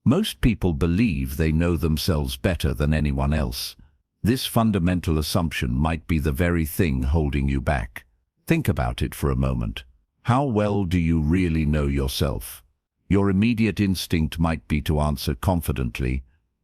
Most people believe they know themselves better than anyone else. This fundamental assumption might be the very thing holding you back. Think about it for a moment. How well do you really know yourself? Your immediate instinct might be to answer confidently,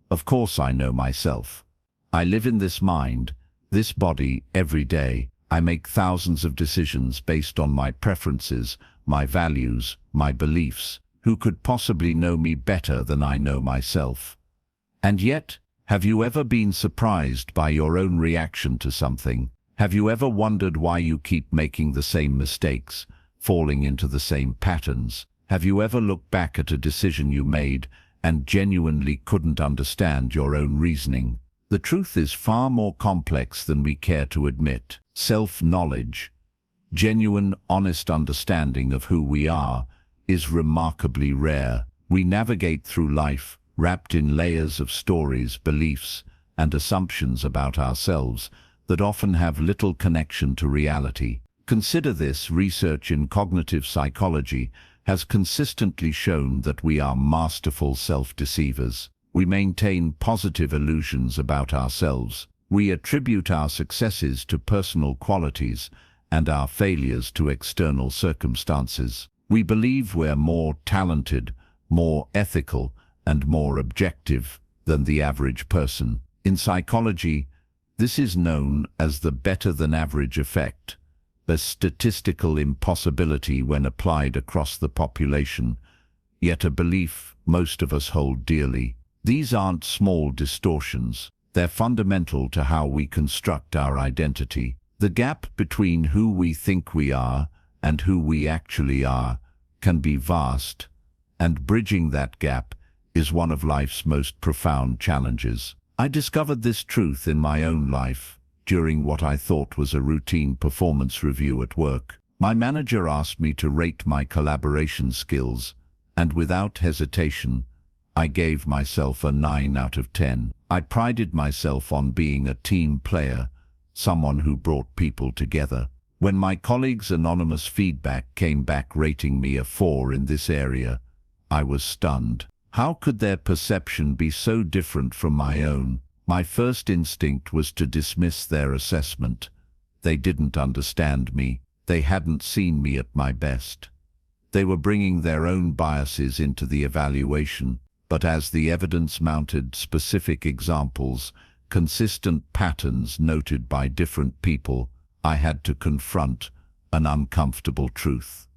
"Of course I know myself. I live in this mind, this body, every day. I make thousands of decisions based on my preferences, my values, my beliefs. Who could possibly know me better than I know myself?" And yet, have you ever been surprised by your own reaction to something? Have you ever wondered why you keep making the same mistakes, falling into the same patterns? Have you ever looked back at a decision you made and genuinely couldn't understand your own reasoning? The truth is far more complex than we care to admit. Self-knowledge, genuine, honest understanding of who we are, is remarkably rare. We navigate through life wrapped in layers of stories, beliefs, and assumptions about ourselves that often have little connection to reality. Consider this: research in cognitive psychology has consistently shown that we are masterful self-deceivers. We maintain positive illusions about ourselves. We attribute our successes to personal qualities and our failures to external circumstances. We believe we're more talented, more ethical, and more objective than the average person. In psychology, this is known as the better-than-average effect, a statistical impossibility when applied across the population, yet a belief most of us hold dearly. These aren't small distortions. They're fundamental to how we construct our identity. The gap between who we think we are and who we actually are can be vast, and bridging that gap is one of life's most profound challenges. I discovered this truth in my own life during what I thought was a routine performance review at work. My manager asked me to rate my collaboration skills, and without hesitation, I gave myself a 9 out of 10. I prided myself on being a team player, someone who brought people together. When my colleagues' anonymous feedback came back rating me a 4 in this area, I was stunned. How could their perception be so different from my own? My first instinct was to dismiss their assessment. They didn't understand me. They hadn't seen me at my best. They were bringing their own biases into the evaluation. But as the evidence mounted, specific examples, consistent patterns noted by different people, I had to confront an uncomfortable truth.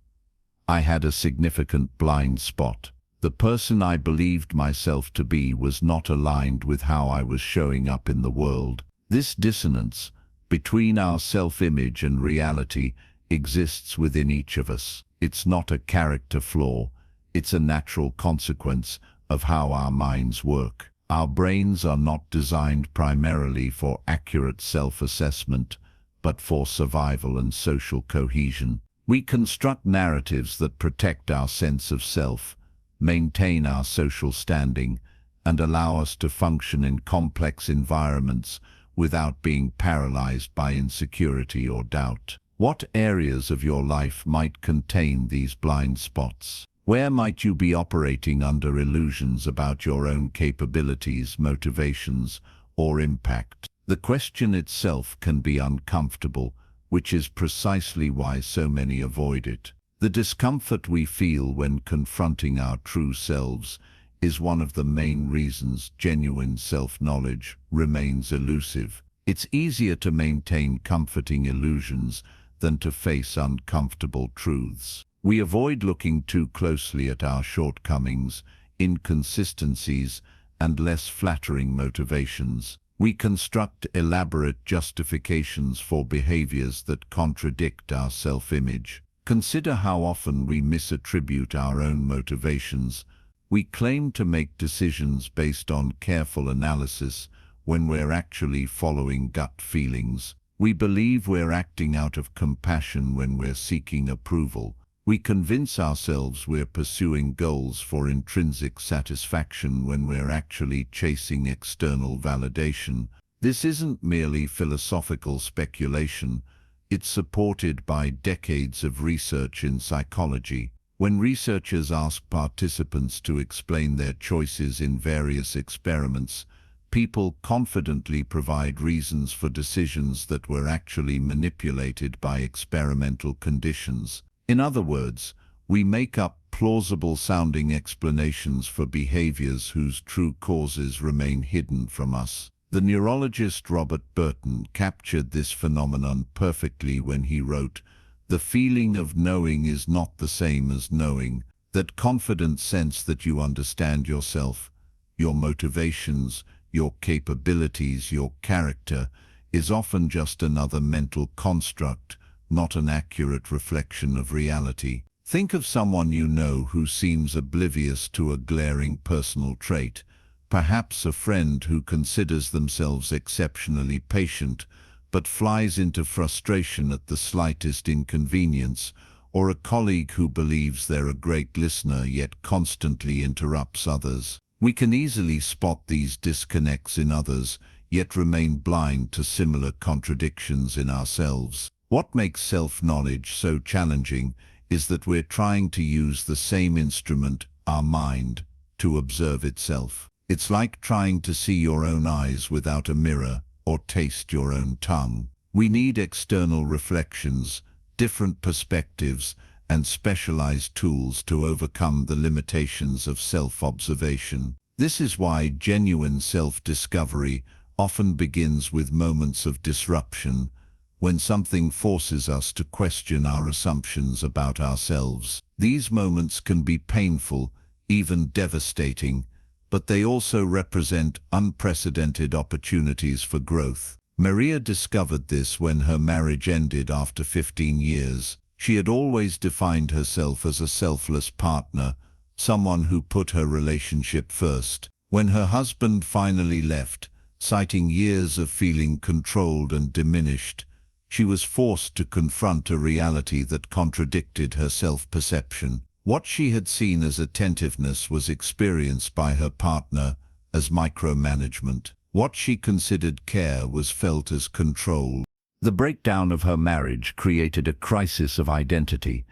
I had a significant blind spot. The person I believed myself to be was not aligned with how I was showing up in the world. This dissonance between our self-image and reality exists within each of us. It's not a character flaw. It's a natural consequence of how our minds work. Our brains are not designed primarily for accurate self-assessment, but for survival and social cohesion. We construct narratives that protect our sense of self, maintain our social standing, and allow us to function in complex environments without being paralyzed by insecurity or doubt. What areas of your life might contain these blind spots? Where might you be operating under illusions about your own capabilities, motivations, or impact? The question itself can be uncomfortable, which is precisely why so many avoid it. The discomfort we feel when confronting our true selves is one of the main reasons genuine self-knowledge remains elusive. It's easier to maintain comforting illusions than to face uncomfortable truths. We avoid looking too closely at our shortcomings, inconsistencies, and less flattering motivations. We construct elaborate justifications for behaviors that contradict our self-image. Consider how often we misattribute our own motivations. We claim to make decisions based on careful analysis when we're actually following gut feelings. We believe we're acting out of compassion when we're seeking approval. We convince ourselves we're pursuing goals for intrinsic satisfaction when we're actually chasing external validation. This isn't merely philosophical speculation. It's supported by decades of research in psychology. When researchers ask participants to explain their choices in various experiments, people confidently provide reasons for decisions that were actually manipulated by experimental conditions. In other words, we make up plausible-sounding explanations for behaviors whose true causes remain hidden from us. The neurologist Robert Burton captured this phenomenon perfectly when he wrote, "The feeling of knowing is not the same as knowing. That confident sense that you understand yourself, your motivations, your capabilities, your character, is often just another mental construct, not an accurate reflection of reality." Think of someone you know who seems oblivious to a glaring personal trait, perhaps a friend who considers themselves exceptionally patient, but flies into frustration at the slightest inconvenience, or a colleague who believes they're a great listener yet constantly interrupts others. We can easily spot these disconnects in others, yet remain blind to similar contradictions in ourselves. What makes self-knowledge so challenging is that we're trying to use the same instrument, our mind, to observe itself. It's like trying to see your own eyes without a mirror, or taste your own tongue. We need external reflections, different perspectives, and specialized tools to overcome the limitations of self-observation. This is why genuine self-discovery often begins with moments of disruption, when something forces us to question our assumptions about ourselves. These moments can be painful, even devastating, but they also represent unprecedented opportunities for growth. Maria discovered this when her marriage ended after 15 years. She had always defined herself as a selfless partner, someone who put her relationship first. When her husband finally left, citing years of feeling controlled and diminished, she was forced to confront a reality that contradicted her self-perception. What she had seen as attentiveness was experienced by her partner as micromanagement. What she considered care was felt as control. The breakdown of her marriage created a crisis of identity.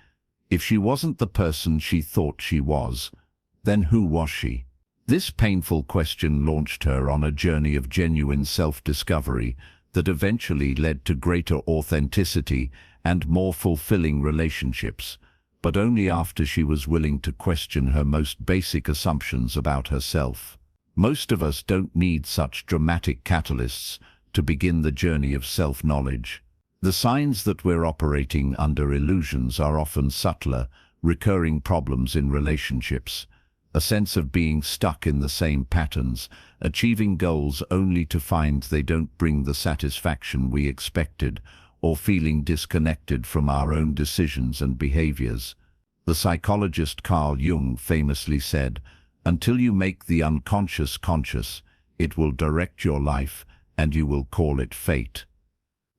If she wasn't the person she thought she was, then who was she? This painful question launched her on a journey of genuine self-discovery that eventually led to greater authenticity and more fulfilling relationships, but only after she was willing to question her most basic assumptions about herself. Most of us don't need such dramatic catalysts to begin the journey of self-knowledge. The signs that we're operating under illusions are often subtler, recurring problems in relationships, a sense of being stuck in the same patterns, achieving goals only to find they don't bring the satisfaction we expected, or feeling disconnected from our own decisions and behaviors. The psychologist Carl Jung famously said, "Until you make the unconscious conscious, it will direct your life, and you will call it fate."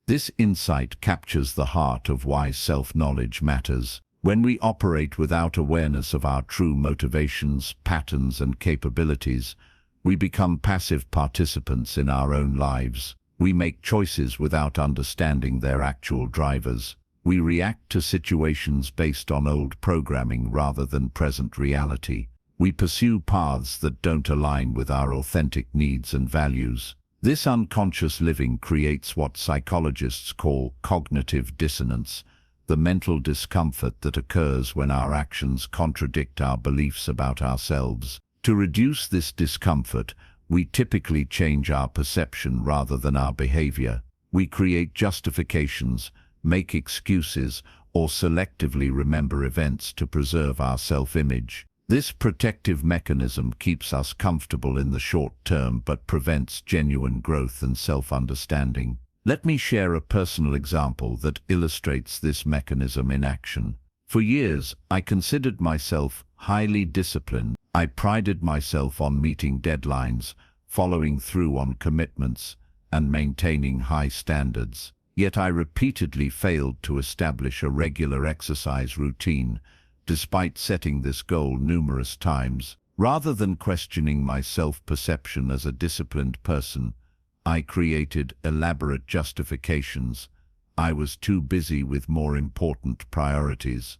This insight captures the heart of why self-knowledge matters. When we operate without awareness of our true motivations, patterns, and capabilities, we become passive participants in our own lives. We make choices without understanding their actual drivers. We react to situations based on old programming rather than present reality. We pursue paths that don't align with our authentic needs and values. This unconscious living creates what psychologists call cognitive dissonance, the mental discomfort that occurs when our actions contradict our beliefs about ourselves. To reduce this discomfort, we typically change our perception rather than our behavior. We create justifications, make excuses, or selectively remember events to preserve our self-image. This protective mechanism keeps us comfortable in the short term but prevents genuine growth and self-understanding. Let me share a personal example that illustrates this mechanism in action. For years, I considered myself highly disciplined. I prided myself on meeting deadlines, following through on commitments, and maintaining high standards. Yet I repeatedly failed to establish a regular exercise routine, despite setting this goal numerous times. Rather than questioning my self-perception as a disciplined person, I created elaborate justifications. I was too busy with more important priorities.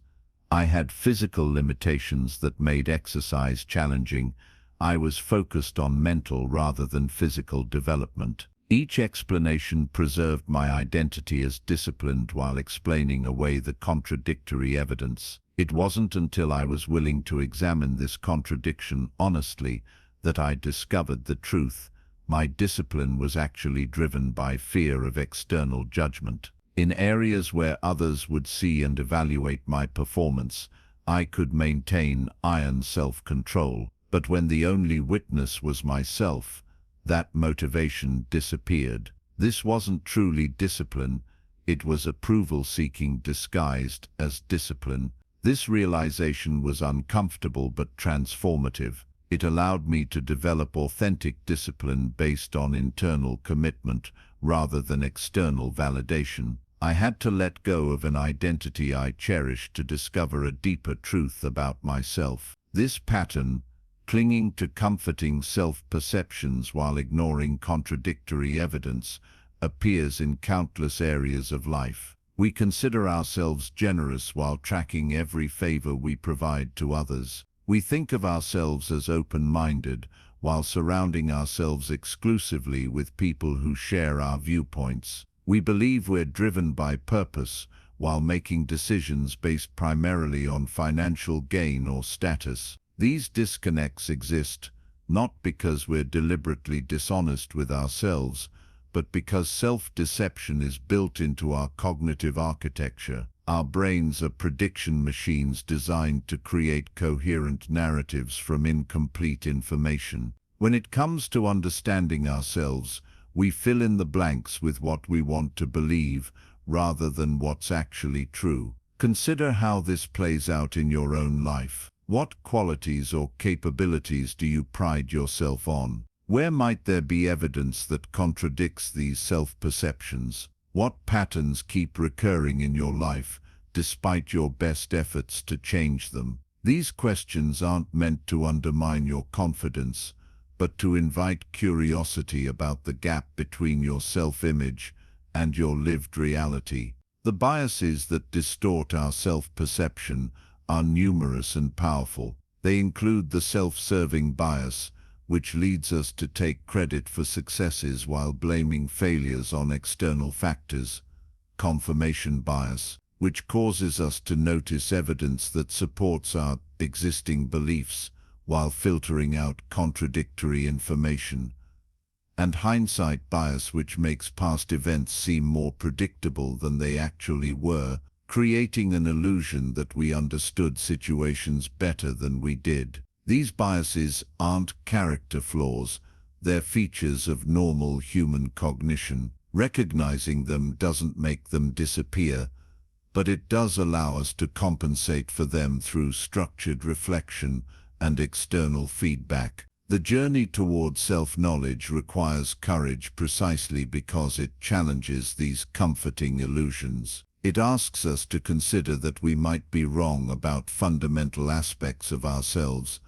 I had physical limitations that made exercise challenging. I was focused on mental rather than physical development. Each explanation preserved my identity as disciplined while explaining away the contradictory evidence. It wasn't until I was willing to examine this contradiction honestly that I discovered the truth. My discipline was actually driven by fear of external judgment. In areas where others would see and evaluate my performance, I could maintain iron self-control. But when the only witness was myself, that motivation disappeared. This wasn't truly discipline, it was approval-seeking disguised as discipline. This realization was uncomfortable but transformative. It allowed me to develop authentic discipline based on internal commitment rather than external validation. I had to let go of an identity I cherished to discover a deeper truth about myself. This pattern, clinging to comforting self-perceptions while ignoring contradictory evidence, appears in countless areas of life. We consider ourselves generous while tracking every favor we provide to others. We think of ourselves as open-minded while surrounding ourselves exclusively with people who share our viewpoints. We believe we're driven by purpose while making decisions based primarily on financial gain or status. These disconnects exist not because we're deliberately dishonest with ourselves, but because self-deception is built into our cognitive architecture. Our brains are prediction machines designed to create coherent narratives from incomplete information. When it comes to understanding ourselves, we fill in the blanks with what we want to believe rather than what's actually true. Consider how this plays out in your own life. What qualities or capabilities do you pride yourself on? Where might there be evidence that contradicts these self-perceptions? What patterns keep recurring in your life despite your best efforts to change them? These questions aren't meant to undermine your confidence, but to invite curiosity about the gap between your self-image and your lived reality. The biases that distort our self-perception are numerous and powerful. They include the self-serving bias, which leads us to take credit for successes while blaming failures on external factors; confirmation bias, which causes us to notice evidence that supports our existing beliefs while filtering out contradictory information; and hindsight bias, which makes past events seem more predictable than they actually were, creating an illusion that we understood situations better than we did. These biases aren't character flaws, they're features of normal human cognition. Recognizing them doesn't make them disappear, but it does allow us to compensate for them through structured reflection and external feedback. The journey toward self-knowledge requires courage precisely because it challenges these comforting illusions. It asks us to consider that we might be wrong about fundamental aspects of ourselves,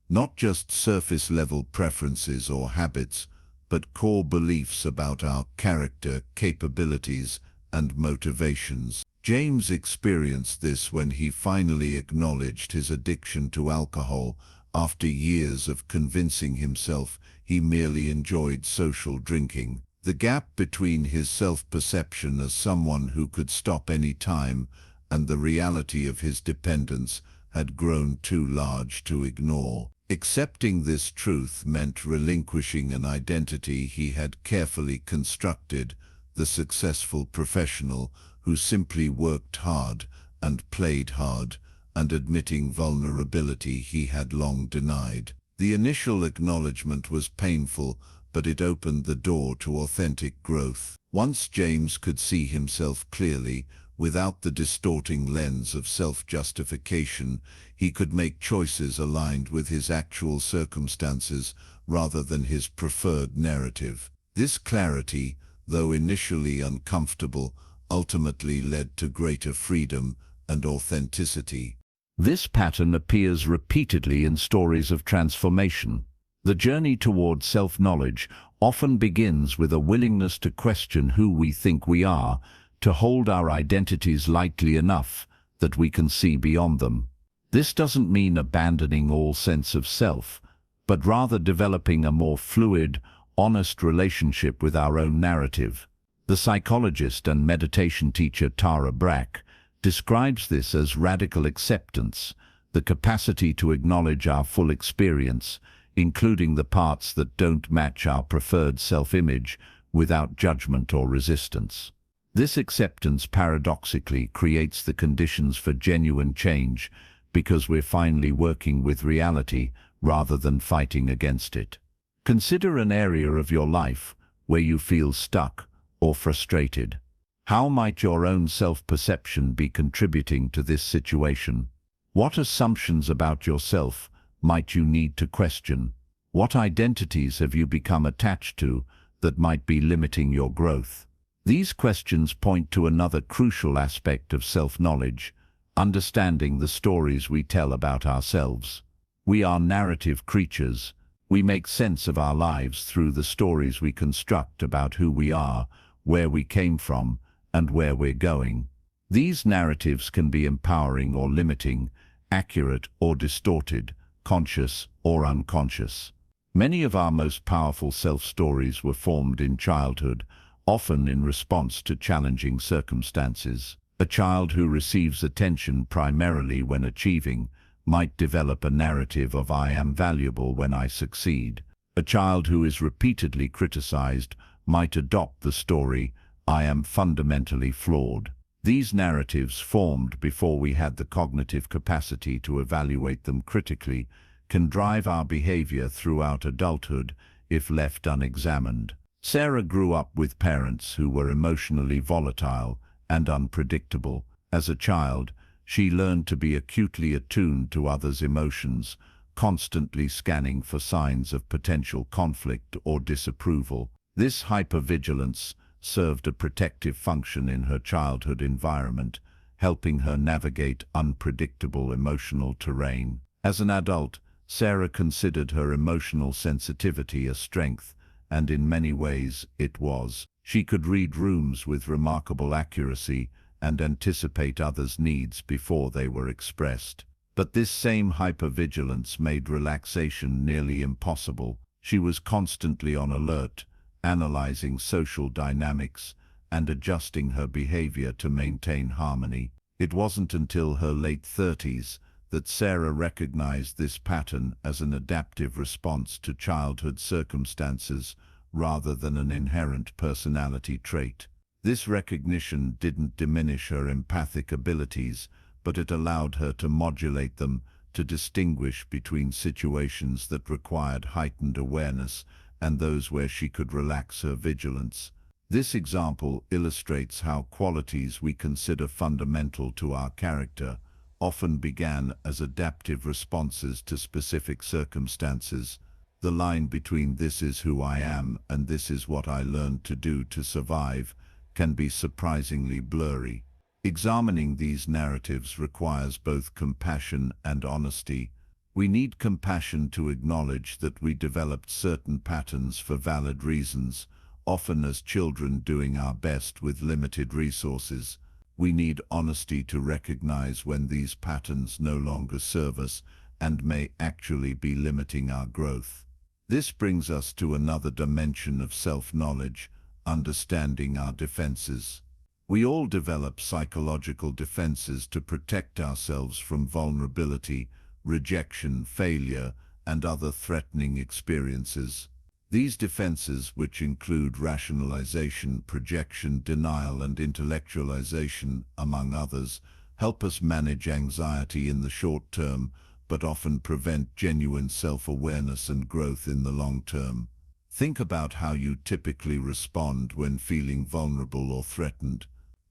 not just surface-level preferences or habits, but core beliefs about our character, capabilities, and motivations. James experienced this when he finally acknowledged his addiction to alcohol after years of convincing himself he merely enjoyed social drinking. The gap between his self-perception as someone who could stop any time and the reality of his dependence had grown too large to ignore. Accepting this truth meant relinquishing an identity he had carefully constructed, the successful professional who simply worked hard and played hard, and admitting vulnerability he had long denied. The initial acknowledgement was painful, but it opened the door to authentic growth. Once James could see himself clearly, without the distorting lens of self-justification, he could make choices aligned with his actual circumstances rather than his preferred narrative. This clarity, though initially uncomfortable, ultimately led to greater freedom and authenticity. This pattern appears repeatedly in stories of transformation. The journey toward self-knowledge often begins with a willingness to question who we think we are, to hold our identities lightly enough that we can see beyond them. This doesn't mean abandoning all sense of self, but rather developing a more fluid, honest relationship with our own narrative. The psychologist and meditation teacher Tara Brach describes this as radical acceptance, the capacity to acknowledge our full experience, including the parts that don't match our preferred self-image, without judgment or resistance. This acceptance paradoxically creates the conditions for genuine change, because we're finally working with reality rather than fighting against it. Consider an area of your life where you feel stuck or frustrated. How might your own self-perception be contributing to this situation? What assumptions about yourself might you need to question? What identities have you become attached to that might be limiting your growth? These questions point to another crucial aspect of self-knowledge: understanding the stories we tell about ourselves. We are narrative creatures. We make sense of our lives through the stories we construct about who we are, where we came from, and where we're going. These narratives can be empowering or limiting, accurate or distorted, conscious or unconscious. Many of our most powerful self-stories were formed in childhood, often in response to challenging circumstances. A child who receives attention primarily when achieving might develop a narrative of "I am valuable when I succeed." A child who is repeatedly criticized might adopt the story "I am fundamentally flawed." These narratives, formed before we had the cognitive capacity to evaluate them critically, can drive our behavior throughout adulthood if left unexamined. Sarah grew up with parents who were emotionally volatile and unpredictable. As a child, she learned to be acutely attuned to others' emotions, constantly scanning for signs of potential conflict or disapproval. This hypervigilance served a protective function in her childhood environment, helping her navigate unpredictable emotional terrain. As an adult, Sarah considered her emotional sensitivity a strength, and in many ways it was. She could read rooms with remarkable accuracy and anticipate others' needs before they were expressed. But this same hypervigilance made relaxation nearly impossible. She was constantly on alert, analyzing social dynamics and adjusting her behavior to maintain harmony. It wasn't until her late 30s that Sarah recognized this pattern as an adaptive response to childhood circumstances rather than an inherent personality trait. This recognition didn't diminish her empathic abilities, but it allowed her to modulate them, to distinguish between situations that required heightened awareness and those where she could relax her vigilance. This example illustrates how qualities we consider fundamental to our character often began as adaptive responses to specific circumstances. The line between "this is who I am" and "this is what I learned to do to survive" can be surprisingly blurry. Examining these narratives requires both compassion and honesty. We need compassion to acknowledge that we developed certain patterns for valid reasons, often as children doing our best with limited resources. We need honesty to recognize when these patterns no longer serve us and may actually be limiting our growth. This brings us to another dimension of self-knowledge: understanding our defenses. We all develop psychological defenses to protect ourselves from vulnerability, rejection, failure, and other threatening experiences. These defenses, which include rationalization, projection, denial, and intellectualization, among others, help us manage anxiety in the short term, but often prevent genuine self-awareness and growth in the long term. Think about how you typically respond when feeling vulnerable or threatened.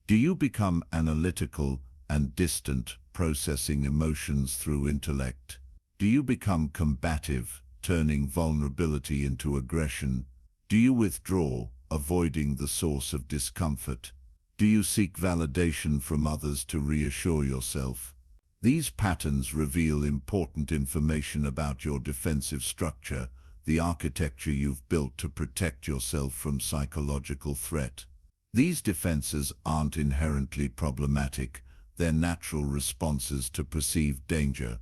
Do you become analytical and distant, processing emotions through intellect? Do you become combative, turning vulnerability into aggression? Do you withdraw, avoiding the source of discomfort? Do you seek validation from others to reassure yourself? These patterns reveal important information about your defensive structure, the architecture you've built to protect yourself from psychological threat. These defenses aren't inherently problematic. their natural responses to perceived danger.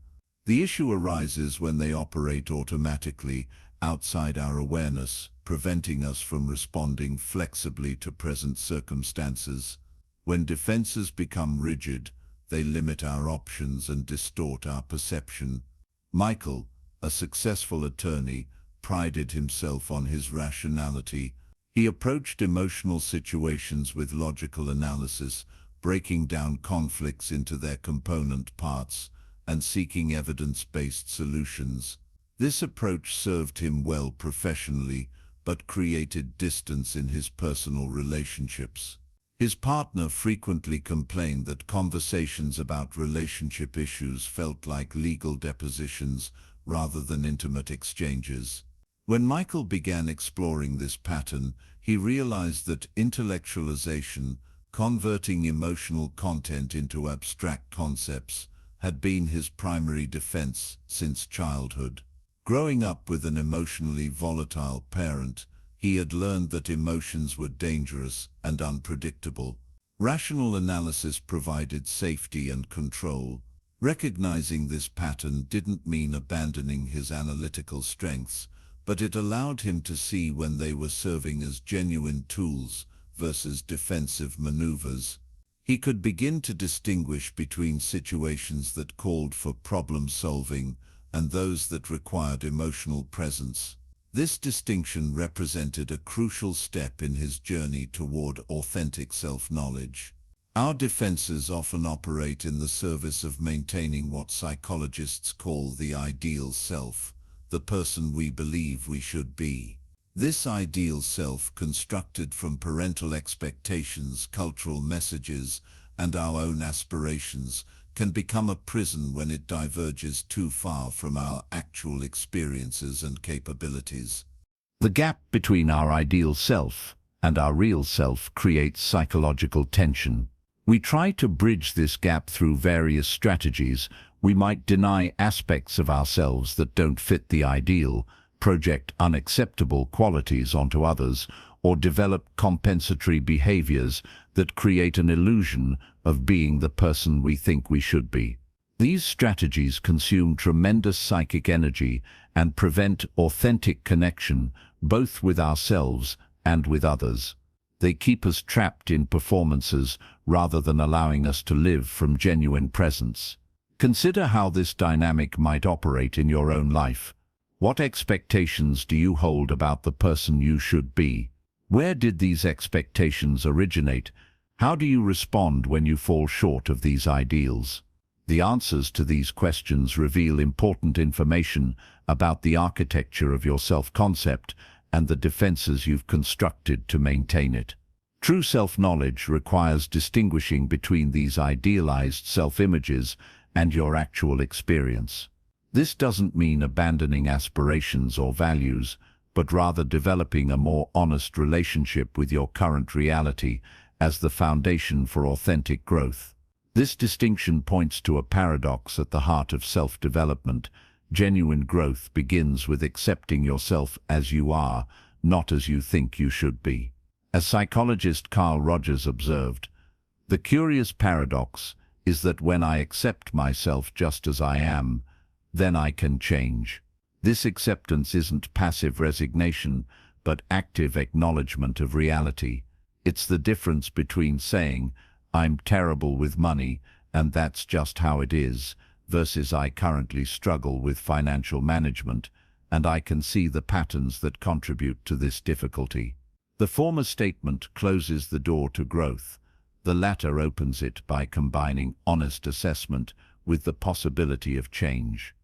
The issue arises when they operate automatically outside our awareness, preventing us from responding flexibly to present circumstances. When defenses become rigid, they limit our options and distort our perception. Michael, a successful attorney, prided himself on his rationality. He approached emotional situations with logical analysis, breaking down conflicts into their component parts and seeking evidence-based solutions. This approach served him well professionally, but created distance in his personal relationships. His partner frequently complained that conversations about relationship issues felt like legal depositions rather than intimate exchanges. When Michael began exploring this pattern, he realized that intellectualization, converting emotional content into abstract concepts, had been his primary defense since childhood. Growing up with an emotionally volatile parent, he had learned that emotions were dangerous and unpredictable. Rational analysis provided safety and control. Recognizing this pattern didn't mean abandoning his analytical strengths, but it allowed him to see when they were serving as genuine tools versus defensive maneuvers. He could begin to distinguish between situations that called for problem-solving and those that required emotional presence. This distinction represented a crucial step in his journey toward authentic self-knowledge. Our defenses often operate in the service of maintaining what psychologists call the ideal self, the person we believe we should be. This ideal self, constructed from parental expectations, cultural messages, and our own aspirations, can become a prison when it diverges too far from our actual experiences and capabilities. The gap between our ideal self and our real self creates psychological tension. We try to bridge this gap through various strategies. We might deny aspects of ourselves that don't fit the ideal, project unacceptable qualities onto others, or develop compensatory behaviors that create an illusion of being the person we think we should be. These strategies consume tremendous psychic energy and prevent authentic connection, both with ourselves and with others. They keep us trapped in performances rather than allowing us to live from genuine presence. Consider how this dynamic might operate in your own life. What expectations do you hold about the person you should be? Where did these expectations originate? How do you respond when you fall short of these ideals? The answers to these questions reveal important information about the architecture of your self-concept and the defenses you've constructed to maintain it. True self-knowledge requires distinguishing between these idealized self-images and your actual experience. This doesn't mean abandoning aspirations or values, but rather developing a more honest relationship with your current reality as the foundation for authentic growth. This distinction points to a paradox at the heart of self-development. Genuine growth begins with accepting yourself as you are, not as you think you should be. As psychologist Carl Rogers observed, the curious paradox is that when I accept myself just as I am, then I can change. This acceptance isn't passive resignation, but active acknowledgement of reality. It's the difference between saying, "I'm terrible with money, and that's just how it is," versus "I currently struggle with financial management, and I can see the patterns that contribute to this difficulty." The former statement closes the door to growth. The latter opens it by combining honest assessment with the possibility of change.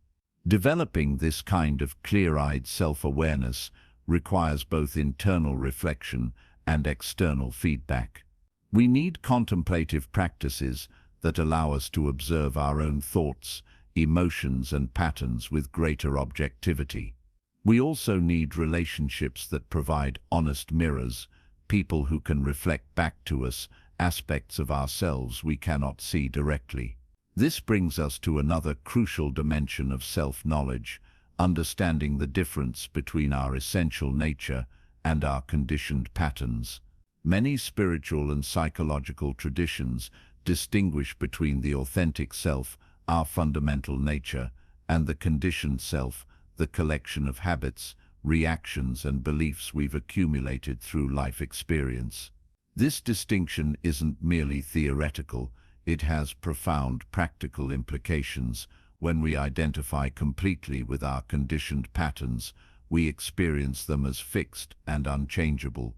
Developing this kind of clear-eyed self-awareness requires both internal reflection and external feedback. We need contemplative practices that allow us to observe our own thoughts, emotions, and patterns with greater objectivity. We also need relationships that provide honest mirrors, people who can reflect back to us aspects of ourselves we cannot see directly. This brings us to another crucial dimension of self-knowledge, understanding the difference between our essential nature and our conditioned patterns. Many spiritual and psychological traditions distinguish between the authentic self, our fundamental nature, and the conditioned self, the collection of habits, reactions, and beliefs we've accumulated through life experience. This distinction isn't merely theoretical, it has profound practical implications. When we identify completely with our conditioned patterns, we experience them as fixed and unchangeable.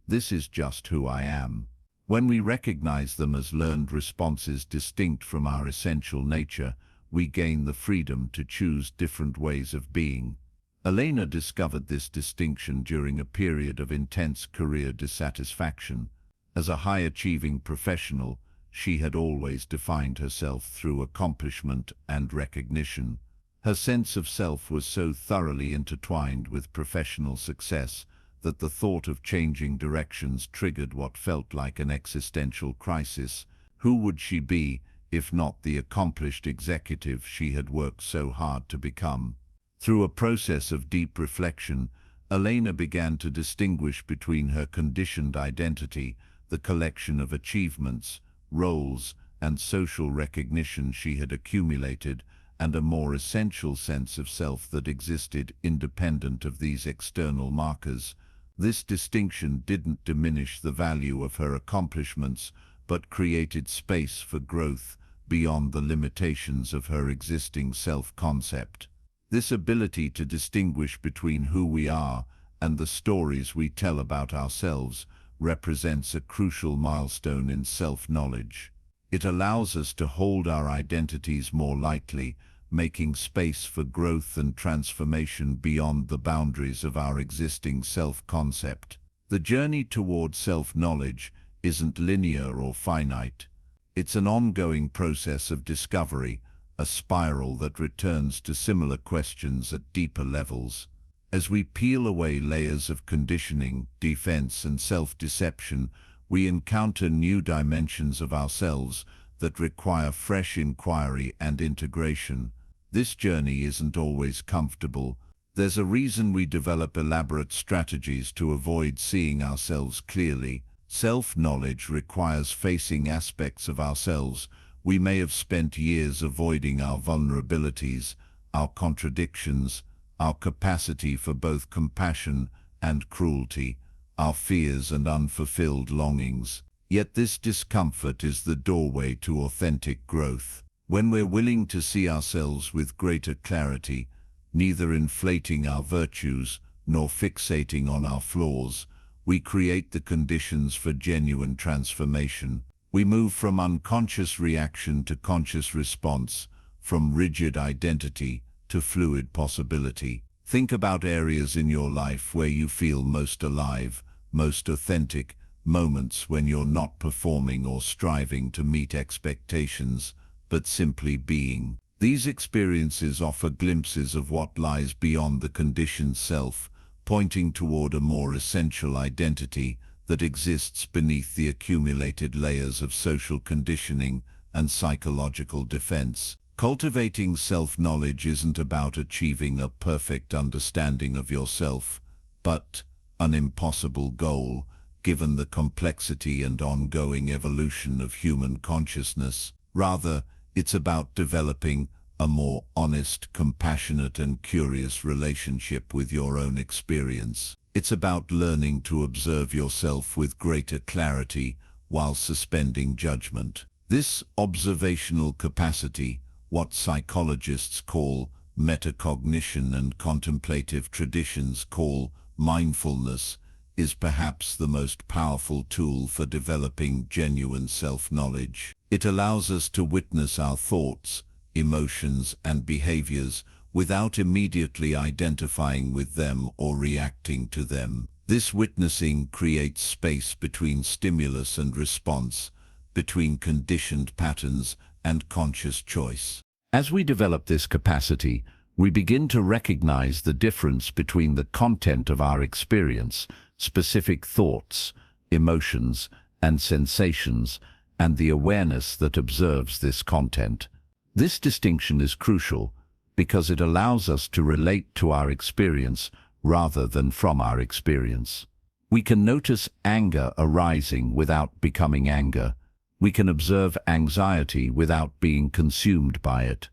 This is just who I am. When we recognize them as learned responses distinct from our essential nature, we gain the freedom to choose different ways of being. Elena discovered this distinction during a period of intense career dissatisfaction. As a high-achieving professional, she had always defined herself through accomplishment and recognition. Her sense of self was so thoroughly intertwined with professional success that the thought of changing directions triggered what felt like an existential crisis. Who would she be if not the accomplished executive she had worked so hard to become? Through a process of deep reflection, Elena began to distinguish between her conditioned identity, the collection of achievements, roles, and social recognition she had accumulated, and a more essential sense of self that existed independent of these external markers. This distinction didn't diminish the value of her accomplishments, but created space for growth beyond the limitations of her existing self-concept. This ability to distinguish between who we are and the stories we tell about ourselves represents a crucial milestone in self-knowledge. It allows us to hold our identities more lightly, making space for growth and transformation beyond the boundaries of our existing self-concept. The journey toward self-knowledge isn't linear or finite. It's an ongoing process of discovery, a spiral that returns to similar questions at deeper levels. As we peel away layers of conditioning, defense, and self-deception, we encounter new dimensions of ourselves that require fresh inquiry and integration. This journey isn't always comfortable. There's a reason we develop elaborate strategies to avoid seeing ourselves clearly. Self-knowledge requires facing aspects of ourselves we may have spent years avoiding: our vulnerabilities, our contradictions, our capacity for both compassion and cruelty, our fears and unfulfilled longings. Yet this discomfort is the doorway to authentic growth. When we're willing to see ourselves with greater clarity, neither inflating our virtues nor fixating on our flaws, we create the conditions for genuine transformation. We move from unconscious reaction to conscious response, from rigid identity to fluid possibility. Think about areas in your life where you feel most alive, most authentic, moments when you're not performing or striving to meet expectations, but simply being. These experiences offer glimpses of what lies beyond the conditioned self, pointing toward a more essential identity that exists beneath the accumulated layers of social conditioning and psychological defense. Cultivating self-knowledge isn't about achieving a perfect understanding of yourself, but an impossible goal, given the complexity and ongoing evolution of human consciousness. Rather, it's about developing a more honest, compassionate, and curious relationship with your own experience. It's about learning to observe yourself with greater clarity while suspending judgment. This observational capacity, what psychologists call metacognition and contemplative traditions call mindfulness, is perhaps the most powerful tool for developing genuine self-knowledge. It allows us to witness our thoughts, emotions, and behaviors without immediately identifying with them or reacting to them. This witnessing creates space between stimulus and response, between conditioned patterns and conscious choice. As we develop this capacity, we begin to recognize the difference between the content of our experience, specific thoughts, emotions, and sensations, and the awareness that observes this content. This distinction is crucial because it allows us to relate to our experience rather than from our experience. We can notice anger arising without becoming anger, We can observe anxiety without being consumed by it.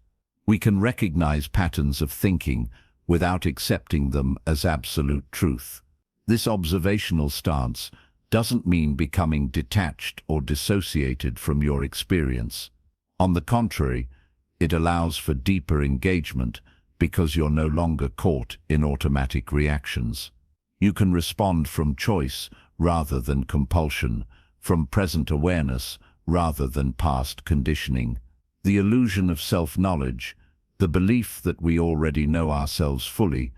We can recognize patterns of thinking without accepting them as absolute truth. This observational stance doesn't mean becoming detached or dissociated from your experience. On the contrary, it allows for deeper engagement because you're no longer caught in automatic reactions. You can respond from choice rather than compulsion, from present awareness rather than past conditioning. The illusion of self-knowledge, the belief that we already know ourselves fully,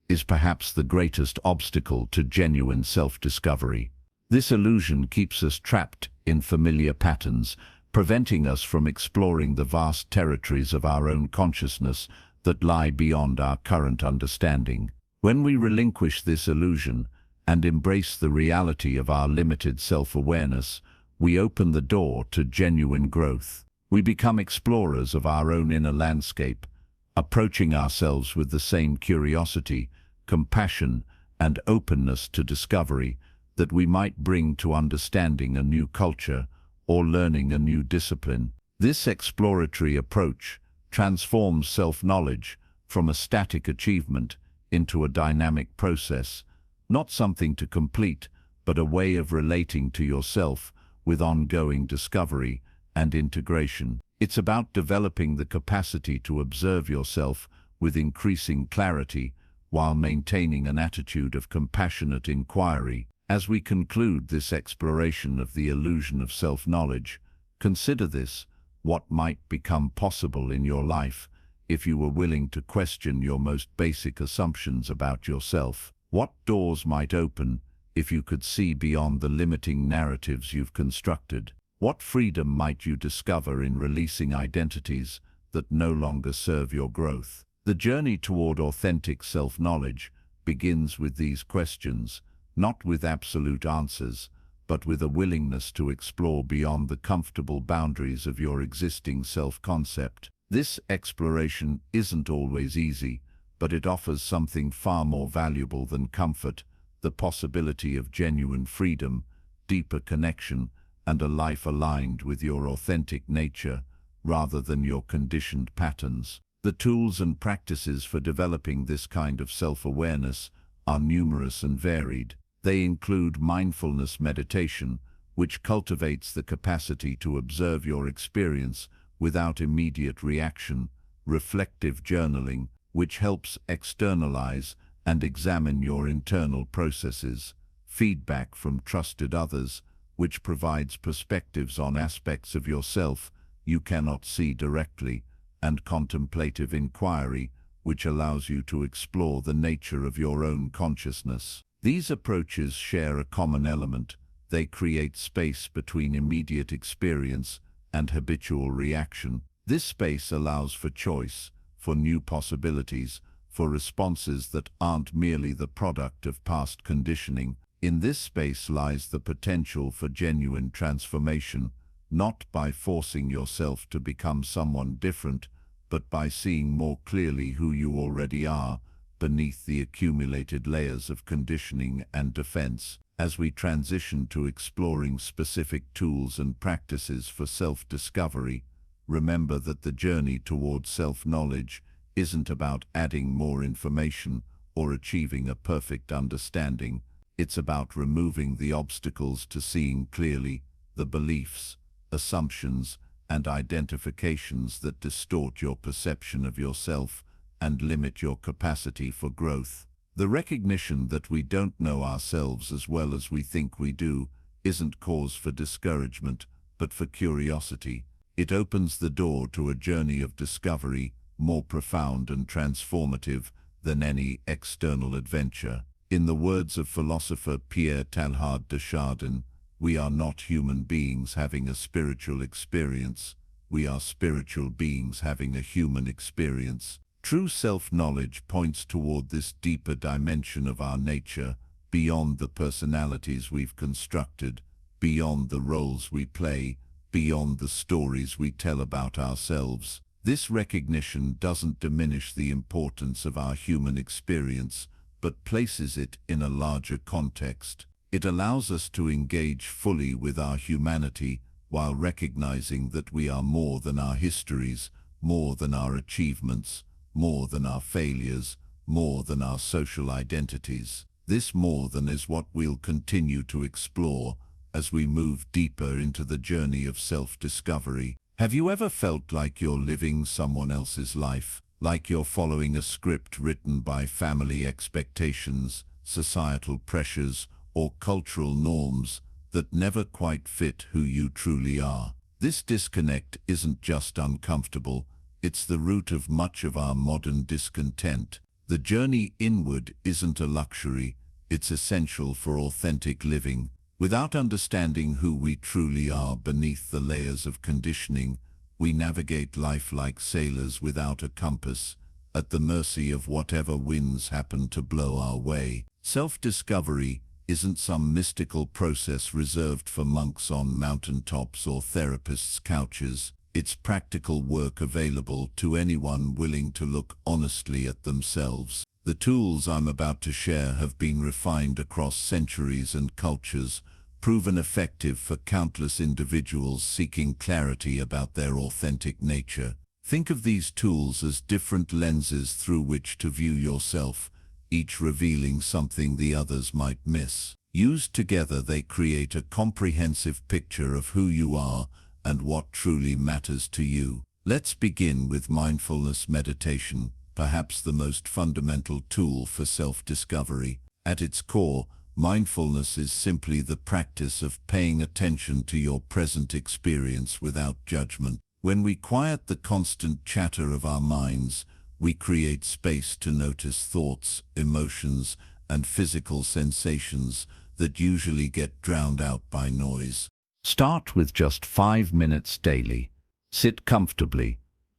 is perhaps the greatest obstacle to genuine self-discovery. This illusion keeps us trapped in familiar patterns, preventing us from exploring the vast territories of our own consciousness that lie beyond our current understanding. When we relinquish this illusion and embrace the reality of our limited self-awareness, we open the door to genuine growth. We become explorers of our own inner landscape, approaching ourselves with the same curiosity, compassion, and openness to discovery that we might bring to understanding a new culture or learning a new discipline. This exploratory approach transforms self-knowledge from a static achievement into a dynamic process, not something to complete, but a way of relating to yourself with ongoing discovery and integration. It's about developing the capacity to observe yourself with increasing clarity while maintaining an attitude of compassionate inquiry. As we conclude this exploration of the illusion of self-knowledge, consider this: what might become possible in your life if you were willing to question your most basic assumptions about yourself. What doors might open if you could see beyond the limiting narratives you've constructed? What freedom might you discover in releasing identities that no longer serve your growth? The journey toward authentic self-knowledge begins with these questions, not with absolute answers, but with a willingness to explore beyond the comfortable boundaries of your existing self-concept. This exploration isn't always easy, but it offers something far more valuable than comfort: the possibility of genuine freedom, deeper connection, and a life aligned with your authentic nature rather than your conditioned patterns. The tools and practices for developing this kind of self-awareness are numerous and varied. They include mindfulness meditation, which cultivates the capacity to observe your experience without immediate reaction; reflective journaling, which helps externalize and examine your internal processes; feedback from trusted others, which provides perspectives on aspects of yourself you cannot see directly; and contemplative inquiry, which allows you to explore the nature of your own consciousness. These approaches share a common element: they create space between immediate experience and habitual reaction. This space allows for choice, for new possibilities, for responses that aren't merely the product of past conditioning. In this space lies the potential for genuine transformation, not by forcing yourself to become someone different, but by seeing more clearly who you already are, beneath the accumulated layers of conditioning and defense. As we transition to exploring specific tools and practices for self-discovery, remember that the journey towards self-knowledge isn't about adding more information or achieving a perfect understanding. It's about removing the obstacles to seeing clearly, the beliefs, assumptions, and identifications that distort your perception of yourself and limit your capacity for growth. The recognition that we don't know ourselves as well as we think we do isn't cause for discouragement, but for curiosity. It opens the door to a journey of discovery more profound and transformative than any external adventure. In the words of philosopher Pierre Teilhard de Chardin, we are not human beings having a spiritual experience, we are spiritual beings having a human experience. True self-knowledge points toward this deeper dimension of our nature, beyond the personalities we've constructed, beyond the roles we play, beyond the stories we tell about ourselves. This recognition doesn't diminish the importance of our human experience, but places it in a larger context. It allows us to engage fully with our humanity while recognizing that we are more than our histories, more than our achievements, more than our failures, more than our social identities. This more than is what we'll continue to explore as we move deeper into the journey of self-discovery. Have you ever felt like you're living someone else's life? Like you're following a script written by family expectations, societal pressures, or cultural norms that never quite fit who you truly are? This disconnect isn't just uncomfortable, it's the root of much of our modern discontent. The journey inward isn't a luxury, it's essential for authentic living. Without understanding who we truly are beneath the layers of conditioning, we navigate life like sailors without a compass, at the mercy of whatever winds happen to blow our way. Self-discovery isn't some mystical process reserved for monks on mountaintops or therapists' couches. It's practical work available to anyone willing to look honestly at themselves. The tools I'm about to share have been refined across centuries and cultures, proven effective for countless individuals seeking clarity about their authentic nature. Think of these tools as different lenses through which to view yourself, each revealing something the others might miss. Used together, they create a comprehensive picture of who you are and what truly matters to you. Let's begin with mindfulness meditation, perhaps the most fundamental tool for self-discovery. At its core, mindfulness is simply the practice of paying attention to your present experience without judgment. When we quiet the constant chatter of our minds, we create space to notice thoughts, emotions, and physical sensations that usually get drowned out by noise. Start with just 5 minutes daily. Sit comfortably,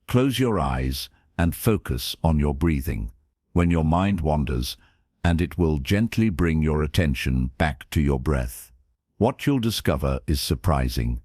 close your eyes, and focus on your breathing. When your mind wanders, and it will gently bring your attention back to your breath. What you'll discover is surprising.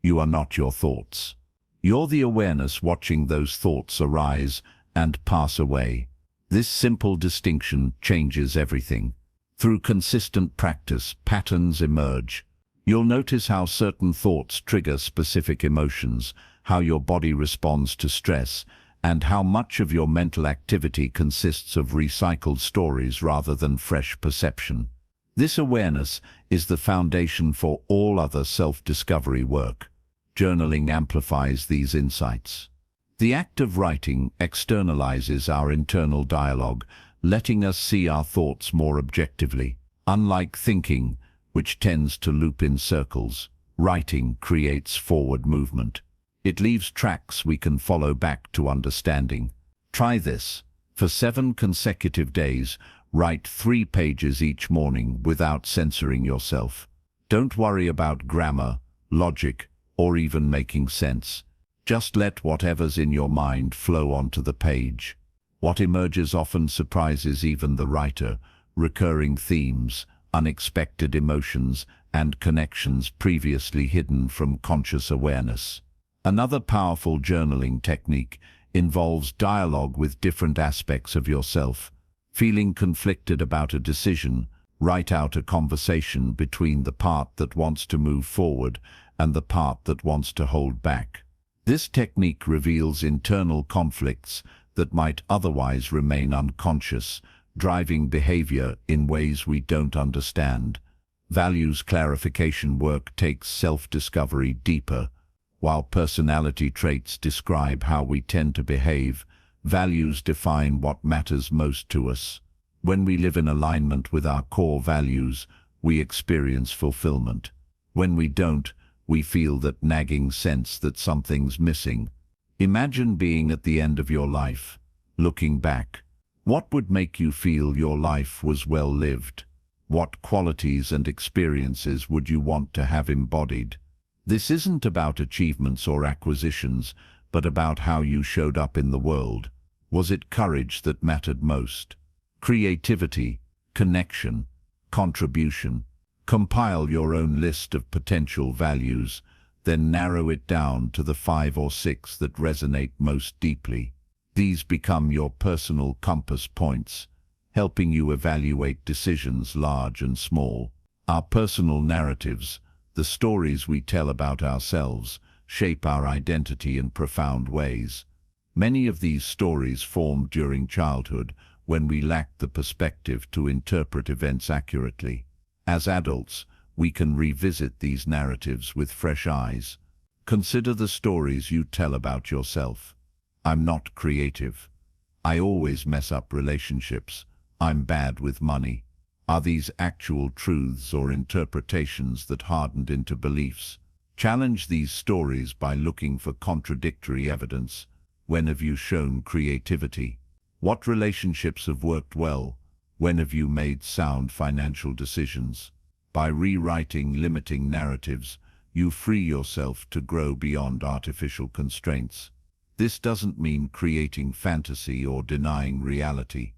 You are not your thoughts. You're the awareness watching those thoughts arise and pass away. This simple distinction changes everything. Through consistent practice, patterns emerge. You'll notice how certain thoughts trigger specific emotions, how your body responds to stress, and how much of your mental activity consists of recycled stories rather than fresh perception. This awareness is the foundation for all other self-discovery work. Journaling amplifies these insights. The act of writing externalizes our internal dialogue, letting us see our thoughts more objectively. Unlike thinking, which tends to loop in circles, writing creates forward movement. It leaves tracks we can follow back to understanding. Try this. For 7 consecutive days, write 3 pages each morning without censoring yourself. Don't worry about grammar, logic, or even making sense. Just let whatever's in your mind flow onto the page. What emerges often surprises even the writer: recurring themes, unexpected emotions, and connections previously hidden from conscious awareness. Another powerful journaling technique involves dialogue with different aspects of yourself. Feeling conflicted about a decision, write out a conversation between the part that wants to move forward and the part that wants to hold back. This technique reveals internal conflicts that might otherwise remain unconscious, driving behavior in ways we don't understand. Values clarification work takes self-discovery deeper. While personality traits describe how we tend to behave, values define what matters most to us. When we live in alignment with our core values, we experience fulfillment. When we don't, we feel that nagging sense that something's missing. Imagine being at the end of your life, looking back. What would make you feel your life was well lived? What qualities and experiences would you want to have embodied? This isn't about achievements or acquisitions, but about how you showed up in the world. Was it courage that mattered most? Creativity, connection, contribution? Compile your own list of potential values, then narrow it down to the 5 or 6 that resonate most deeply. These become your personal compass points, helping you evaluate decisions large and small. Our personal narratives, The stories we tell about ourselves shape our identity in profound ways. Many of these stories formed during childhood when we lacked the perspective to interpret events accurately. As adults, we can revisit these narratives with fresh eyes. Consider the stories you tell about yourself. I'm not creative. I always mess up relationships. I'm bad with money. Are these actual truths or interpretations that hardened into beliefs? Challenge these stories by looking for contradictory evidence. When have you shown creativity? What relationships have worked well? When have you made sound financial decisions? By rewriting limiting narratives, you free yourself to grow beyond artificial constraints. This doesn't mean creating fantasy or denying reality.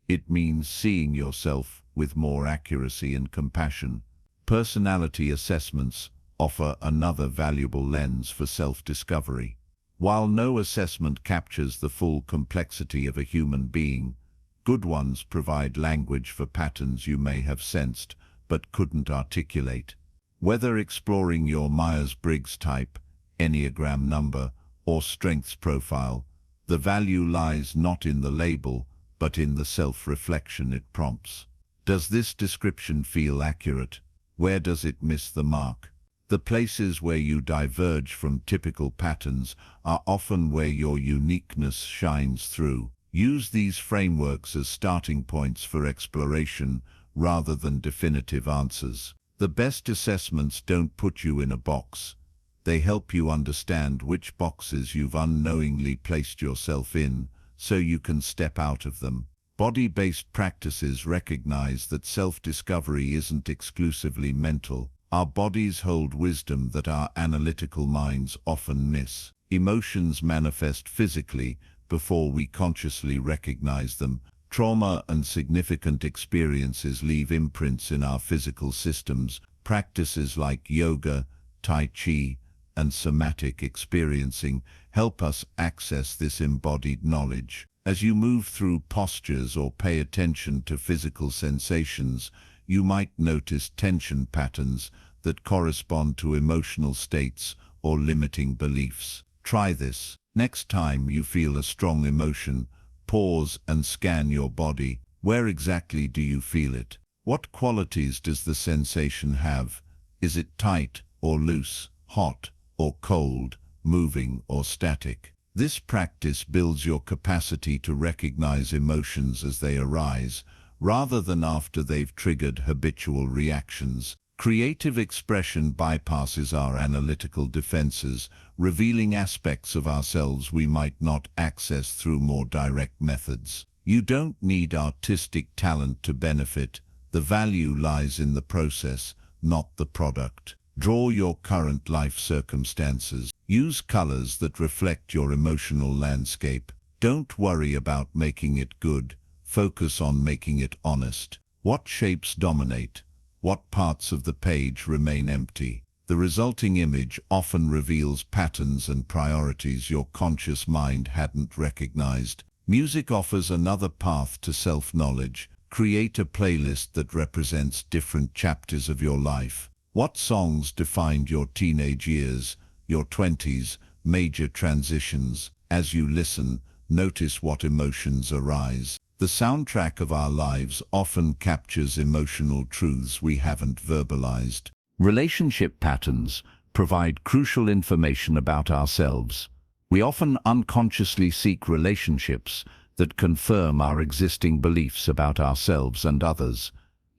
It means seeing yourself with more accuracy and compassion. Personality assessments offer another valuable lens for self-discovery. While no assessment captures the full complexity of a human being, good ones provide language for patterns you may have sensed but couldn't articulate. Whether exploring your Myers-Briggs type, Enneagram number, or strengths profile, the value lies not in the label, but in the self-reflection it prompts. Does this description feel accurate? Where does it miss the mark? The places where you diverge from typical patterns are often where your uniqueness shines through. Use these frameworks as starting points for exploration rather than definitive answers. The best assessments don't put you in a box. They help you understand which boxes you've unknowingly placed yourself in, so you can step out of them. Body-based practices recognize that self-discovery isn't exclusively mental. Our bodies hold wisdom that our analytical minds often miss. Emotions manifest physically before we consciously recognize them. Trauma and significant experiences leave imprints in our physical systems. Practices like yoga, tai chi, and somatic experiencing help us access this embodied knowledge. As you move through postures or pay attention to physical sensations, you might notice tension patterns that correspond to emotional states or limiting beliefs. Try this. Next time you feel a strong emotion, pause and scan your body. Where exactly do you feel it? What qualities does the sensation have? Is it tight or loose, hot or cold, moving or static? This practice builds your capacity to recognize emotions as they arise, rather than after they've triggered habitual reactions. Creative expression bypasses our analytical defenses, revealing aspects of ourselves we might not access through more direct methods. You don't need artistic talent to benefit. The value lies in the process, not the product. Draw your current life circumstances. Use colors that reflect your emotional landscape. Don't worry about making it good. Focus on making it honest. What shapes dominate? What parts of the page remain empty? The resulting image often reveals patterns and priorities your conscious mind hadn't recognized. Music offers another path to self-knowledge. Create a playlist that represents different chapters of your life. What songs defined your teenage years, your 20s, major transitions? As you listen, notice what emotions arise. The soundtrack of our lives often captures emotional truths we haven't verbalized. Relationship patterns provide crucial information about ourselves. We often unconsciously seek relationships that confirm our existing beliefs about ourselves and others,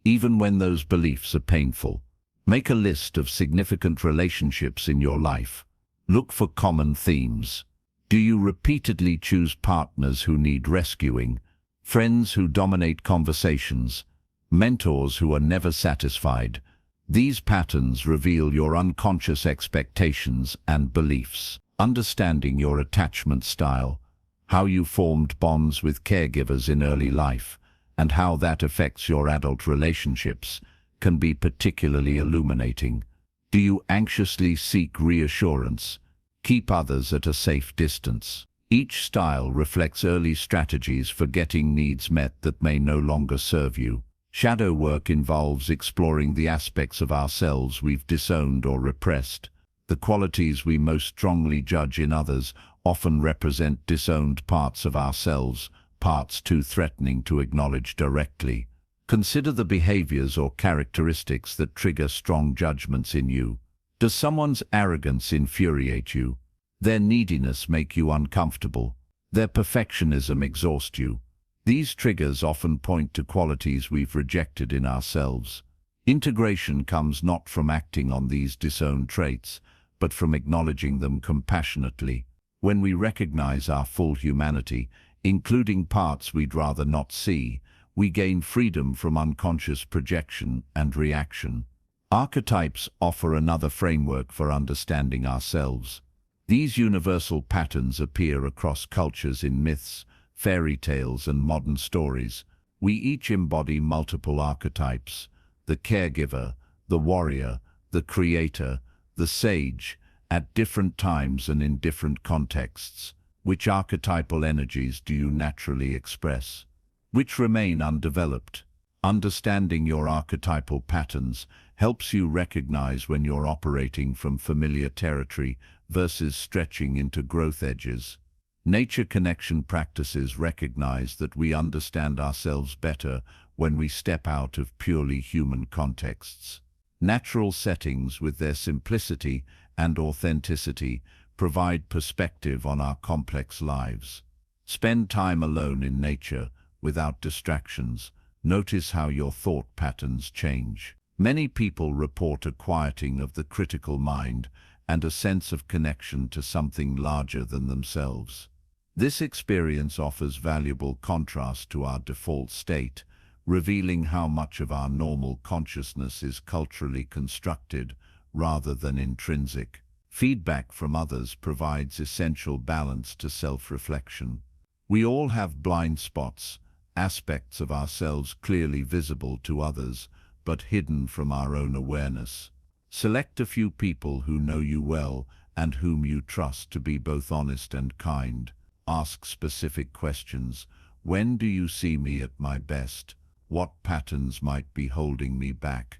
even when those beliefs are painful. Make a list of significant relationships in your life. Look for common themes. Do you repeatedly choose partners who need rescuing? Friends who dominate conversations, mentors who are never satisfied? These patterns reveal your unconscious expectations and beliefs. Understanding your attachment style, how you formed bonds with caregivers in early life, and how that affects your adult relationships, can be particularly illuminating. Do you anxiously seek reassurance? Keep others at a safe distance. Each style reflects early strategies for getting needs met that may no longer serve you. Shadow work involves exploring the aspects of ourselves we've disowned or repressed. The qualities we most strongly judge in others often represent disowned parts of ourselves, parts too threatening to acknowledge directly. Consider the behaviors or characteristics that trigger strong judgments in you. Does someone's arrogance infuriate you? Their neediness make you uncomfortable? Their perfectionism exhaust you? These triggers often point to qualities we've rejected in ourselves. Integration comes not from acting on these disowned traits, but from acknowledging them compassionately. When we recognize our full humanity, including parts we'd rather not see, we gain freedom from unconscious projection and reaction. Archetypes offer another framework for understanding ourselves. These universal patterns appear across cultures in myths, fairy tales, and modern stories. We each embody multiple archetypes: the caregiver, the warrior, the creator, the sage, at different times and in different contexts. Which archetypal energies do you naturally express? Which remain undeveloped? Understanding your archetypal patterns helps you recognize when you're operating from familiar territory versus stretching into growth edges. Nature connection practices recognize that we understand ourselves better when we step out of purely human contexts. Natural settings, with their simplicity and authenticity, provide perspective on our complex lives. Spend time alone in nature, without distractions. Notice how your thought patterns change. Many people report a quieting of the critical mind and a sense of connection to something larger than themselves. This experience offers valuable contrast to our default state, revealing how much of our normal consciousness is culturally constructed rather than intrinsic. Feedback from others provides essential balance to self-reflection. We all have blind spots, aspects of ourselves clearly visible to others, but hidden from our own awareness. Select a few people who know you well and whom you trust to be both honest and kind. Ask specific questions. When do you see me at my best? What patterns might be holding me back?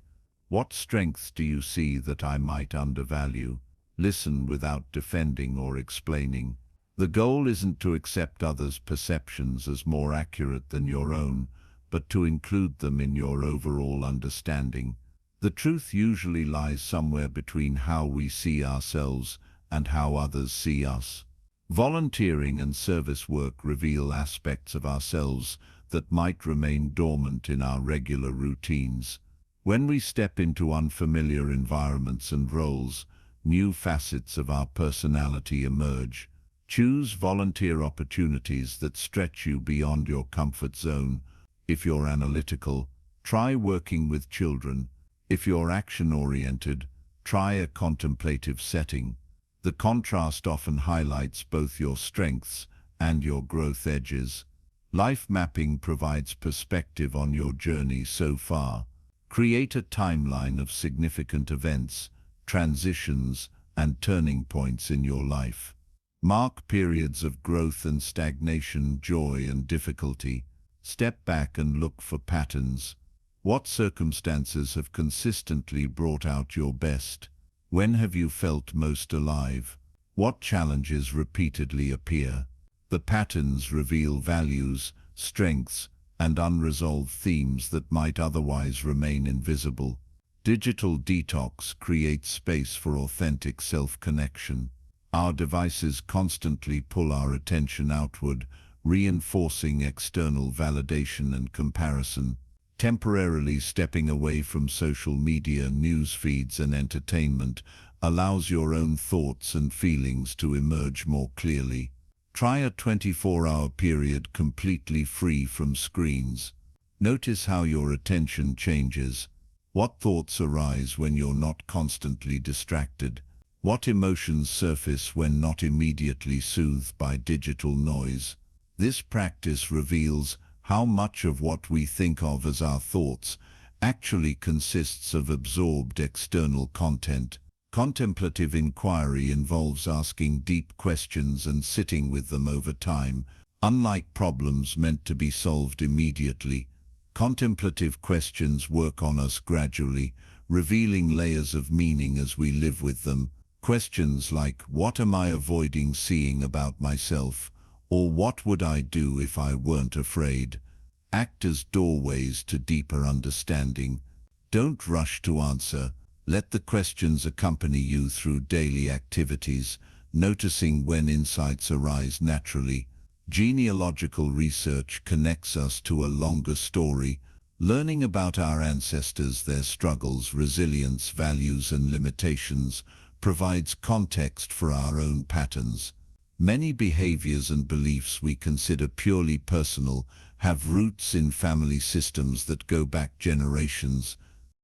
What strengths do you see that I might undervalue? Listen without defending or explaining. The goal isn't to accept others' perceptions as more accurate than your own, but to include them in your overall understanding. The truth usually lies somewhere between how we see ourselves and how others see us. Volunteering and service work reveal aspects of ourselves that might remain dormant in our regular routines. When we step into unfamiliar environments and roles, new facets of our personality emerge. Choose volunteer opportunities that stretch you beyond your comfort zone. If you're analytical, try working with children. If you're action-oriented, try a contemplative setting. The contrast often highlights both your strengths and your growth edges. Life mapping provides perspective on your journey so far. Create a timeline of significant events, transitions, and turning points in your life. Mark periods of growth and stagnation, joy and difficulty. Step back and look for patterns. What circumstances have consistently brought out your best? When have you felt most alive? What challenges repeatedly appear? The patterns reveal values, strengths, and unresolved themes that might otherwise remain invisible. Digital detox creates space for authentic self-connection. Our devices constantly pull our attention outward, reinforcing external validation and comparison. Temporarily stepping away from social media, news feeds, and entertainment allows your own thoughts and feelings to emerge more clearly. Try a 24-hour period completely free from screens. Notice how your attention changes. What thoughts arise when you're not constantly distracted? What emotions surface when not immediately soothed by digital noise? This practice reveals how much of what we think of as our thoughts actually consists of absorbed external content. Contemplative inquiry involves asking deep questions and sitting with them over time. Unlike problems meant to be solved immediately, Contemplative questions work on us gradually, revealing layers of meaning as we live with them. Questions like, what am I avoiding seeing about myself? Or what would I do if I weren't afraid? Act as doorways to deeper understanding. Don't rush to answer. Let the questions accompany you through daily activities, noticing when insights arise naturally. Genealogical research connects us to a longer story, learning about our ancestors, their struggles, resilience, values, and limitations provides context for our own patterns. Many behaviors and beliefs we consider purely personal have roots in family systems that go back generations.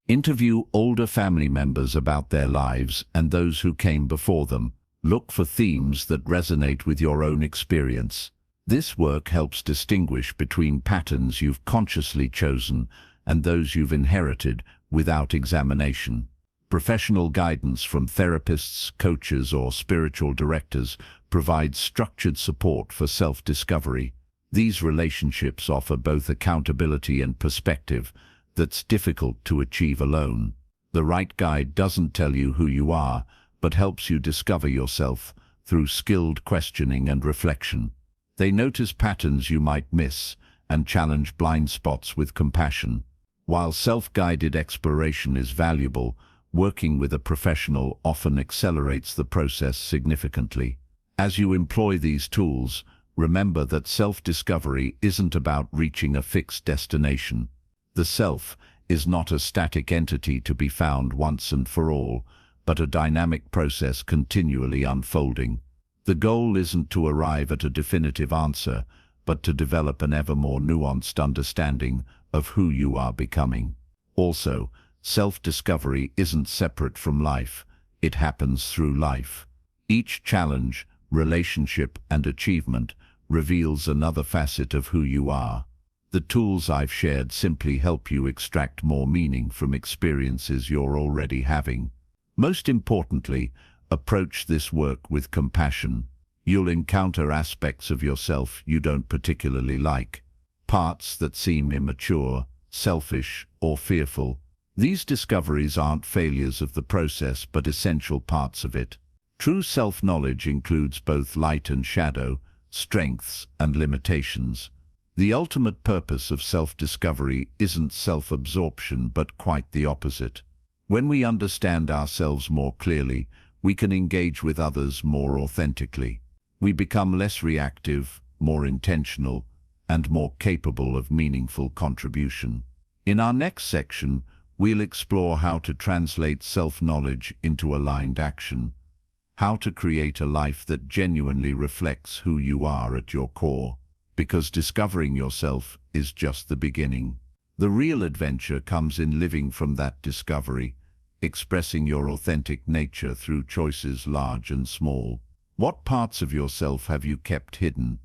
Interview older family members about their lives and those who came before them. Look for themes that resonate with your own experience. This work helps distinguish between patterns you've consciously chosen and those you've inherited without examination. Professional guidance from therapists, coaches, or spiritual directors provides structured support for self-discovery. These relationships offer both accountability and perspective that's difficult to achieve alone. The right guide doesn't tell you who you are, but helps you discover yourself through skilled questioning and reflection. They notice patterns you might miss and challenge blind spots with compassion. While self-guided exploration is valuable, working with a professional often accelerates the process significantly. As you employ these tools, remember that self-discovery isn't about reaching a fixed destination. The self is not a static entity to be found once and for all, but a dynamic process continually unfolding. The goal isn't to arrive at a definitive answer, but to develop an ever more nuanced understanding of who you are becoming. Also, self-discovery isn't separate from life, it happens through life. Each challenge, relationship, and achievement reveals another facet of who you are. The tools I've shared simply help you extract more meaning from experiences you're already having. Most importantly, approach this work with compassion. You'll encounter aspects of yourself you don't particularly like, parts that seem immature, selfish, or fearful. These discoveries aren't failures of the process but essential parts of it. True self-knowledge includes both light and shadow, strengths and limitations. The ultimate purpose of self-discovery isn't self-absorption but quite the opposite. When we understand ourselves more clearly, we can engage with others more authentically. We become less reactive, more intentional, and more capable of meaningful contribution. In our next section, we'll explore how to translate self-knowledge into aligned action, how to create a life that genuinely reflects who you are at your core. Because discovering yourself is just the beginning. The real adventure comes in living from that discovery, expressing your authentic nature through choices large and small. What parts of yourself have you kept hidden,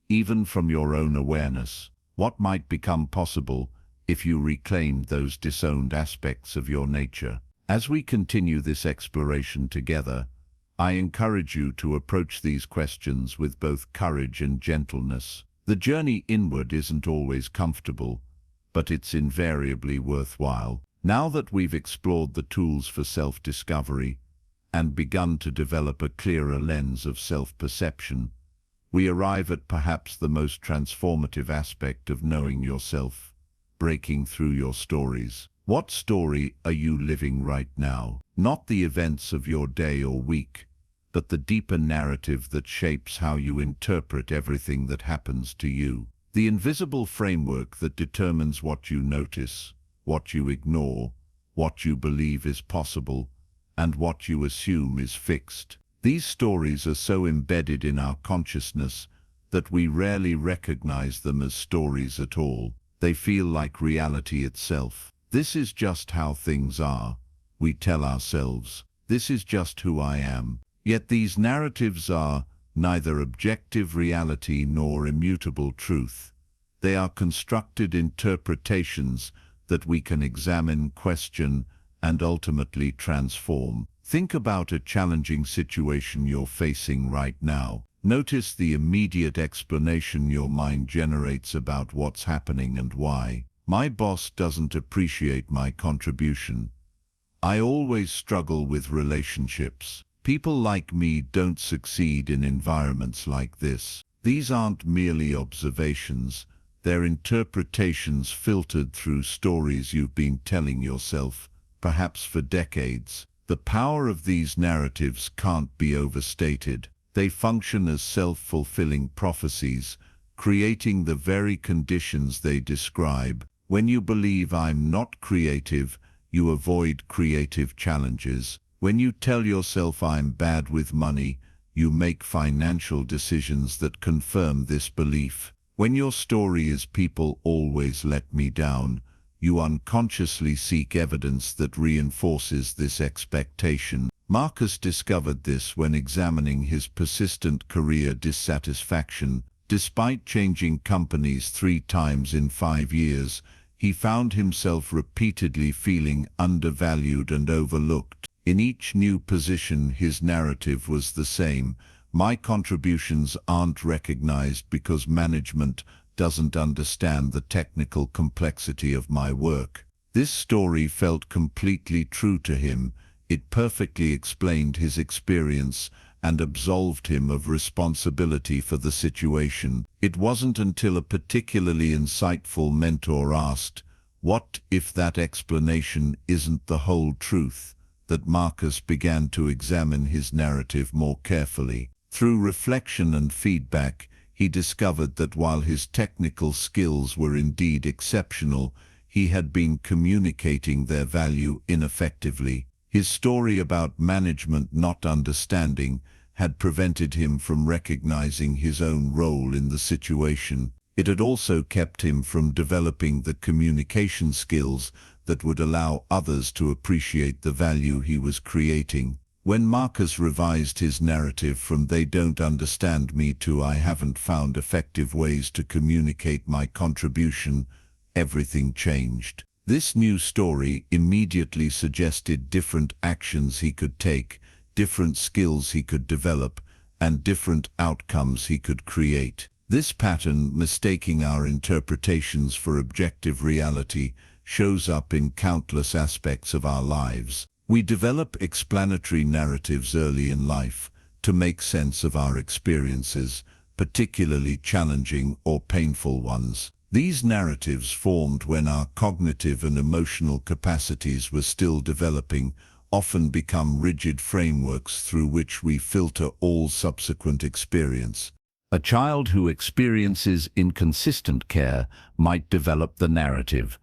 even from your own awareness? What might become possible if you reclaimed those disowned aspects of your nature? As we continue this exploration together, I encourage you to approach these questions with both courage and gentleness. The journey inward isn't always comfortable, but it's invariably worthwhile. Now that we've explored the tools for self-discovery and begun to develop a clearer lens of self-perception, we arrive at perhaps the most transformative aspect of knowing yourself, breaking through your stories. What story are you living right now? Not the events of your day or week, but the deeper narrative that shapes how you interpret everything that happens to you. The invisible framework that determines what you notice, what you ignore, what you believe is possible, and what you assume is fixed. These stories are so embedded in our consciousness that we rarely recognize them as stories at all. They feel like reality itself. This is just how things are, we tell ourselves. This is just who I am. Yet these narratives are neither objective reality nor immutable truth. They are constructed interpretations that we can examine, question, and ultimately transform. Think about a challenging situation you're facing right now. Notice the immediate explanation your mind generates about what's happening and why. My boss doesn't appreciate my contribution. I always struggle with relationships. People like me don't succeed in environments like this. These aren't merely observations. They're interpretations filtered through stories you've been telling yourself, perhaps for decades. The power of these narratives can't be overstated. They function as self-fulfilling prophecies, creating the very conditions they describe. When you believe I'm not creative, you avoid creative challenges. When you tell yourself I'm bad with money, you make financial decisions that confirm this belief. When your story is people always let me down, you unconsciously seek evidence that reinforces this expectation. Marcus discovered this when examining his persistent career dissatisfaction. Despite changing companies 3 times in 5 years, he found himself repeatedly feeling undervalued and overlooked. In each new position, his narrative was the same. My contributions aren't recognized because management doesn't understand the technical complexity of my work. This story felt completely true to him. It perfectly explained his experience and absolved him of responsibility for the situation. It wasn't until a particularly insightful mentor asked, "What if that explanation isn't the whole truth?" that Marcus began to examine his narrative more carefully. Through reflection and feedback, he discovered that while his technical skills were indeed exceptional, he had been communicating their value ineffectively. His story about management not understanding had prevented him from recognizing his own role in the situation. It had also kept him from developing the communication skills that would allow others to appreciate the value he was creating. When Marcus revised his narrative from "they don't understand me" to "I haven't found effective ways to communicate my contribution," everything changed. This new story immediately suggested different actions he could take, different skills he could develop, and different outcomes he could create. This pattern, mistaking our interpretations for objective reality, shows up in countless aspects of our lives. We develop explanatory narratives early in life to make sense of our experiences, particularly challenging or painful ones. These narratives formed when our cognitive and emotional capacities were still developing, often become rigid frameworks through which we filter all subsequent experience. A child who experiences inconsistent care might develop the narrative,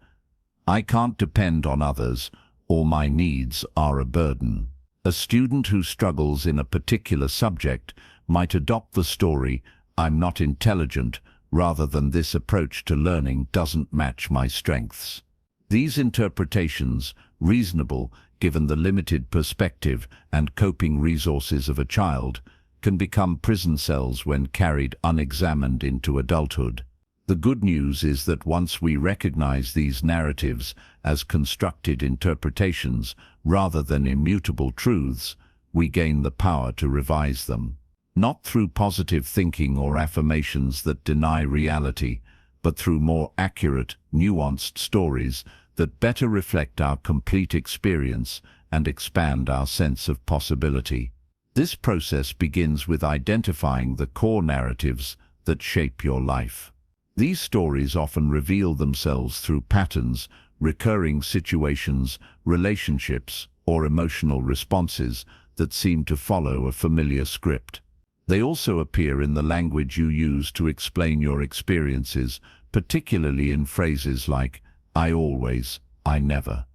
"I can't depend on others," or "my needs are a burden." A student who struggles in a particular subject might adopt the story, "I'm not intelligent," rather than "this approach to learning doesn't match my strengths." These interpretations, reasonable given the limited perspective and coping resources of a child, can become prison cells when carried unexamined into adulthood. The good news is that once we recognize these narratives as constructed interpretations rather than immutable truths, we gain the power to revise them. Not through positive thinking or affirmations that deny reality, but through more accurate, nuanced stories that better reflect our complete experience and expand our sense of possibility. This process begins with identifying the core narratives that shape your life. These stories often reveal themselves through patterns, recurring situations, relationships, or emotional responses that seem to follow a familiar script. They also appear in the language you use to explain your experiences, particularly in phrases like "I always," "I never,"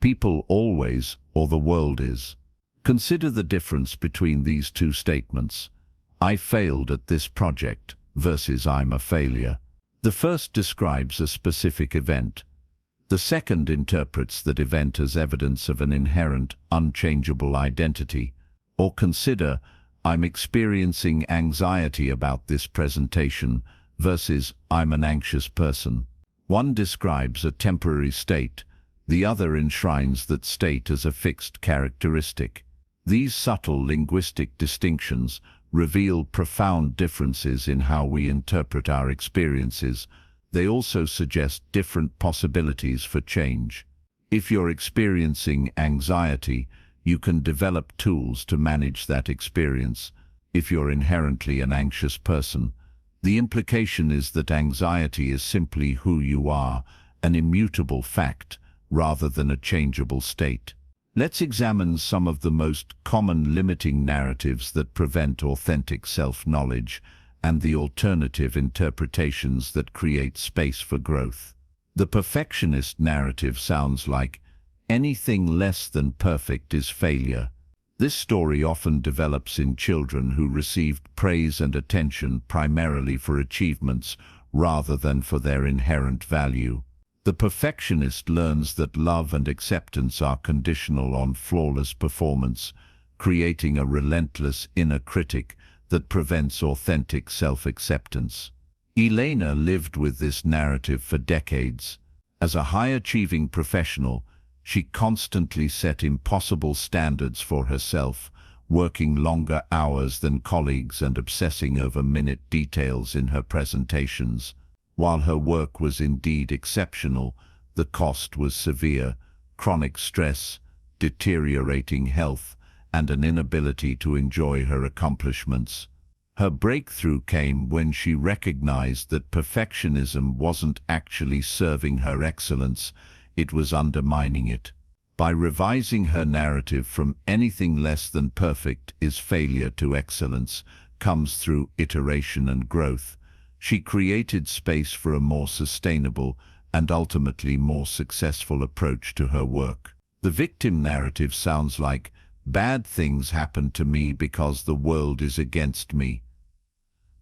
"people always," or "the world is." Consider the difference between these two statements. "I failed at this project" versus "I'm a failure." The first describes a specific event. The second interprets that event as evidence of an inherent, unchangeable identity. Or consider, "I'm experiencing anxiety about this presentation" versus "I'm an anxious person." One describes a temporary state, the other enshrines that state as a fixed characteristic. These subtle linguistic distinctions reveal profound differences in how we interpret our experiences. They also suggest different possibilities for change. If you're experiencing anxiety, you can develop tools to manage that experience. If you're inherently an anxious person, the implication is that anxiety is simply who you are, an immutable fact, rather than a changeable state. Let's examine some of the most common limiting narratives that prevent authentic self-knowledge and the alternative interpretations that create space for growth. The perfectionist narrative sounds like, anything less than perfect is failure. This story often develops in children who received praise and attention primarily for achievements rather than for their inherent value. The perfectionist learns that love and acceptance are conditional on flawless performance, creating a relentless inner critic that prevents authentic self-acceptance. Elena lived with this narrative for decades. As a high-achieving professional, she constantly set impossible standards for herself, working longer hours than colleagues and obsessing over minute details in her presentations. While her work was indeed exceptional, the cost was severe: chronic stress, deteriorating health, and an inability to enjoy her accomplishments. Her breakthrough came when she recognized that perfectionism wasn't actually serving her excellence, it was undermining it. By revising her narrative from anything less than perfect is failure to excellence comes through iteration and growth, she created space for a more sustainable and ultimately more successful approach to her work. The victim narrative sounds like, bad things happen to me because the world is against me.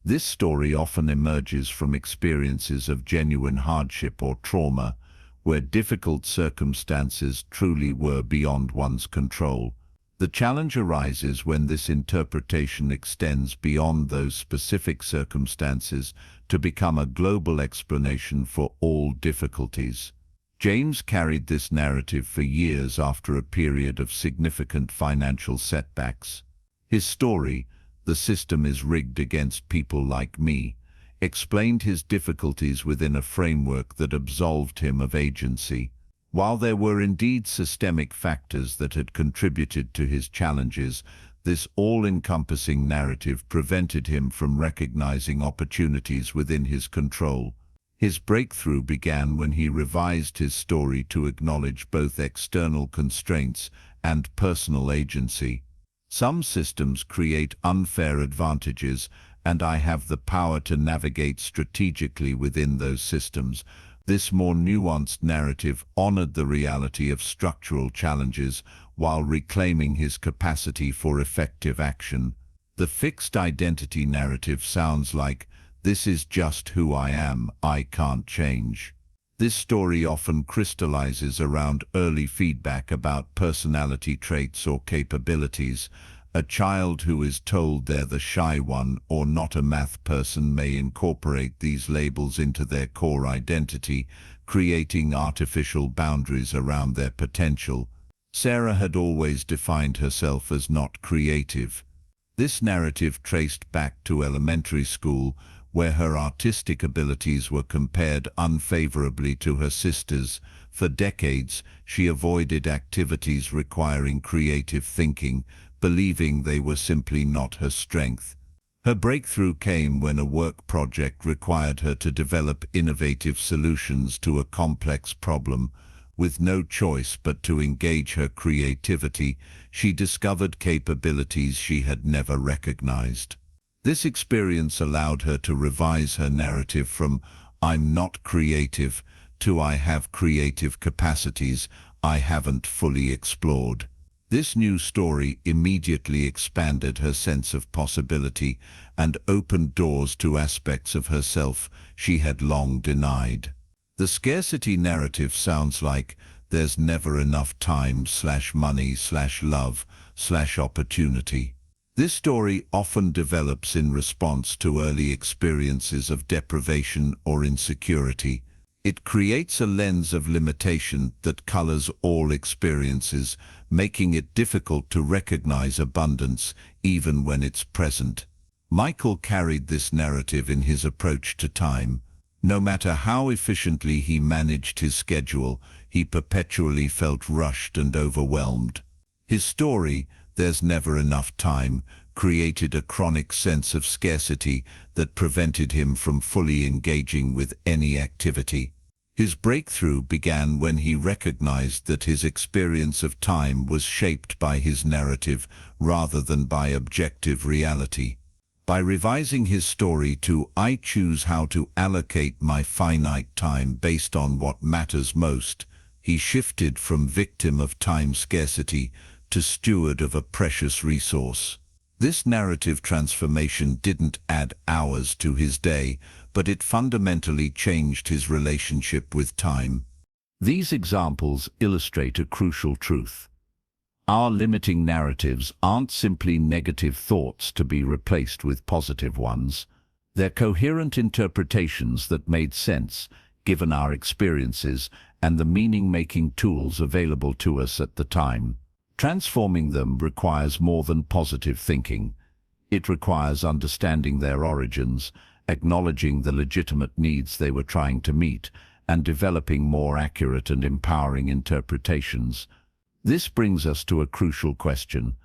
This story often emerges from experiences of genuine hardship or trauma, where difficult circumstances truly were beyond one's control. The challenge arises when this interpretation extends beyond those specific circumstances to become a global explanation for all difficulties. James carried this narrative for years after a period of significant financial setbacks. His story, "The System is Rigged Against People Like Me," explained his difficulties within a framework that absolved him of agency. While there were indeed systemic factors that had contributed to his challenges, this all-encompassing narrative prevented him from recognizing opportunities within his control. His breakthrough began when he revised his story to acknowledge both external constraints and personal agency. Some systems create unfair advantages, and I have the power to navigate strategically within those systems. This more nuanced narrative honored the reality of structural challenges while reclaiming his capacity for effective action. The fixed identity narrative sounds like, "This is just who I am, I can't change." This story often crystallizes around early feedback about personality traits or capabilities. A child who is told they're the shy one or not a math person may incorporate these labels into their core identity, creating artificial boundaries around their potential. Sarah had always defined herself as not creative. This narrative traced back to elementary school, where her artistic abilities were compared unfavorably to her sisters. For decades, she avoided activities requiring creative thinking, believing they were simply not her strength. Her breakthrough came when a work project required her to develop innovative solutions to a complex problem. With no choice but to engage her creativity, she discovered capabilities she had never recognized. This experience allowed her to revise her narrative from "I'm not creative" to "I have creative capacities I haven't fully explored." This new story immediately expanded her sense of possibility and opened doors to aspects of herself she had long denied. The scarcity narrative sounds like, "There's never enough time/money/love/opportunity." This story often develops in response to early experiences of deprivation or insecurity. It creates a lens of limitation that colors all experiences, making it difficult to recognize abundance even when it's present. Michael carried this narrative in his approach to time. No matter how efficiently he managed his schedule, he perpetually felt rushed and overwhelmed. His story, "There's never enough time," created a chronic sense of scarcity that prevented him from fully engaging with any activity. His breakthrough began when he recognized that his experience of time was shaped by his narrative rather than by objective reality. By revising his story to "I choose how to allocate my finite time based on what matters most," he shifted from victim of time scarcity to steward of a precious resource. This narrative transformation didn't add hours to his day, but it fundamentally changed his relationship with time. These examples illustrate a crucial truth. Our limiting narratives aren't simply negative thoughts to be replaced with positive ones. They're coherent interpretations that made sense, given our experiences and the meaning-making tools available to us at the time. Transforming them requires more than positive thinking. It requires understanding their origins, acknowledging the legitimate needs they were trying to meet, and developing more accurate and empowering interpretations. This brings us to a crucial question.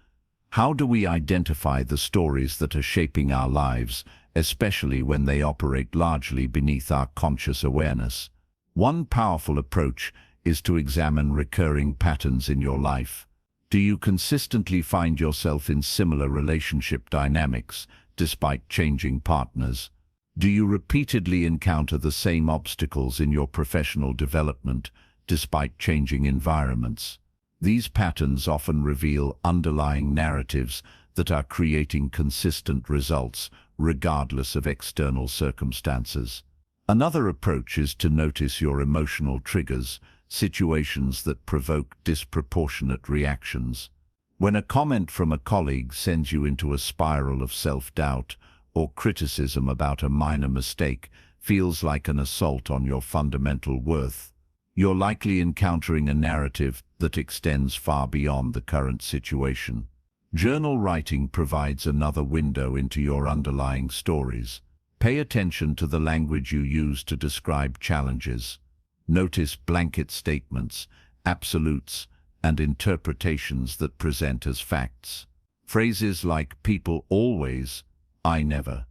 How do we identify the stories that are shaping our lives, especially when they operate largely beneath our conscious awareness? One powerful approach is to examine recurring patterns in your life. Do you consistently find yourself in similar relationship dynamics, despite changing partners? Do you repeatedly encounter the same obstacles in your professional development, despite changing environments? These patterns often reveal underlying narratives that are creating consistent results, regardless of external circumstances. Another approach is to notice your emotional triggers, situations that provoke disproportionate reactions. When a comment from a colleague sends you into a spiral of self-doubt, or criticism about a minor mistake feels like an assault on your fundamental worth, you're likely encountering a narrative that extends far beyond the current situation. Journal writing provides another window into your underlying stories. Pay attention to the language you use to describe challenges. Notice blanket statements, absolutes, and interpretations that present as facts. Phrases like "people always," "I never,"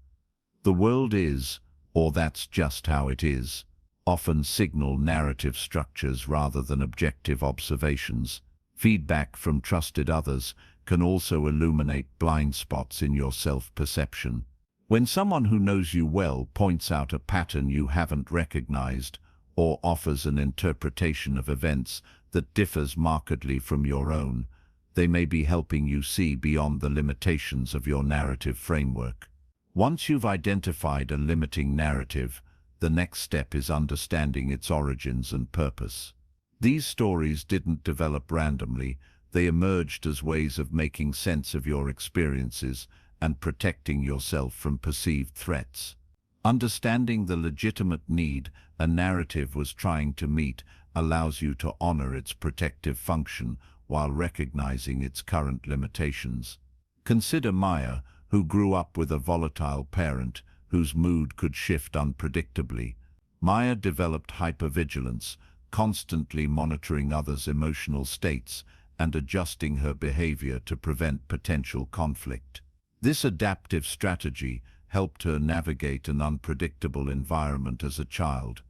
"the world is," or "that's just how it is," often signal narrative structures rather than objective observations. Feedback from trusted others can also illuminate blind spots in your self-perception. When someone who knows you well points out a pattern you haven't recognized, or offers an interpretation of events that differs markedly from your own, they may be helping you see beyond the limitations of your narrative framework. Once you've identified a limiting narrative, the next step is understanding its origins and purpose. These stories didn't develop randomly, they emerged as ways of making sense of your experiences and protecting yourself from perceived threats. Understanding the legitimate need a narrative was trying to meet allows you to honor its protective function while recognizing its current limitations. Consider Maya, who grew up with a volatile parent whose mood could shift unpredictably. Maya developed hypervigilance, constantly monitoring others' emotional states and adjusting her behavior to prevent potential conflict. This adaptive strategy helped her navigate an unpredictable environment as a child.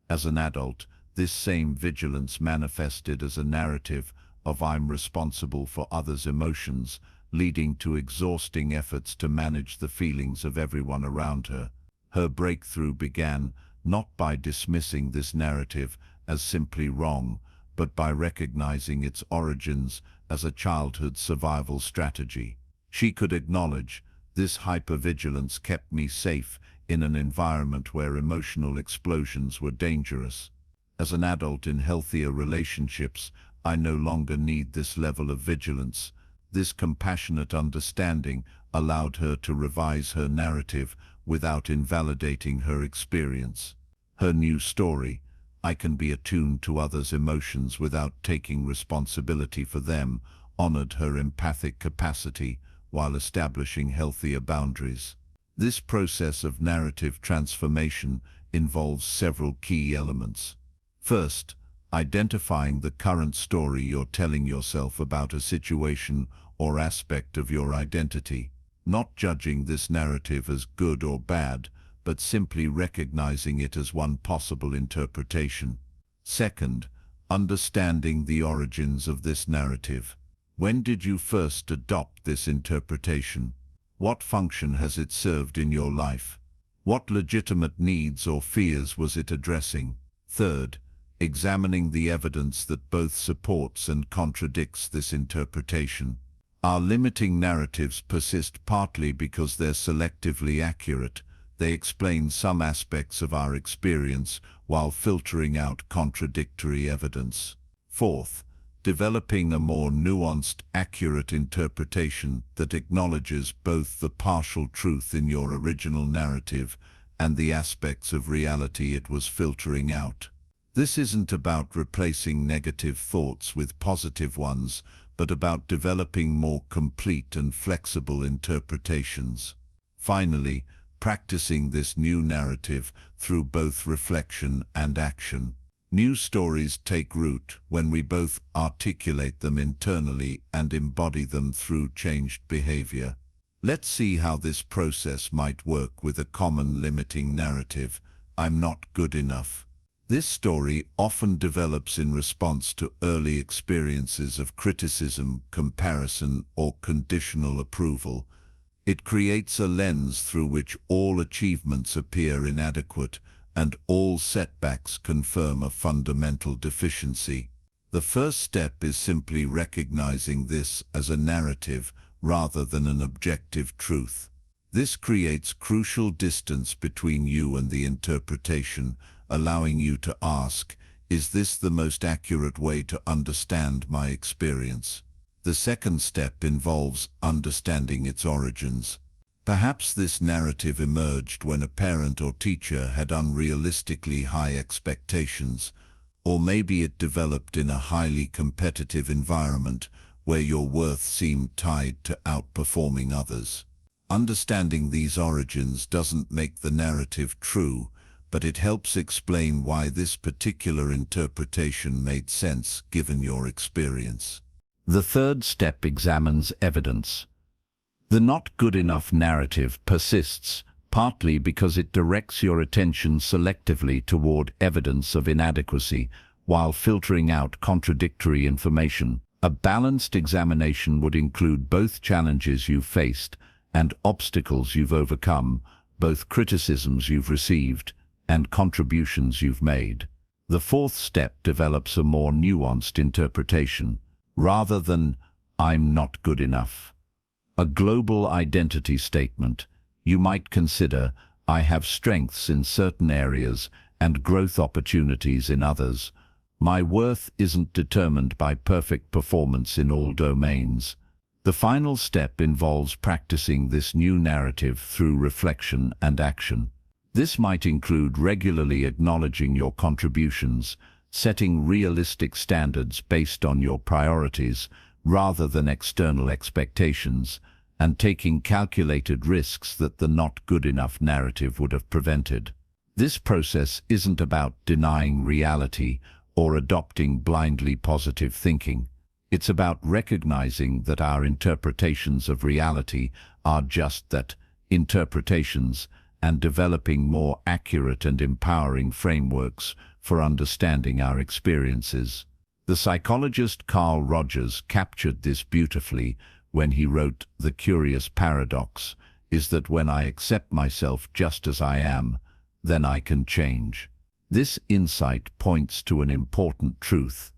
As an adult, this same vigilance manifested as a narrative of "I'm responsible for others' emotions," leading to exhausting efforts to manage the feelings of everyone around her. Her breakthrough began not by dismissing this narrative as simply wrong, but by recognizing its origins as a childhood survival strategy. She could acknowledge, "This hypervigilance kept me safe in an environment where emotional explosions were dangerous. As an adult in healthier relationships, I no longer need this level of vigilance." This compassionate understanding allowed her to revise her narrative without invalidating her experience. Her new story, "I can be attuned to others' emotions without taking responsibility for them," honored her empathic capacity while establishing healthier boundaries. This process of narrative transformation involves several key elements. First, identifying the current story you're telling yourself about a situation or aspect of your identity, not judging this narrative as good or bad, but simply recognizing it as one possible interpretation. Second, understanding the origins of this narrative. When did you first adopt this interpretation? What function has it served in your life? What legitimate needs or fears was it addressing? Third, examining the evidence that both supports and contradicts this interpretation. Our limiting narratives persist partly because they're selectively accurate. They explain some aspects of our experience while filtering out contradictory evidence. Fourth, developing a more nuanced, accurate interpretation that acknowledges both the partial truth in your original narrative and the aspects of reality it was filtering out. This isn't about replacing negative thoughts with positive ones, but about developing more complete and flexible interpretations. Finally, practicing this new narrative through both reflection and action. New stories take root when we both articulate them internally and embody them through changed behavior. Let's see how this process might work with a common limiting narrative, "I'm not good enough." This story often develops in response to early experiences of criticism, comparison, or conditional approval. It creates a lens through which all achievements appear inadequate and all setbacks confirm a fundamental deficiency. The first step is simply recognizing this as a narrative rather than an objective truth. This creates crucial distance between you and the interpretation, allowing you to ask, is this the most accurate way to understand my experience? The second step involves understanding its origins. Perhaps this narrative emerged when a parent or teacher had unrealistically high expectations, or maybe it developed in a highly competitive environment where your worth seemed tied to outperforming others. Understanding these origins doesn't make the narrative true, but it helps explain why this particular interpretation made sense given your experience. The third step examines evidence. The not good enough narrative persists, partly because it directs your attention selectively toward evidence of inadequacy while filtering out contradictory information. A balanced examination would include both challenges you've faced and obstacles you've overcome, both criticisms you've received and contributions you've made. The fourth step develops a more nuanced interpretation. Rather than, "I'm not good enough," a global identity statement, you might consider, "I have strengths in certain areas and growth opportunities in others. My worth isn't determined by perfect performance in all domains." The final step involves practicing this new narrative through reflection and action. This might include regularly acknowledging your contributions, setting realistic standards based on your priorities rather than external expectations, and taking calculated risks that the not good enough narrative would have prevented. This process isn't about denying reality or adopting blindly positive thinking. It's about recognizing that our interpretations of reality are just that, interpretations, and developing more accurate and empowering frameworks for understanding our experiences. The psychologist Carl Rogers captured this beautifully when he wrote, "The curious paradox is that when I accept myself just as I am, then I can change." This insight points to an important truth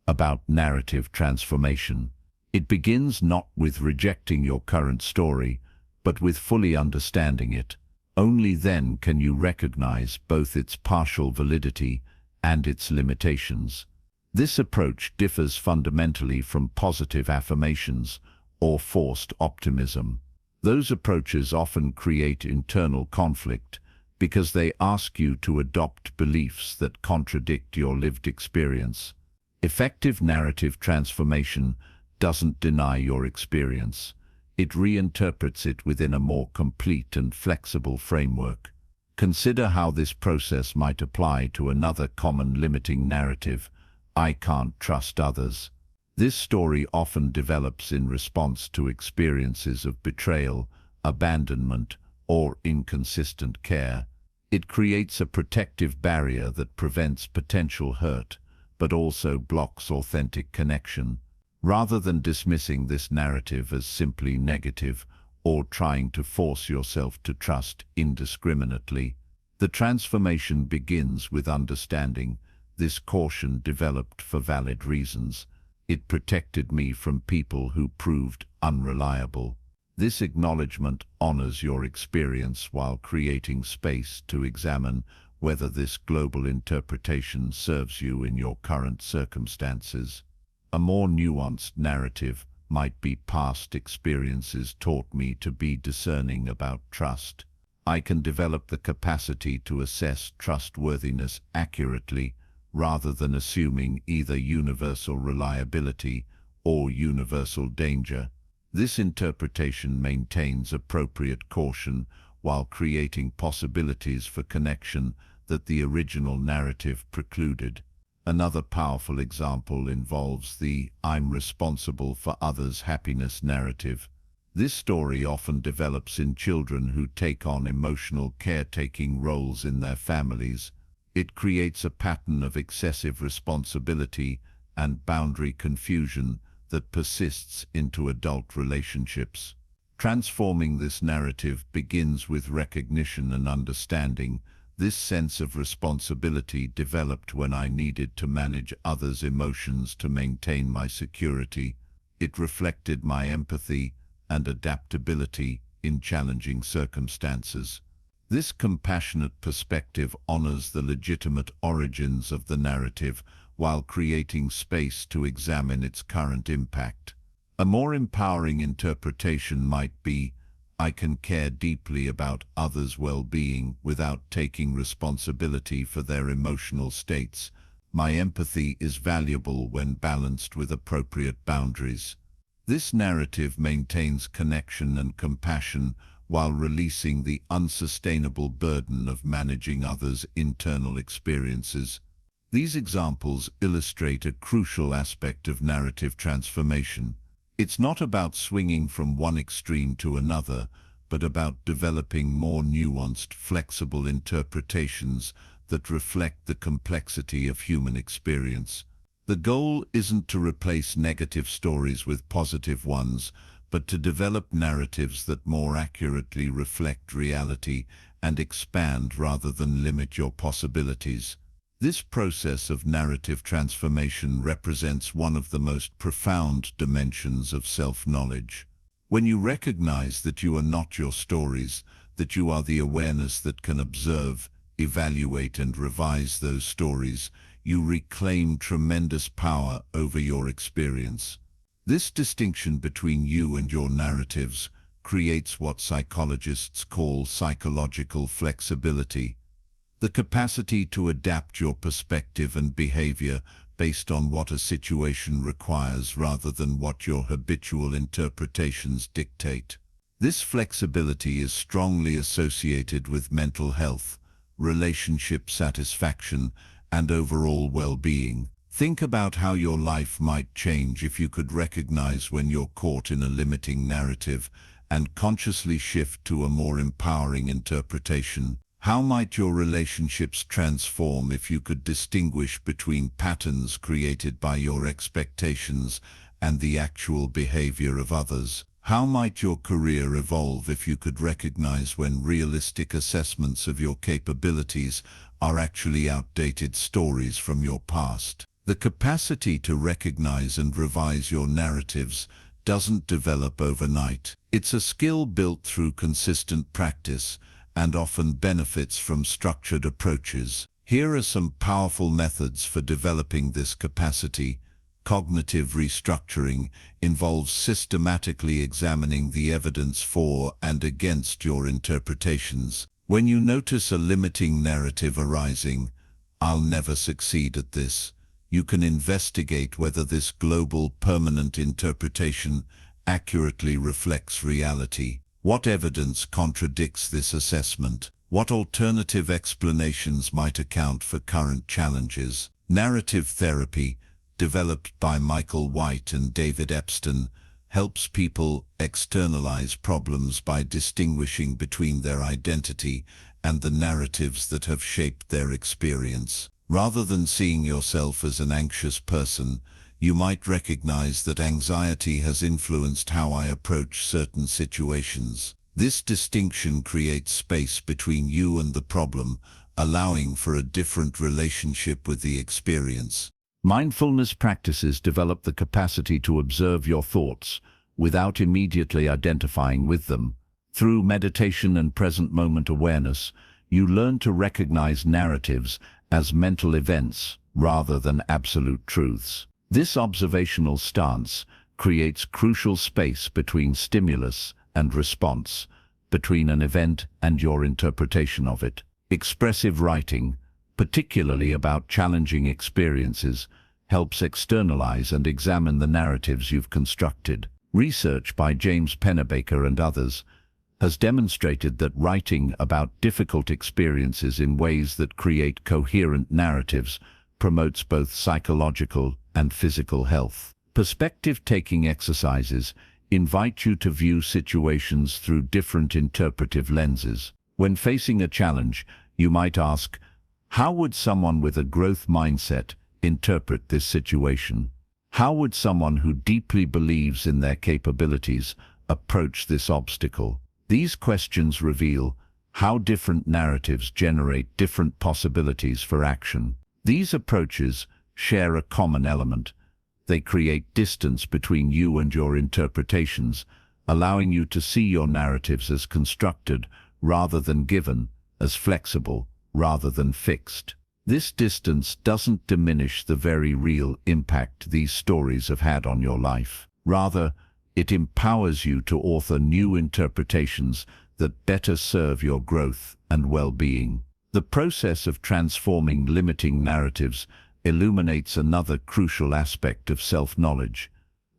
about narrative transformation. It begins not with rejecting your current story, but with fully understanding it. Only then can you recognize both its partial validity and its limitations. This approach differs fundamentally from positive affirmations or forced optimism. Those approaches often create internal conflict because they ask you to adopt beliefs that contradict your lived experience. Effective narrative transformation doesn't deny your experience. It reinterprets it within a more complete and flexible framework. Consider how this process might apply to another common limiting narrative: I can't trust others. This story often develops in response to experiences of betrayal, abandonment, or inconsistent care. It creates a protective barrier that prevents potential hurt, but also blocks authentic connection. Rather than dismissing this narrative as simply negative or trying to force yourself to trust indiscriminately, the transformation begins with understanding this caution developed for valid reasons. It protected me from people who proved unreliable. This acknowledgement honors your experience while creating space to examine whether this global interpretation serves you in your current circumstances. A more nuanced narrative might be: past experiences taught me to be discerning about trust. I can develop the capacity to assess trustworthiness accurately rather than assuming either universal reliability or universal danger. This interpretation maintains appropriate caution while creating possibilities for connection that the original narrative precluded. Another powerful example involves the "I'm responsible for others' happiness" narrative. This story often develops in children who take on emotional caretaking roles in their families. It creates a pattern of excessive responsibility and boundary confusion that persists into adult relationships. Transforming this narrative begins with recognition and understanding. This sense of responsibility developed when I needed to manage others' emotions to maintain my security. It reflected my empathy and adaptability in challenging circumstances. This compassionate perspective honors the legitimate origins of the narrative while creating space to examine its current impact. A more empowering interpretation might be: I can care deeply about others' well-being without taking responsibility for their emotional states. My empathy is valuable when balanced with appropriate boundaries. This narrative maintains connection and compassion while releasing the unsustainable burden of managing others' internal experiences. These examples illustrate a crucial aspect of narrative transformation. It's not about swinging from one extreme to another, but about developing more nuanced, flexible interpretations that reflect the complexity of human experience. The goal isn't to replace negative stories with positive ones, but to develop narratives that more accurately reflect reality and expand rather than limit your possibilities. This process of narrative transformation represents one of the most profound dimensions of self-knowledge. When you recognize that you are not your stories, that you are the awareness that can observe, evaluate, and revise those stories, you reclaim tremendous power over your experience. This distinction between you and your narratives creates what psychologists call psychological flexibility, the capacity to adapt your perspective and behavior based on what a situation requires rather than what your habitual interpretations dictate. This flexibility is strongly associated with mental health, relationship satisfaction, and overall well-being. Think about how your life might change if you could recognize when you're caught in a limiting narrative and consciously shift to a more empowering interpretation. How might your relationships transform if you could distinguish between patterns created by your expectations and the actual behavior of others? How might your career evolve if you could recognize when realistic assessments of your capabilities are actually outdated stories from your past? The capacity to recognize and revise your narratives doesn't develop overnight. It's a skill built through consistent practice and often benefits from structured approaches. Here are some powerful methods for developing this capacity. Cognitive restructuring involves systematically examining the evidence for and against your interpretations. When you notice a limiting narrative arising, "I'll never succeed at this," you can investigate whether this global permanent interpretation accurately reflects reality? What evidence contradicts this assessment? What alternative explanations might account for current challenges? Narrative therapy, developed by Michael White and David Epstein, helps people externalize problems by distinguishing between their identity and the narratives that have shaped their experience. Rather than seeing yourself as an anxious person, you might recognize that anxiety has influenced how I approach certain situations. This distinction creates space between you and the problem, allowing for a different relationship with the experience. Mindfulness practices develop the capacity to observe your thoughts without immediately identifying with them. Through meditation and present moment awareness, you learn to recognize narratives as mental events rather than absolute truths. This observational stance creates crucial space between stimulus and response, between an event and your interpretation of it. Expressive writing, particularly about challenging experiences, helps externalize and examine the narratives you've constructed. Research by James Pennebaker and others has demonstrated that writing about difficult experiences in ways that create coherent narratives promotes both psychological and physical health. Perspective-taking exercises invite you to view situations through different interpretive lenses. When facing a challenge, you might ask, how would someone with a growth mindset interpret this situation? How would someone who deeply believes in their capabilities approach this obstacle? These questions reveal how different narratives generate different possibilities for action. These approaches share a common element. They create distance between you and your interpretations, allowing you to see your narratives as constructed rather than given, as flexible rather than fixed. This distance doesn't diminish the very real impact these stories have had on your life. Rather, it empowers you to author new interpretations that better serve your growth and well-being. The process of transforming limiting narratives illuminates another crucial aspect of self-knowledge,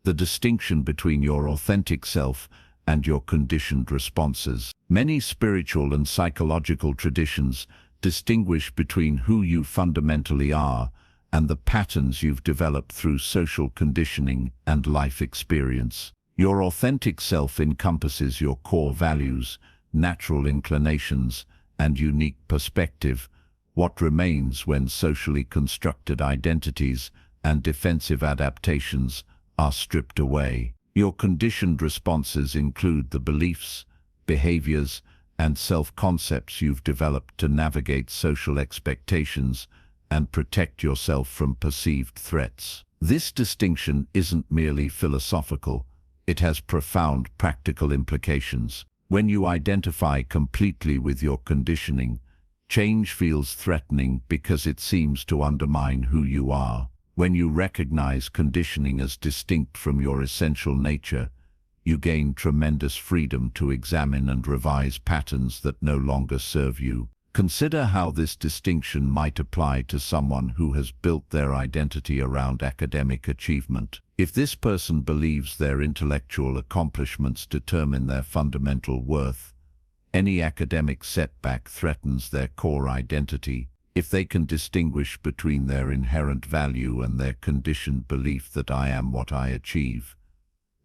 the distinction between your authentic self and your conditioned responses. Many spiritual and psychological traditions distinguish between who you fundamentally are and the patterns you've developed through social conditioning and life experience. Your authentic self encompasses your core values, natural inclinations, and unique perspective. What remains when socially constructed identities and defensive adaptations are stripped away? Your conditioned responses include the beliefs, behaviors, and self-concepts you've developed to navigate social expectations and protect yourself from perceived threats. This distinction isn't merely philosophical, it has profound practical implications. When you identify completely with your conditioning, change feels threatening because it seems to undermine who you are. When you recognize conditioning as distinct from your essential nature, you gain tremendous freedom to examine and revise patterns that no longer serve you. Consider how this distinction might apply to someone who has built their identity around academic achievement. If this person believes their intellectual accomplishments determine their fundamental worth, any academic setback threatens their core identity. If they can distinguish between their inherent value and their conditioned belief that I am what I achieve,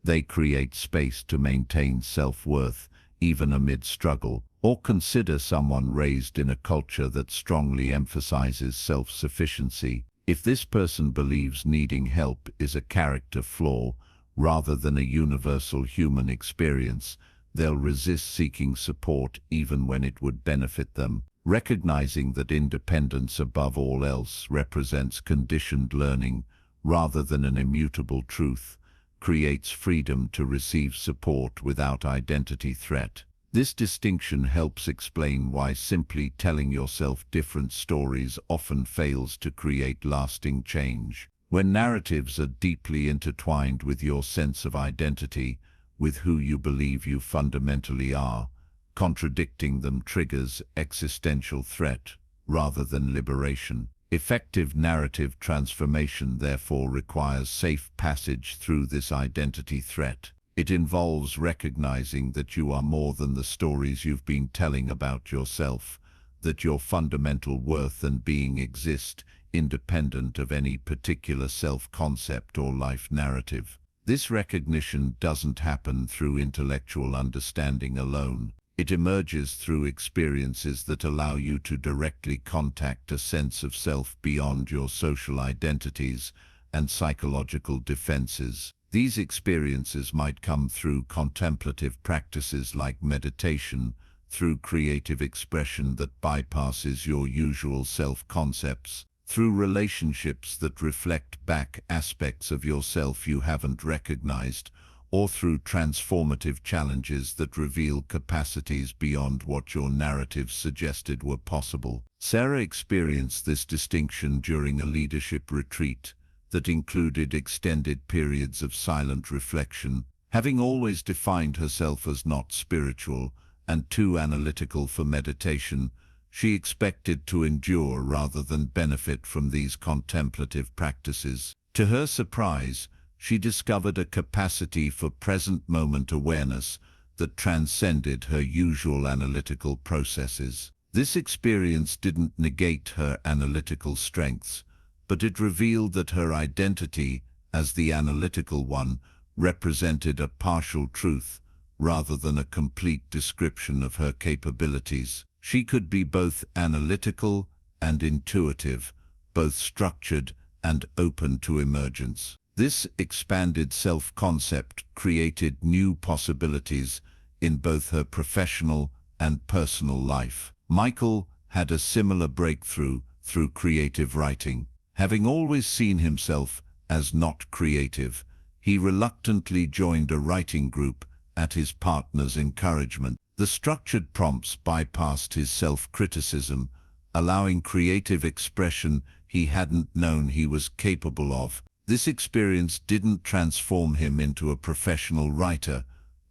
they create space to maintain self-worth even amid struggle. Or consider someone raised in a culture that strongly emphasizes self-sufficiency. If this person believes needing help is a character flaw rather than a universal human experience, they'll resist seeking support even when it would benefit them. Recognizing that independence above all else represents conditioned learning rather than an immutable truth creates freedom to receive support without identity threat. This distinction helps explain why simply telling yourself different stories often fails to create lasting change. When narratives are deeply intertwined with your sense of identity, with who you believe you fundamentally are, contradicting them triggers existential threat rather than liberation. Effective narrative transformation therefore requires safe passage through this identity threat. It involves recognizing that you are more than the stories you've been telling about yourself, that your fundamental worth and being exist independent of any particular self-concept or life narrative. This recognition doesn't happen through intellectual understanding alone. It emerges through experiences that allow you to directly contact a sense of self beyond your social identities and psychological defenses. These experiences might come through contemplative practices like meditation, through creative expression that bypasses your usual self-concepts, through relationships that reflect back aspects of yourself you haven't recognized, or through transformative challenges that reveal capacities beyond what your narrative suggested were possible. Sarah experienced this distinction during a leadership retreat that included extended periods of silent reflection. Having always defined herself as not spiritual and too analytical for meditation, she expected to endure rather than benefit from these contemplative practices. To her surprise, she discovered a capacity for present-moment awareness that transcended her usual analytical processes. This experience didn't negate her analytical strengths, but it revealed that her identity, as the analytical one, represented a partial truth rather than a complete description of her capabilities. She could be both analytical and intuitive, both structured and open to emergence. This expanded self-concept created new possibilities in both her professional and personal life. Michael had a similar breakthrough through creative writing. Having always seen himself as not creative, he reluctantly joined a writing group at his partner's encouragement. The structured prompts bypassed his self-criticism, allowing creative expression he hadn't known he was capable of. This experience didn't transform him into a professional writer,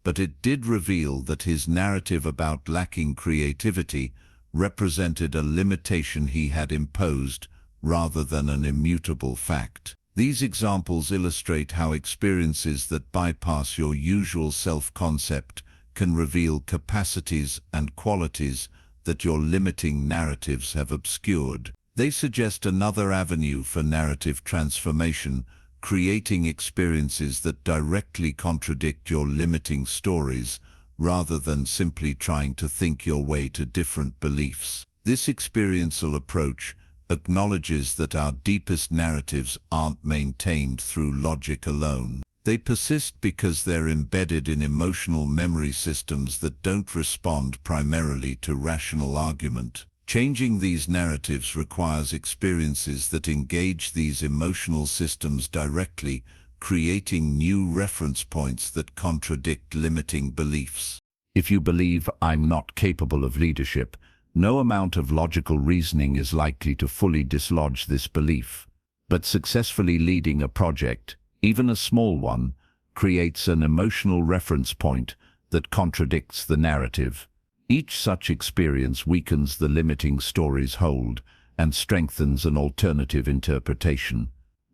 but it did reveal that his narrative about lacking creativity represented a limitation he had imposed rather than an immutable fact. These examples illustrate how experiences that bypass your usual self-concept can reveal capacities and qualities that your limiting narratives have obscured. They suggest another avenue for narrative transformation, creating experiences that directly contradict your limiting stories, rather than simply trying to think your way to different beliefs. This experiential approach acknowledges that our deepest narratives aren't maintained through logic alone. They persist because they're embedded in emotional memory systems that don't respond primarily to rational argument. Changing these narratives requires experiences that engage these emotional systems directly, creating new reference points that contradict limiting beliefs. If you believe I'm not capable of leadership, no amount of logical reasoning is likely to fully dislodge this belief. But successfully leading a project, even a small one, creates an emotional reference point that contradicts the narrative. Each such experience weakens the limiting story's hold and strengthens an alternative interpretation.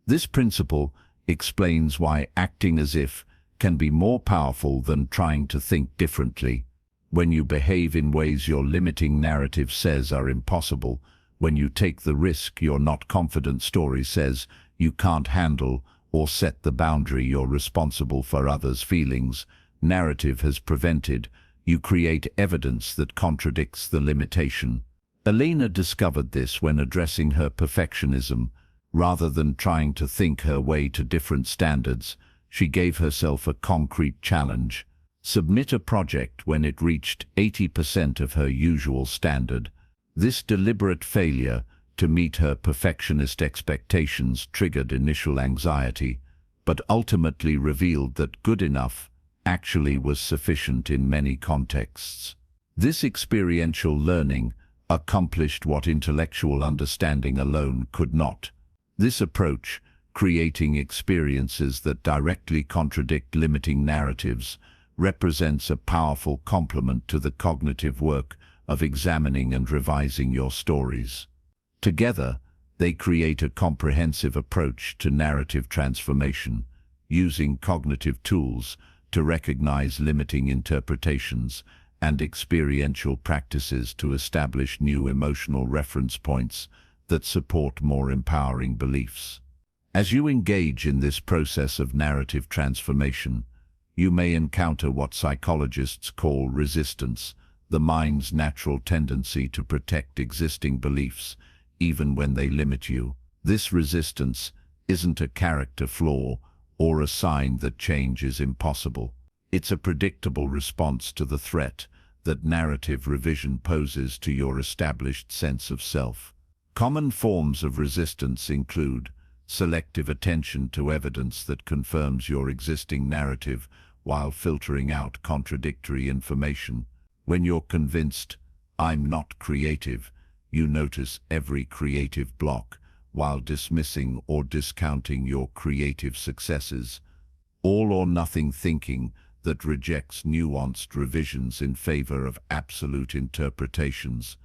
This principle explains why acting as if can be more powerful than trying to think differently. When you behave in ways your limiting narrative says are impossible, when you take the risk your not confident story says you can't handle, or set the boundary you're responsible for others' feelings, narrative has prevented, you create evidence that contradicts the limitation. Elena discovered this when addressing her perfectionism. Rather than trying to think her way to different standards, she gave herself a concrete challenge. Submit a project when it reached 80% of her usual standard. This deliberate failure to meet her perfectionist expectations triggered initial anxiety, but ultimately revealed that good enough actually was sufficient in many contexts. This experiential learning accomplished what intellectual understanding alone could not. This approach, creating experiences that directly contradict limiting narratives, represents a powerful complement to the cognitive work of examining and revising your stories. Together, they create a comprehensive approach to narrative transformation, using cognitive tools to recognize limiting interpretations and experiential practices to establish new emotional reference points that support more empowering beliefs. As you engage in this process of narrative transformation, you may encounter what psychologists call resistance, the mind's natural tendency to protect existing beliefs, even when they limit you. This resistance isn't a character flaw or a sign that change is impossible. It's a predictable response to the threat that narrative revision poses to your established sense of self. Common forms of resistance include selective attention to evidence that confirms your existing narrative while filtering out contradictory information. When you're convinced, "I'm not creative," you notice every creative block while dismissing or discounting your creative successes. All or nothing thinking that rejects nuanced revisions in favor of absolute interpretations.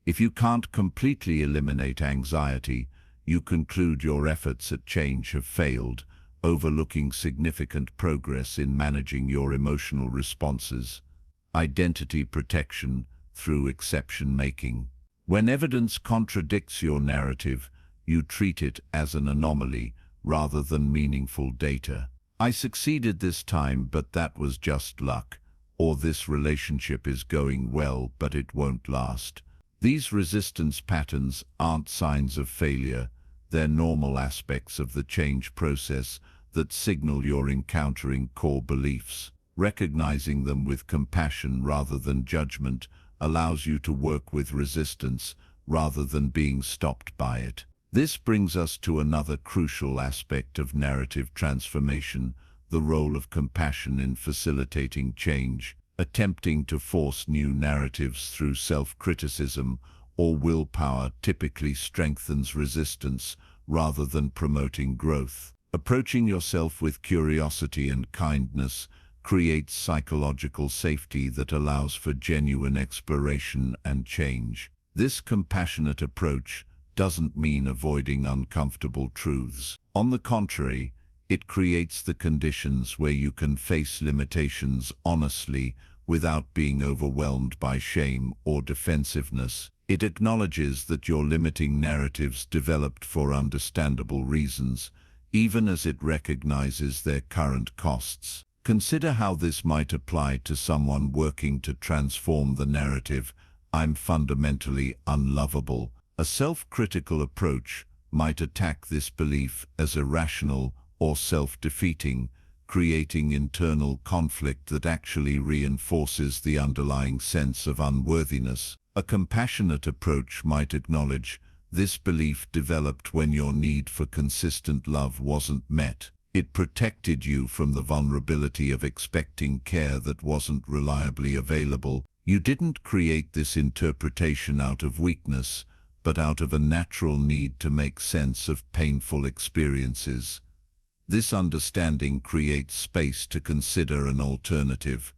If you can't completely eliminate anxiety, you conclude your efforts at change have failed, overlooking significant progress in managing your emotional responses. Identity protection through exception making. When evidence contradicts your narrative, you treat it as an anomaly rather than meaningful data. "I succeeded this time, but that was just luck," or "this relationship is going well, but it won't last." These resistance patterns aren't signs of failure, they're normal aspects of the change process that signal you're encountering core beliefs. Recognizing them with compassion rather than judgment allows you to work with resistance rather than being stopped by it. This brings us to another crucial aspect of narrative transformation, the role of compassion in facilitating change. Attempting to force new narratives through self-criticism or willpower typically strengthens resistance rather than promoting growth. Approaching yourself with curiosity and kindness creates psychological safety that allows for genuine exploration and change. This compassionate approach doesn't mean avoiding uncomfortable truths. On the contrary, it creates the conditions where you can face limitations honestly without being overwhelmed by shame or defensiveness. It acknowledges that your limiting narratives developed for understandable reasons, even as it recognizes their current costs. Consider how this might apply to someone working to transform the narrative, "I'm fundamentally unlovable." A self-critical approach might attack this belief as irrational or self-defeating, creating internal conflict that actually reinforces the underlying sense of unworthiness. A compassionate approach might acknowledge this belief developed when your need for consistent love wasn't met. It protected you from the vulnerability of expecting care that wasn't reliably available. You didn't create this interpretation out of weakness, but out of a natural need to make sense of painful experiences. This understanding creates space to consider an alternative.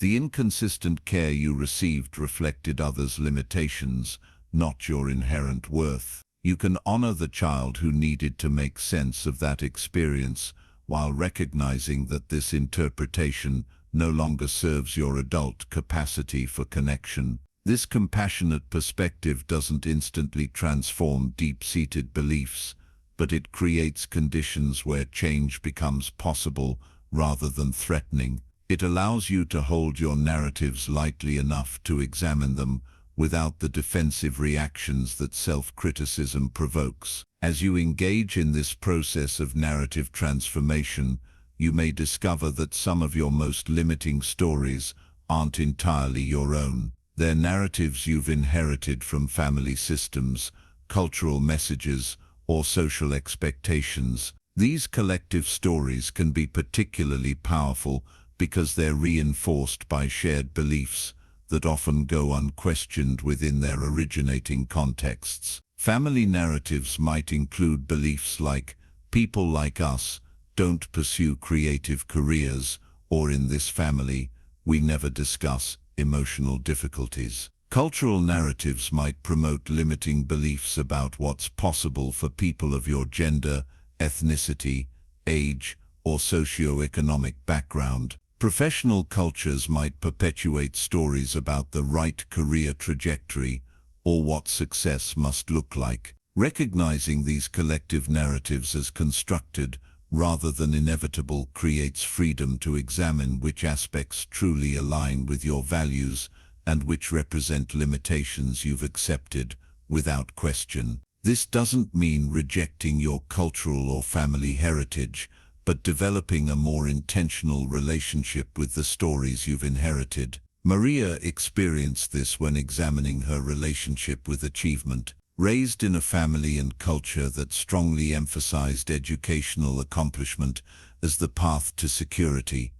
The inconsistent care you received reflected others' limitations, not your inherent worth. You can honor the child who needed to make sense of that experience while recognizing that this interpretation no longer serves your adult capacity for connection. This compassionate perspective doesn't instantly transform deep-seated beliefs, but it creates conditions where change becomes possible rather than threatening. It allows you to hold your narratives lightly enough to examine them without the defensive reactions that self-criticism provokes. As you engage in this process of narrative transformation, you may discover that some of your most limiting stories aren't entirely your own. They're narratives you've inherited from family systems, cultural messages, or social expectations. These collective stories can be particularly powerful because they're reinforced by shared beliefs that often go unquestioned within their originating contexts. Family narratives might include beliefs like, "People like us don't pursue creative careers," or "In this family, we never discuss emotional difficulties." Cultural narratives might promote limiting beliefs about what's possible for people of your gender, ethnicity, age, or socio-economic background. Professional cultures might perpetuate stories about the right career trajectory or what success must look like. Recognizing these collective narratives as constructed rather than inevitable creates freedom to examine which aspects truly align with your values and which represent limitations you've accepted without question. This doesn't mean rejecting your cultural or family heritage, but developing a more intentional relationship with the stories you've inherited. Maria experienced this when examining her relationship with achievement. Raised in a family and culture that strongly emphasized educational accomplishment as the path to security,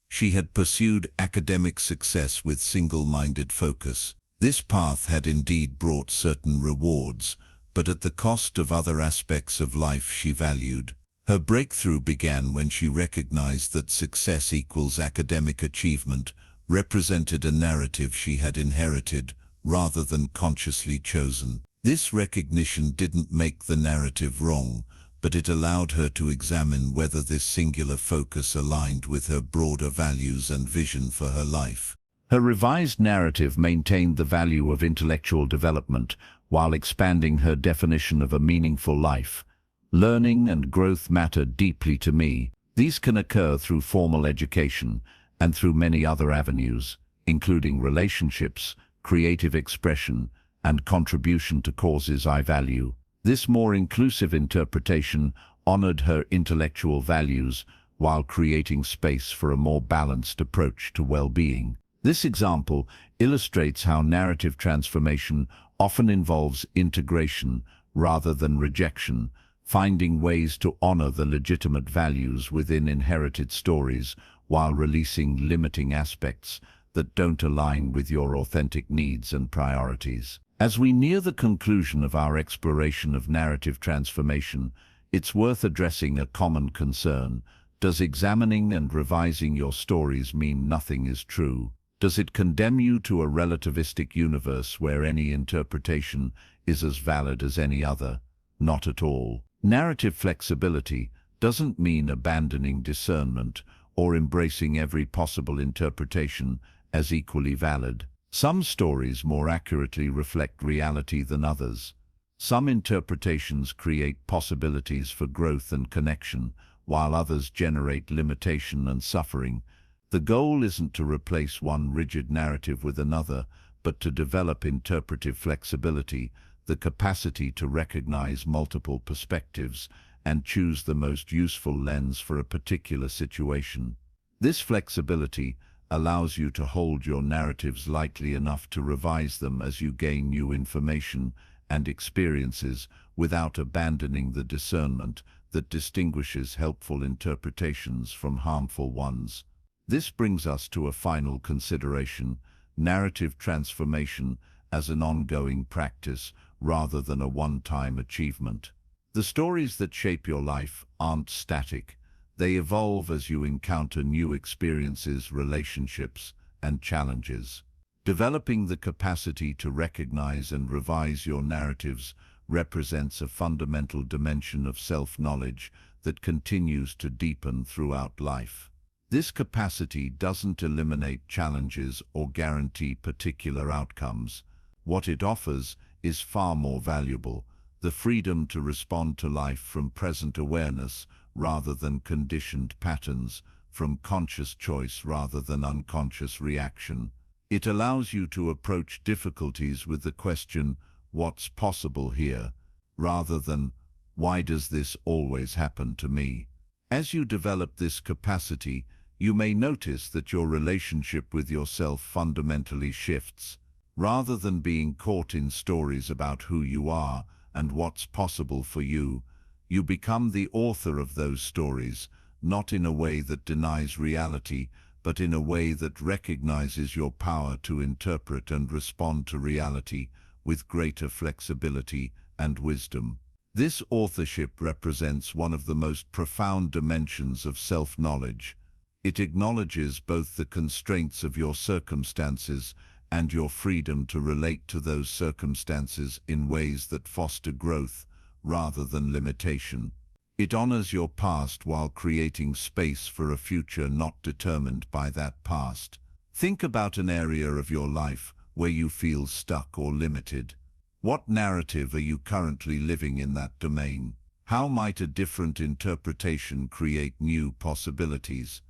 she had pursued academic success with single-minded focus. This path had indeed brought certain rewards, but at the cost of other aspects of life she valued. Her breakthrough began when she recognized that success equals academic achievement represented a narrative she had inherited rather than consciously chosen. This recognition didn't make the narrative wrong, but it allowed her to examine whether this singular focus aligned with her broader values and vision for her life. Her revised narrative maintained the value of intellectual development while expanding her definition of a meaningful life. Learning and growth matter deeply to me. These can occur through formal education and through many other avenues, including relationships, creative expression, and contribution to causes I value. This more inclusive interpretation honored her intellectual values while creating space for a more balanced approach to well-being. This example illustrates how narrative transformation often involves integration rather than rejection, finding ways to honor the legitimate values within inherited stories while releasing limiting aspects that don't align with your authentic needs and priorities. As we near the conclusion of our exploration of narrative transformation, it's worth addressing a common concern. Does examining and revising your stories mean nothing is true? Does it condemn you to a relativistic universe where any interpretation is as valid as any other? Not at all. Narrative flexibility doesn't mean abandoning discernment or embracing every possible interpretation as equally valid. Some stories more accurately reflect reality than others. Some interpretations create possibilities for growth and connection, while others generate limitation and suffering. The goal isn't to replace one rigid narrative with another, but to develop interpretive flexibility, the capacity to recognize multiple perspectives and choose the most useful lens for a particular situation. This flexibility allows you to hold your narratives lightly enough to revise them as you gain new information and experiences without abandoning the discernment that distinguishes helpful interpretations from harmful ones. This brings us to a final consideration: narrative transformation as an ongoing practice rather than a one-time achievement. The stories that shape your life aren't static. They evolve as you encounter new experiences, relationships, and challenges. Developing the capacity to recognize and revise your narratives represents a fundamental dimension of self-knowledge that continues to deepen throughout life. This capacity doesn't eliminate challenges or guarantee particular outcomes. What it offers is far more valuable: the freedom to respond to life from present awareness rather than conditioned patterns, from conscious choice rather than unconscious reaction. It allows you to approach difficulties with the question, "What's possible here?" rather than, "Why does this always happen to me?" As you develop this capacity, you may notice that your relationship with yourself fundamentally shifts. Rather than being caught in stories about who you are and what's possible for you, you become the author of those stories, not in a way that denies reality, but in a way that recognizes your power to interpret and respond to reality with greater flexibility and wisdom. This authorship represents one of the most profound dimensions of self-knowledge. It acknowledges both the constraints of your circumstances and your freedom to relate to those circumstances in ways that foster growth rather than limitation. It honors your past while creating space for a future not determined by that past. Think about an area of your life where you feel stuck or limited. What narrative are you currently living in that domain? How might a different interpretation create new possibilities?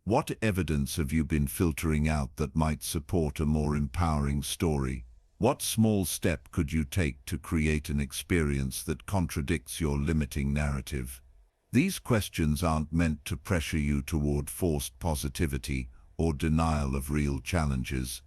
What evidence have you been filtering out that might support a more empowering story? What small step could you take to create an experience that contradicts your limiting narrative? These questions aren't meant to pressure you toward forced positivity or denial of real challenges.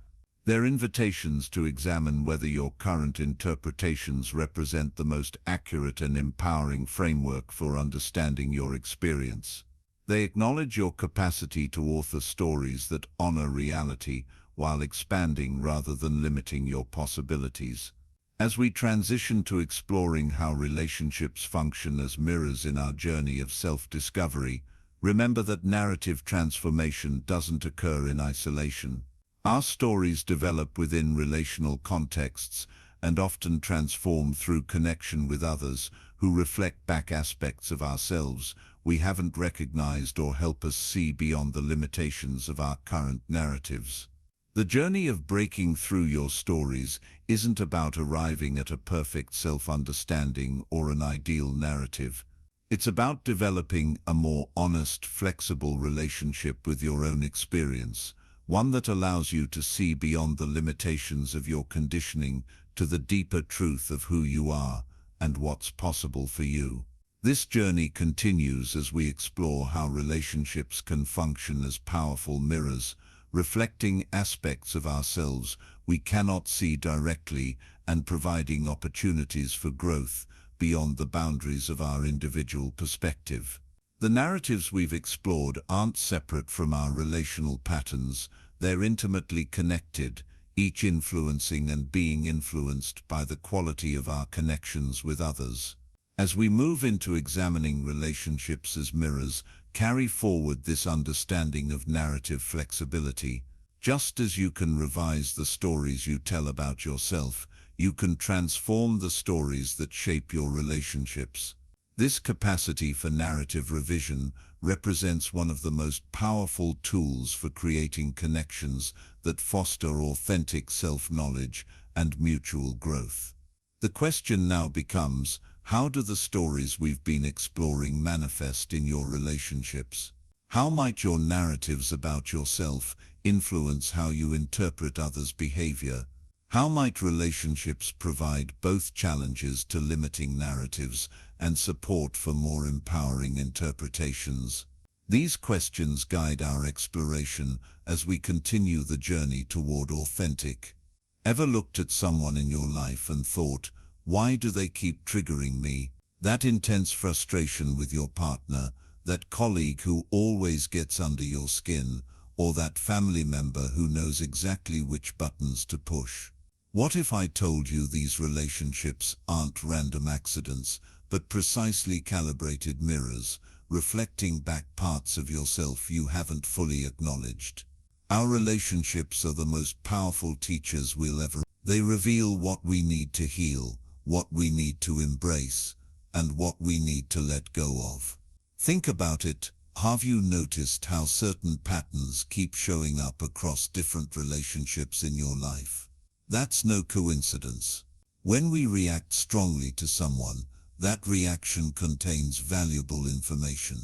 They're invitations to examine whether your current interpretations represent the most accurate and empowering framework for understanding your experience. They acknowledge your capacity to author stories that honor reality while expanding rather than limiting your possibilities. As we transition to exploring how relationships function as mirrors in our journey of self-discovery, remember that narrative transformation doesn't occur in isolation. Our stories develop within relational contexts and often transform through connection with others who reflect back aspects of ourselves we haven't recognized or help us see beyond the limitations of our current narratives. The journey of breaking through your stories isn't about arriving at a perfect self-understanding or an ideal narrative. It's about developing a more honest, flexible relationship with your own experience, one that allows you to see beyond the limitations of your conditioning to the deeper truth of who you are and what's possible for you. This journey continues as we explore how relationships can function as powerful mirrors, reflecting aspects of ourselves we cannot see directly and providing opportunities for growth beyond the boundaries of our individual perspective. The narratives we've explored aren't separate from our relational patterns, they're intimately connected, each influencing and being influenced by the quality of our connections with others. As we move into examining relationships as mirrors, carry forward this understanding of narrative flexibility. Just as you can revise the stories you tell about yourself, you can transform the stories that shape your relationships. This capacity for narrative revision represents one of the most powerful tools for creating connections that foster authentic self-knowledge and mutual growth. The question now becomes, how do the stories we've been exploring manifest in your relationships? How might your narratives about yourself influence how you interpret others' behavior? How might relationships provide both challenges to limiting narratives and support for more empowering interpretations? These questions guide our exploration as we continue the journey toward authentic. Ever looked at someone in your life and thought, why do they keep triggering me? That intense frustration with your partner, that colleague who always gets under your skin, or that family member who knows exactly which buttons to push. What if I told you these relationships aren't random accidents, but precisely calibrated mirrors, reflecting back parts of yourself you haven't fully acknowledged? Our relationships are the most powerful teachers we'll ever. They reveal what we need to heal, what we need to embrace, and what we need to let go of. Think about it. Have you noticed how certain patterns keep showing up across different relationships in your life? That's no coincidence. When we react strongly to someone, that reaction contains valuable information.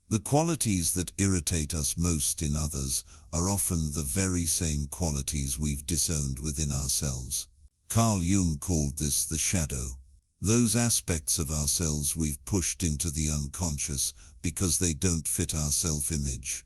The qualities that irritate us most in others are often the very same qualities we've disowned within ourselves. Carl Jung called this the shadow. Those aspects of ourselves we've pushed into the unconscious because they don't fit our self-image.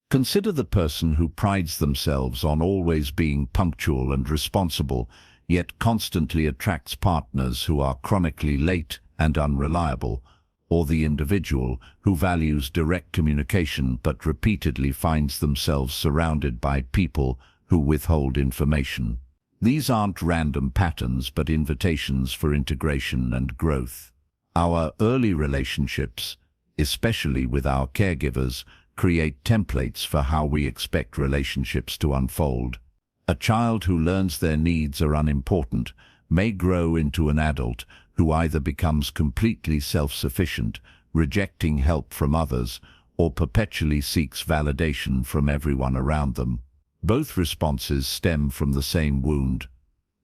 Consider the person who prides themselves on always being punctual and responsible, yet constantly attracts partners who are chronically late and unreliable, or the individual who values direct communication but repeatedly finds themselves surrounded by people who withhold information. These aren't random patterns but invitations for integration and growth. Our early relationships, especially with our caregivers, create templates for how we expect relationships to unfold. A child who learns their needs are unimportant may grow into an adult who either becomes completely self-sufficient, rejecting help from others, or perpetually seeks validation from everyone around them. Both responses stem from the same wound,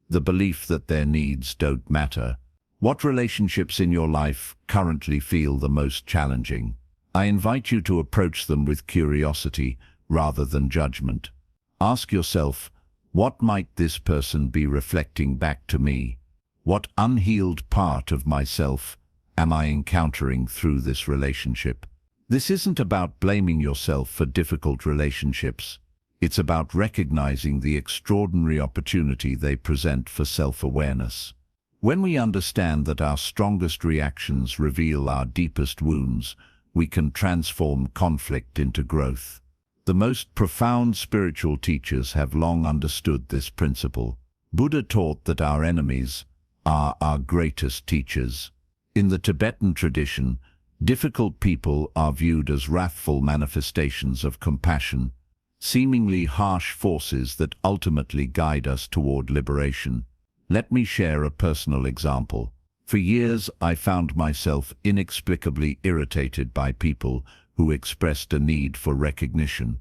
the belief that their needs don't matter. What relationships in your life currently feel the most challenging? I invite you to approach them with curiosity rather than judgment. Ask yourself, what might this person be reflecting back to me? What unhealed part of myself am I encountering through this relationship? This isn't about blaming yourself for difficult relationships. It's about recognizing the extraordinary opportunity they present for self-awareness. When we understand that our strongest reactions reveal our deepest wounds, we can transform conflict into growth. The most profound spiritual teachers have long understood this principle. Buddha taught that our enemies are our greatest teachers. In the Tibetan tradition, difficult people are viewed as wrathful manifestations of compassion, seemingly harsh forces that ultimately guide us toward liberation. Let me share a personal example. For years, I found myself inexplicably irritated by people who expressed a need for recognition.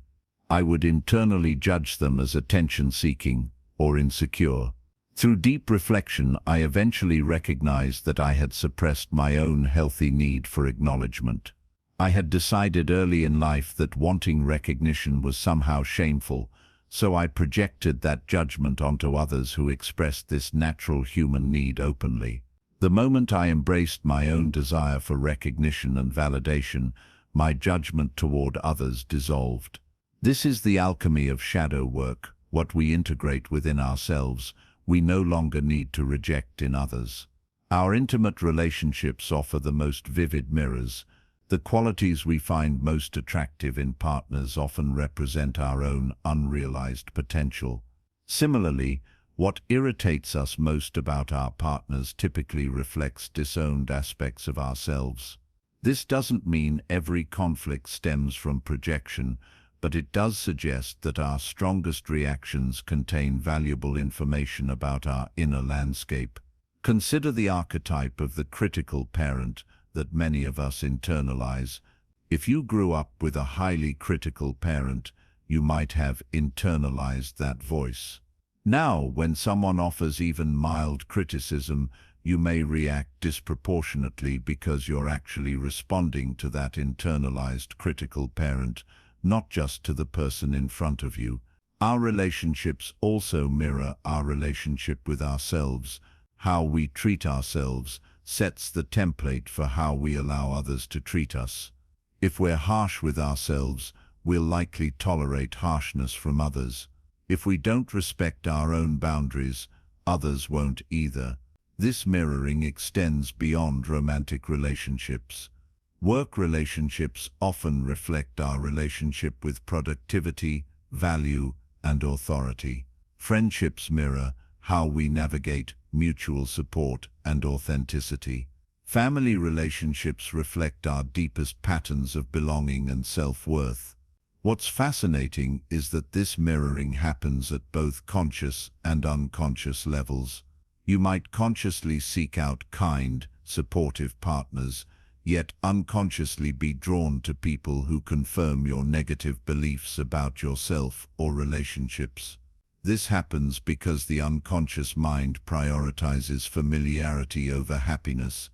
I would internally judge them as attention-seeking or insecure. Through deep reflection, I eventually recognized that I had suppressed my own healthy need for acknowledgement. I had decided early in life that wanting recognition was somehow shameful, so I projected that judgment onto others who expressed this natural human need openly. The moment I embraced my own desire for recognition and validation, my judgment toward others dissolved. This is the alchemy of shadow work. What we integrate within ourselves, we no longer need to reject in others. Our intimate relationships offer the most vivid mirrors. The qualities we find most attractive in partners often represent our own unrealized potential. Similarly, what irritates us most about our partners typically reflects disowned aspects of ourselves. This doesn't mean every conflict stems from projection, but it does suggest that our strongest reactions contain valuable information about our inner landscape. Consider the archetype of the critical parent that many of us internalize. If you grew up with a highly critical parent, you might have internalized that voice. Now, when someone offers even mild criticism, you may react disproportionately because you're actually responding to that internalized critical parent, not just to the person in front of you. Our relationships also mirror our relationship with ourselves. How we treat ourselves sets the template for how we allow others to treat us. If we're harsh with ourselves, we'll likely tolerate harshness from others. If we don't respect our own boundaries, others won't either. This mirroring extends beyond romantic relationships. Work relationships often reflect our relationship with productivity, value, and authority. Friendships mirror how we navigate mutual support and authenticity. Family relationships reflect our deepest patterns of belonging and self-worth. What's fascinating is that this mirroring happens at both conscious and unconscious levels. You might consciously seek out kind, supportive partners, yet unconsciously be drawn to people who confirm your negative beliefs about yourself or relationships. This happens because the unconscious mind prioritizes familiarity over happiness.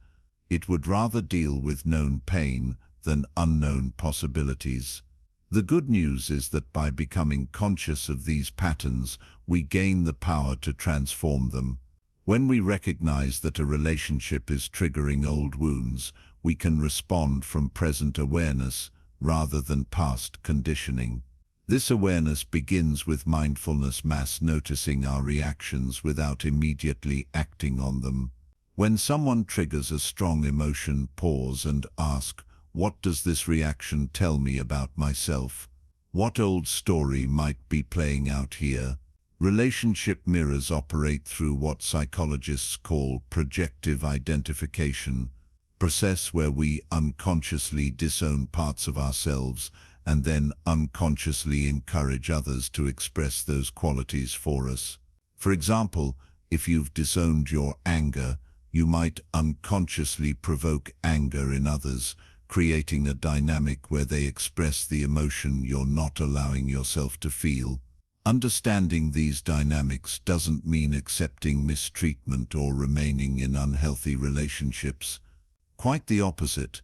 It would rather deal with known pain than unknown possibilities. The good news is that by becoming conscious of these patterns, we gain the power to transform them. When we recognize that a relationship is triggering old wounds, we can respond from present awareness rather than past conditioning. This awareness begins with mindfulness, mass noticing our reactions without immediately acting on them. When someone triggers a strong emotion, pause and ask, what does this reaction tell me about myself? What old story might be playing out here? Relationship mirrors operate through what psychologists call projective identification, a process where we unconsciously disown parts of ourselves and then unconsciously encourage others to express those qualities for us. For example, if you've disowned your anger, you might unconsciously provoke anger in others, creating a dynamic where they express the emotion you're not allowing yourself to feel. Understanding these dynamics doesn't mean accepting mistreatment or remaining in unhealthy relationships. Quite the opposite.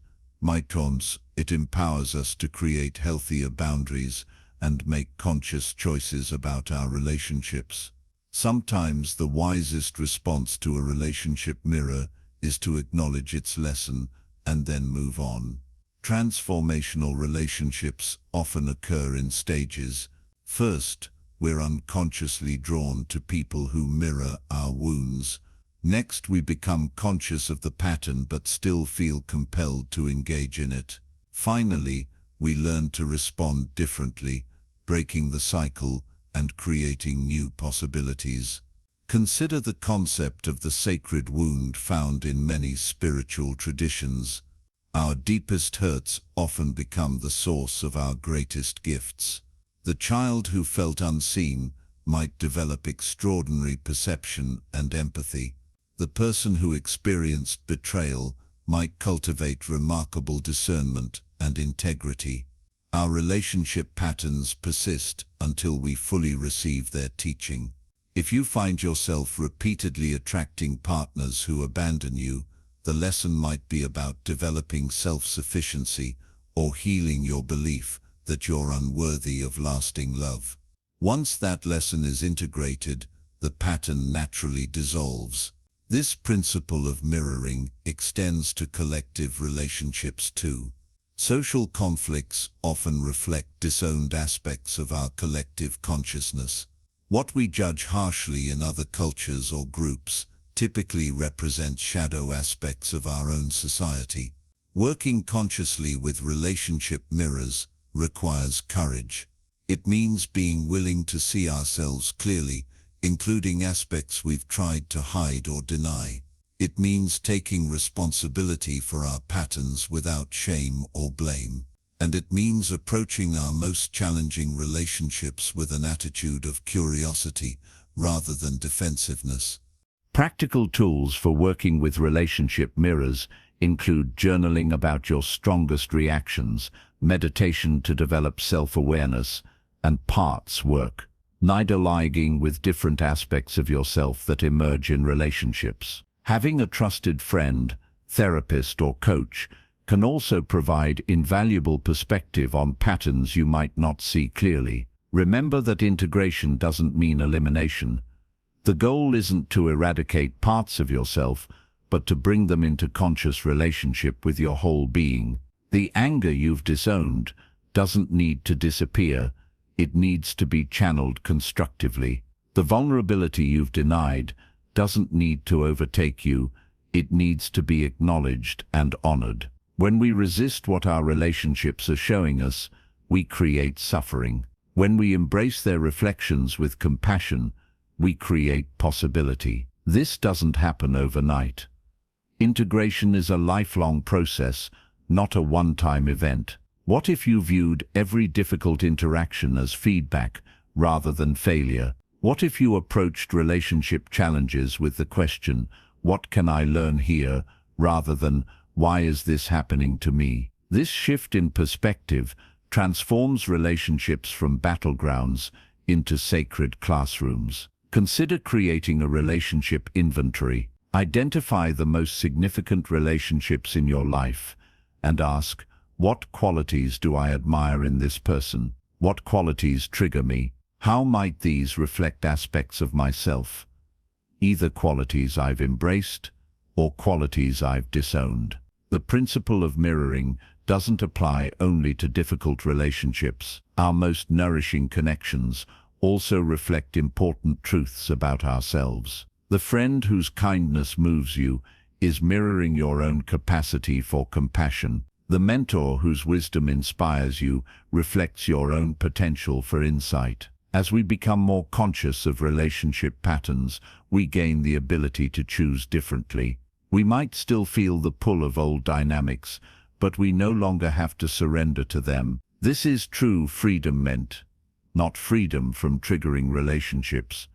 It empowers us to create healthier boundaries and make conscious choices about our relationships. Sometimes the wisest response to a relationship mirror is to acknowledge its lesson and then move on. Transformational relationships often occur in stages. First, we're unconsciously drawn to people who mirror our wounds. Next, we become conscious of the pattern but still feel compelled to engage in it. Finally, we learn to respond differently, breaking the cycle and creating new possibilities. Consider the concept of the sacred wound found in many spiritual traditions. Our deepest hurts often become the source of our greatest gifts. The child who felt unseen might develop extraordinary perception and empathy. The person who experienced betrayal might cultivate remarkable discernment and integrity. Our relationship patterns persist until we fully receive their teaching. If you find yourself repeatedly attracting partners who abandon you, the lesson might be about developing self-sufficiency or healing your belief that you're unworthy of lasting love. Once that lesson is integrated, the pattern naturally dissolves. This principle of mirroring extends to collective relationships too. Social conflicts often reflect disowned aspects of our collective consciousness. What we judge harshly in other cultures or groups typically represents shadow aspects of our own society. Working consciously with relationship mirrors requires courage. It means being willing to see ourselves clearly, including aspects we've tried to hide or deny. It means taking responsibility for our patterns without shame or blame. And it means approaching our most challenging relationships with an attitude of curiosity rather than defensiveness. Practical tools for working with relationship mirrors include journaling about your strongest reactions, meditation to develop self-awareness, and parts work, dialoguing with different aspects of yourself that emerge in relationships. Having a trusted friend, therapist, or coach can also provide invaluable perspective on patterns you might not see clearly. Remember that integration doesn't mean elimination. The goal isn't to eradicate parts of yourself, but to bring them into conscious relationship with your whole being. The anger you've disowned doesn't need to disappear. It needs to be channeled constructively. The vulnerability you've denied doesn't need to overtake you. It needs to be acknowledged and honored. When we resist what our relationships are showing us, we create suffering. When we embrace their reflections with compassion, we create possibility. This doesn't happen overnight. Integration is a lifelong process, not a one-time event. What if you viewed every difficult interaction as feedback rather than failure? What if you approached relationship challenges with the question, "What can I learn here?" rather than, "Why is this happening to me?" This shift in perspective transforms relationships from battlegrounds into sacred classrooms. Consider creating a relationship inventory. Identify the most significant relationships in your life and ask, what qualities do I admire in this person? What qualities trigger me? How might these reflect aspects of myself? Either qualities I've embraced or qualities I've disowned. The principle of mirroring doesn't apply only to difficult relationships. Our most nourishing connections also reflect important truths about ourselves. The friend whose kindness moves you is mirroring your own capacity for compassion. The mentor whose wisdom inspires you reflects your own potential for insight. As we become more conscious of relationship patterns, we gain the ability to choose differently. We might still feel the pull of old dynamics, but we no longer have to surrender to them. This is true freedom meant. Not freedom from triggering relationships,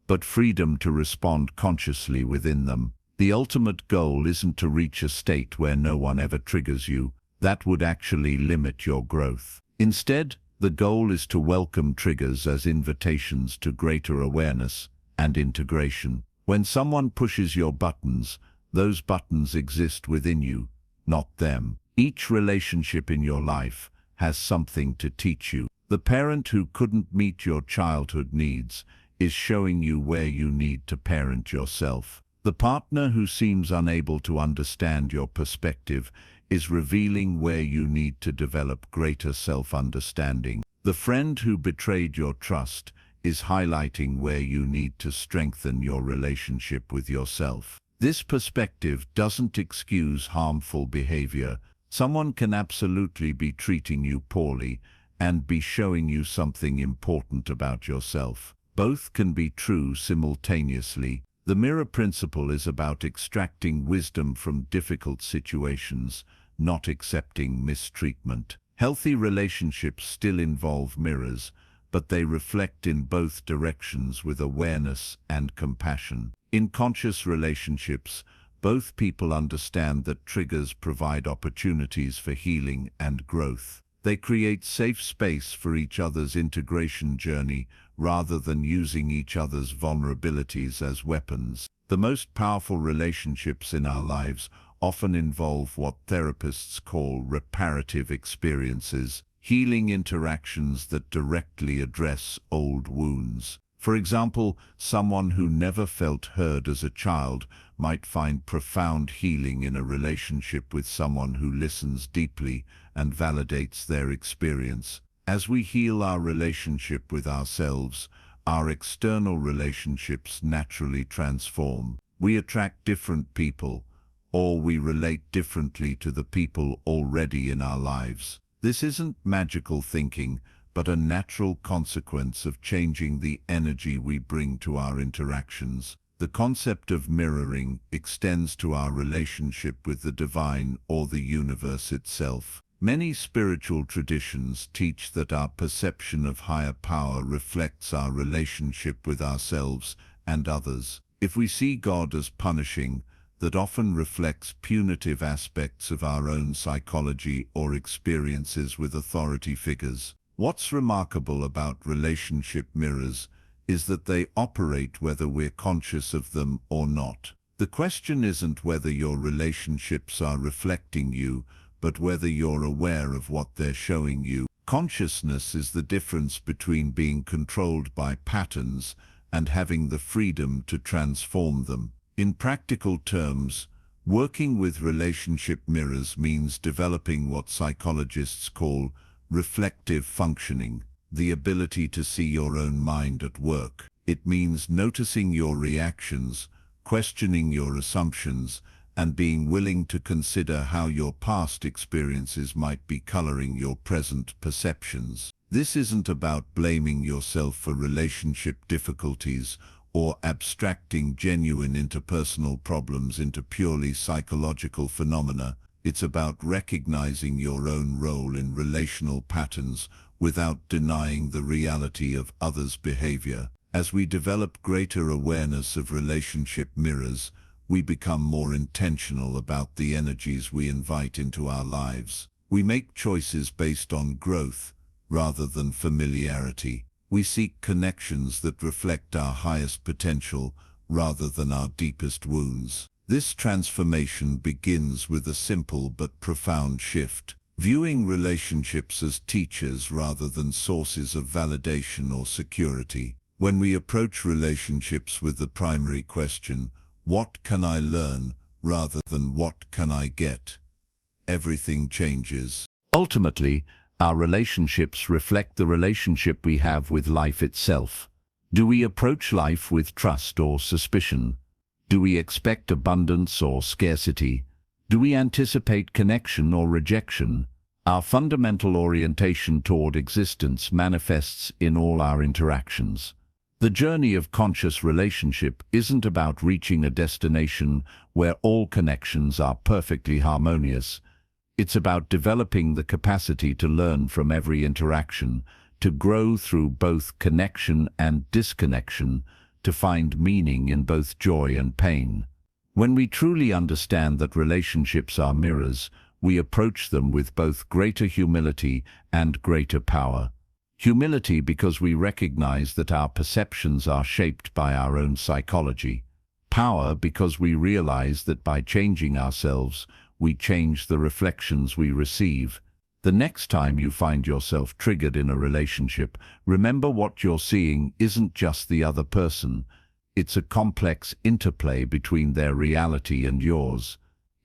but freedom to respond consciously within them. The ultimate goal isn't to reach a state where no one ever triggers you, That would actually limit your growth. Instead, the goal is to welcome triggers as invitations to greater awareness and integration. When someone pushes your buttons, those buttons exist within you, not them. Each relationship in your life has something to teach you. The parent who couldn't meet your childhood needs is showing you where you need to parent yourself. The partner who seems unable to understand your perspective is revealing where you need to develop greater self-understanding. The friend who betrayed your trust is highlighting where you need to strengthen your relationship with yourself. This perspective doesn't excuse harmful behavior. Someone can absolutely be treating you poorly and be showing you something important about yourself. Both can be true simultaneously. The mirror principle is about extracting wisdom from difficult situations, not accepting mistreatment. Healthy relationships still involve mirrors, but they reflect in both directions with awareness and compassion. In conscious relationships, both people understand that triggers provide opportunities for healing and growth. They create safe space for each other's integration journey rather than using each other's vulnerabilities as weapons. The most powerful relationships in our lives often involve what therapists call reparative experiences, healing interactions that directly address old wounds. For example, someone who never felt heard as a child might find profound healing in a relationship with someone who listens deeply and validates their experience. As we heal our relationship with ourselves, our external relationships naturally transform. We attract different people, or we relate differently to the people already in our lives. This isn't magical thinking, but a natural consequence of changing the energy we bring to our interactions. The concept of mirroring extends to our relationship with the divine or the universe itself. Many spiritual traditions teach that our perception of higher power reflects our relationship with ourselves and others. If we see God as punishing, that often reflects punitive aspects of our own psychology or experiences with authority figures. What's remarkable about relationship mirrors is that they operate whether we're conscious of them or not. The question isn't whether your relationships are reflecting you, but whether you're aware of what they're showing you. Consciousness is the difference between being controlled by patterns and having the freedom to transform them. In practical terms, working with relationship mirrors means developing what psychologists call reflective functioning, the ability to see your own mind at work. It means noticing your reactions, questioning your assumptions, and being willing to consider how your past experiences might be coloring your present perceptions. This isn't about blaming yourself for relationship difficulties or abstracting genuine interpersonal problems into purely psychological phenomena. It's about recognizing your own role in relational patterns without denying the reality of others' behavior. As we develop greater awareness of relationship mirrors, we become more intentional about the energies we invite into our lives. We make choices based on growth rather than familiarity. We seek connections that reflect our highest potential rather than our deepest wounds. This transformation begins with a simple but profound shift, viewing relationships as teachers rather than sources of validation or security. When we approach relationships with the primary question, "What can I learn?" rather than "What can I get?" everything changes. Ultimately, our relationships reflect the relationship we have with life itself. Do we approach life with trust or suspicion? Do we expect abundance or scarcity? Do we anticipate connection or rejection? Our fundamental orientation toward existence manifests in all our interactions. The journey of conscious relationship isn't about reaching a destination where all connections are perfectly harmonious. It's about developing the capacity to learn from every interaction, to grow through both connection and disconnection, to find meaning in both joy and pain. When we truly understand that relationships are mirrors, we approach them with both greater humility and greater power. Humility because we recognize that our perceptions are shaped by our own psychology. Power because we realize that by changing ourselves, we change the reflections we receive. The next time you find yourself triggered in a relationship, remember what you're seeing isn't just the other person. It's a complex interplay between their reality and yours.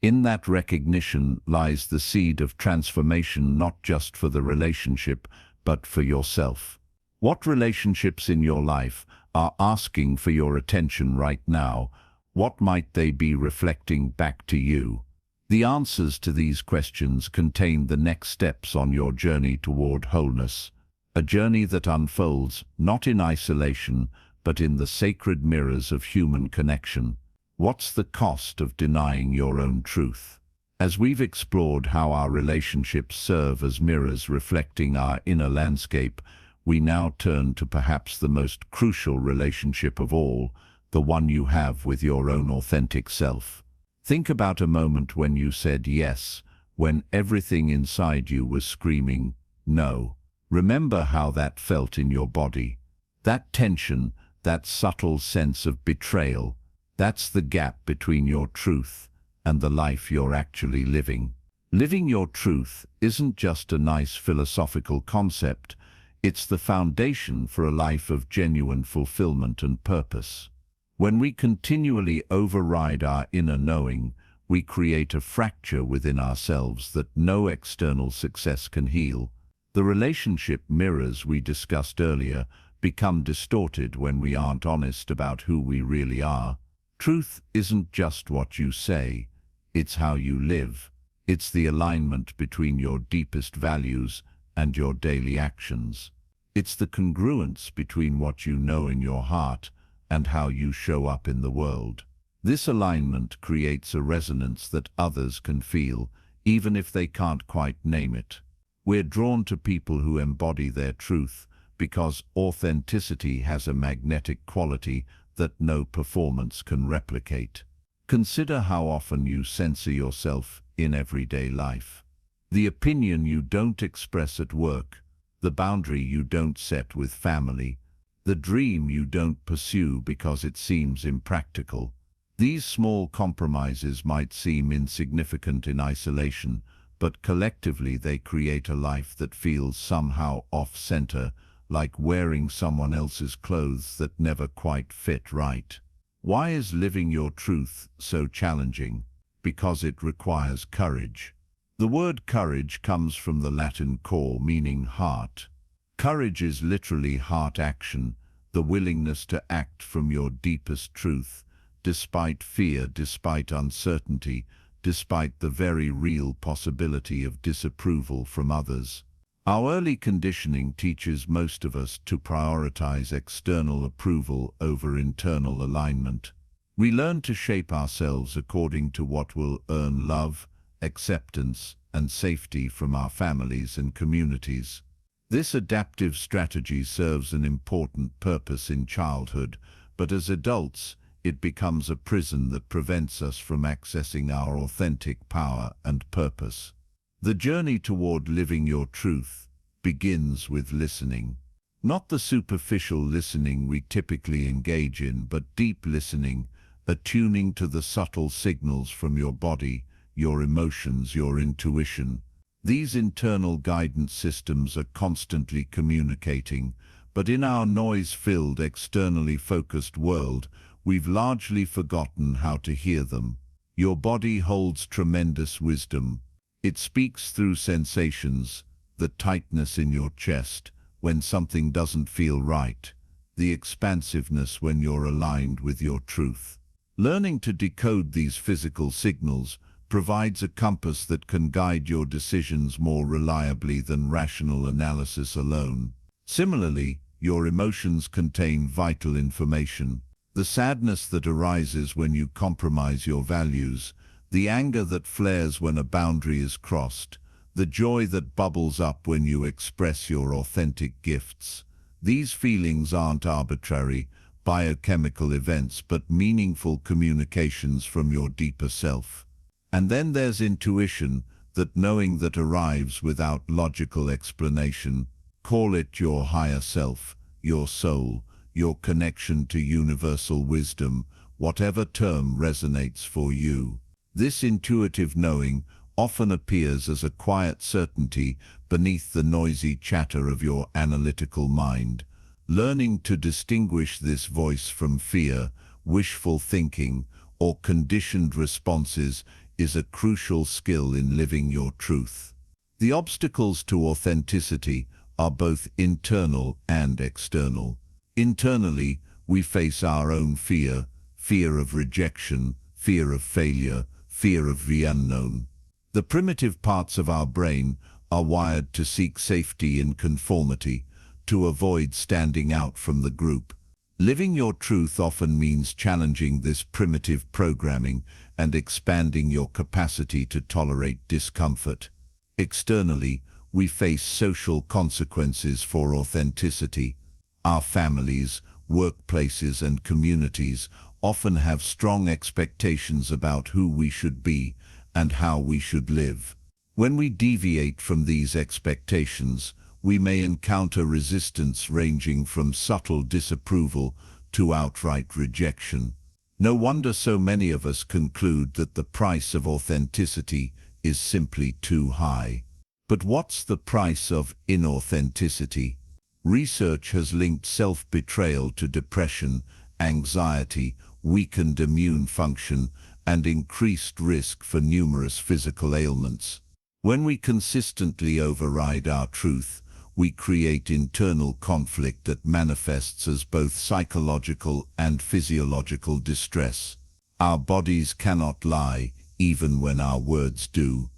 In that recognition lies the seed of transformation, not just for the relationship, but for yourself. What relationships in your life are asking for your attention right now? What might they be reflecting back to you? The answers to these questions contain the next steps on your journey toward wholeness, a journey that unfolds not in isolation, but in the sacred mirrors of human connection. What's the cost of denying your own truth? As we've explored how our relationships serve as mirrors reflecting our inner landscape, we now turn to perhaps the most crucial relationship of all, the one you have with your own authentic self. Think about a moment when you said yes, when everything inside you was screaming no. Remember how that felt in your body. That tension, that subtle sense of betrayal, that's the gap between your truth and the life you're actually living. Living your truth isn't just a nice philosophical concept, it's the foundation for a life of genuine fulfillment and purpose. When we continually override our inner knowing, we create a fracture within ourselves that no external success can heal. The relationship mirrors we discussed earlier become distorted when we aren't honest about who we really are. Truth isn't just what you say, it's how you live. It's the alignment between your deepest values and your daily actions. It's the congruence between what you know in your heart and how you show up in the world. This alignment creates a resonance that others can feel, even if they can't quite name it. We're drawn to people who embody their truth because authenticity has a magnetic quality that no performance can replicate. Consider how often you censor yourself in everyday life. The opinion you don't express at work, the boundary you don't set with family, the dream you don't pursue because it seems impractical. These small compromises might seem insignificant in isolation, but collectively they create a life that feels somehow off-center, like wearing someone else's clothes that never quite fit right. Why is living your truth so challenging? Because it requires courage. The word courage comes from the Latin cor, meaning heart. Courage is literally heart action, the willingness to act from your deepest truth, despite fear, despite uncertainty, despite the very real possibility of disapproval from others. Our early conditioning teaches most of us to prioritize external approval over internal alignment. We learn to shape ourselves according to what will earn love, acceptance, and safety from our families and communities. This adaptive strategy serves an important purpose in childhood, but as adults, it becomes a prison that prevents us from accessing our authentic power and purpose. The journey toward living your truth begins with listening. Not the superficial listening we typically engage in, but deep listening, attuning to the subtle signals from your body, your emotions, your intuition. These internal guidance systems are constantly communicating, but in our noise-filled, externally focused world, we've largely forgotten how to hear them. Your body holds tremendous wisdom. It speaks through sensations, the tightness in your chest when something doesn't feel right, the expansiveness when you're aligned with your truth. Learning to decode these physical signals provides a compass that can guide your decisions more reliably than rational analysis alone. Similarly, your emotions contain vital information. The sadness that arises when you compromise your values, the anger that flares when a boundary is crossed, the joy that bubbles up when you express your authentic gifts. These feelings aren't arbitrary, biochemical events, but meaningful communications from your deeper self. And then there's intuition, that knowing that arrives without logical explanation. Call it your higher self, your soul, your connection to universal wisdom, whatever term resonates for you. This intuitive knowing often appears as a quiet certainty beneath the noisy chatter of your analytical mind. Learning to distinguish this voice from fear, wishful thinking, or conditioned responses is a crucial skill in living your truth. The obstacles to authenticity are both internal and external. Internally, we face our own fear, fear of rejection, fear of failure, fear of the unknown. The primitive parts of our brain are wired to seek safety in conformity, to avoid standing out from the group. Living your truth often means challenging this primitive programming and expanding your capacity to tolerate discomfort. Externally, we face social consequences for authenticity. Our families, workplaces, and communities often have strong expectations about who we should be and how we should live. When we deviate from these expectations, we may encounter resistance ranging from subtle disapproval to outright rejection. No wonder so many of us conclude that the price of authenticity is simply too high. But what's the price of inauthenticity? Research has linked self-betrayal to depression, anxiety, weakened immune function, and increased risk for numerous physical ailments. When we consistently override our truth, we create internal conflict that manifests as both psychological and physiological distress. Our bodies cannot lie, even when our words do.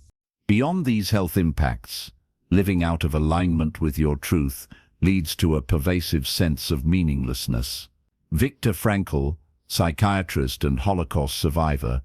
Beyond these health impacts, living out of alignment with your truth leads to a pervasive sense of meaninglessness. Viktor Frankl, psychiatrist and Holocaust survivor,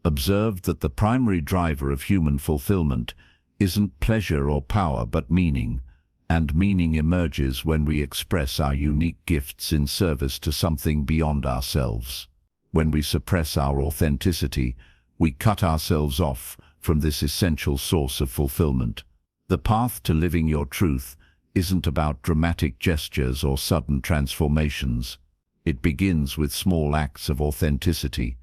observed that the primary driver of human fulfillment isn't pleasure or power but meaning, and meaning emerges when we express our unique gifts in service to something beyond ourselves. When we suppress our authenticity, we cut ourselves off from this essential source of fulfillment. The path to living your truth isn't about dramatic gestures or sudden transformations. It begins with small acts of authenticity,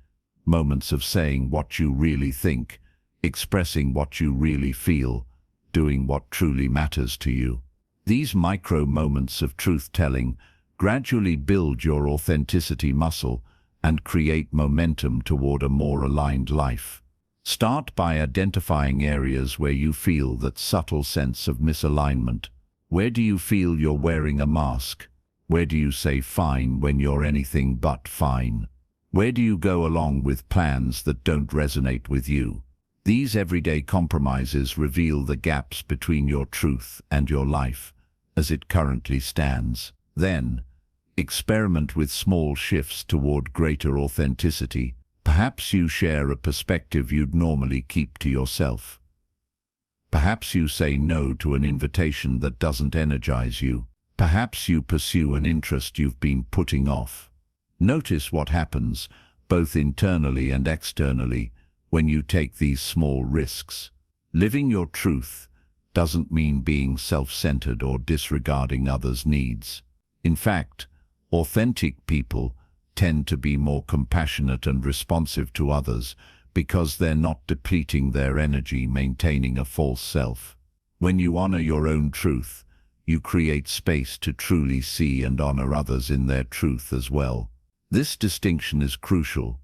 moments of saying what you really think, expressing what you really feel, doing what truly matters to you. These micro moments of truth-telling gradually build your authenticity muscle and create momentum toward a more aligned life. Start by identifying areas where you feel that subtle sense of misalignment. Where do you feel you're wearing a mask? Where do you say fine when you're anything but fine? Where do you go along with plans that don't resonate with you? These everyday compromises reveal the gaps between your truth and your life as it currently stands. Then, experiment with small shifts toward greater authenticity. Perhaps you share a perspective you'd normally keep to yourself. Perhaps you say no to an invitation that doesn't energize you. Perhaps you pursue an interest you've been putting off. Notice what happens, both internally and externally, when you take these small risks. Living your truth doesn't mean being self-centered or disregarding others' needs. In fact, authentic people tend to be more compassionate and responsive to others because they're not depleting their energy maintaining a false self. When you honor your own truth, you create space to truly see and honor others in their truth as well. This distinction is crucial.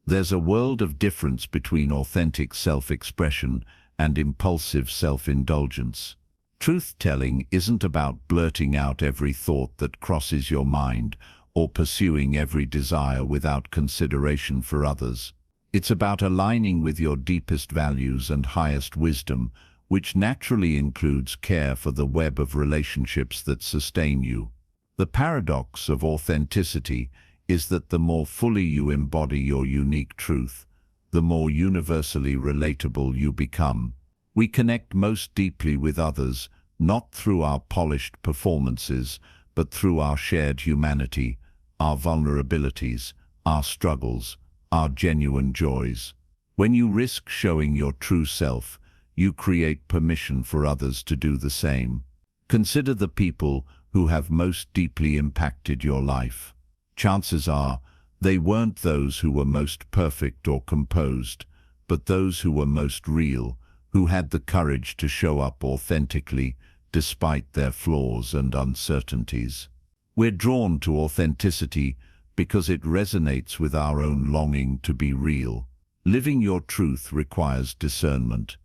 There's a world of difference between authentic self-expression and impulsive self-indulgence. Truth-telling isn't about blurting out every thought that crosses your mind or pursuing every desire without consideration for others. It's about aligning with your deepest values and highest wisdom, which naturally includes care for the web of relationships that sustain you. The paradox of authenticity is that the more fully you embody your unique truth, the more universally relatable you become. We connect most deeply with others, not through our polished performances, but through our shared humanity, our vulnerabilities, our struggles, our genuine joys. When you risk showing your true self, you create permission for others to do the same. Consider the people who have most deeply impacted your life. Chances are, they weren't those who were most perfect or composed, but those who were most real, who had the courage to show up authentically despite their flaws and uncertainties. We're drawn to authenticity because it resonates with our own longing to be real. Living your truth requires discernment.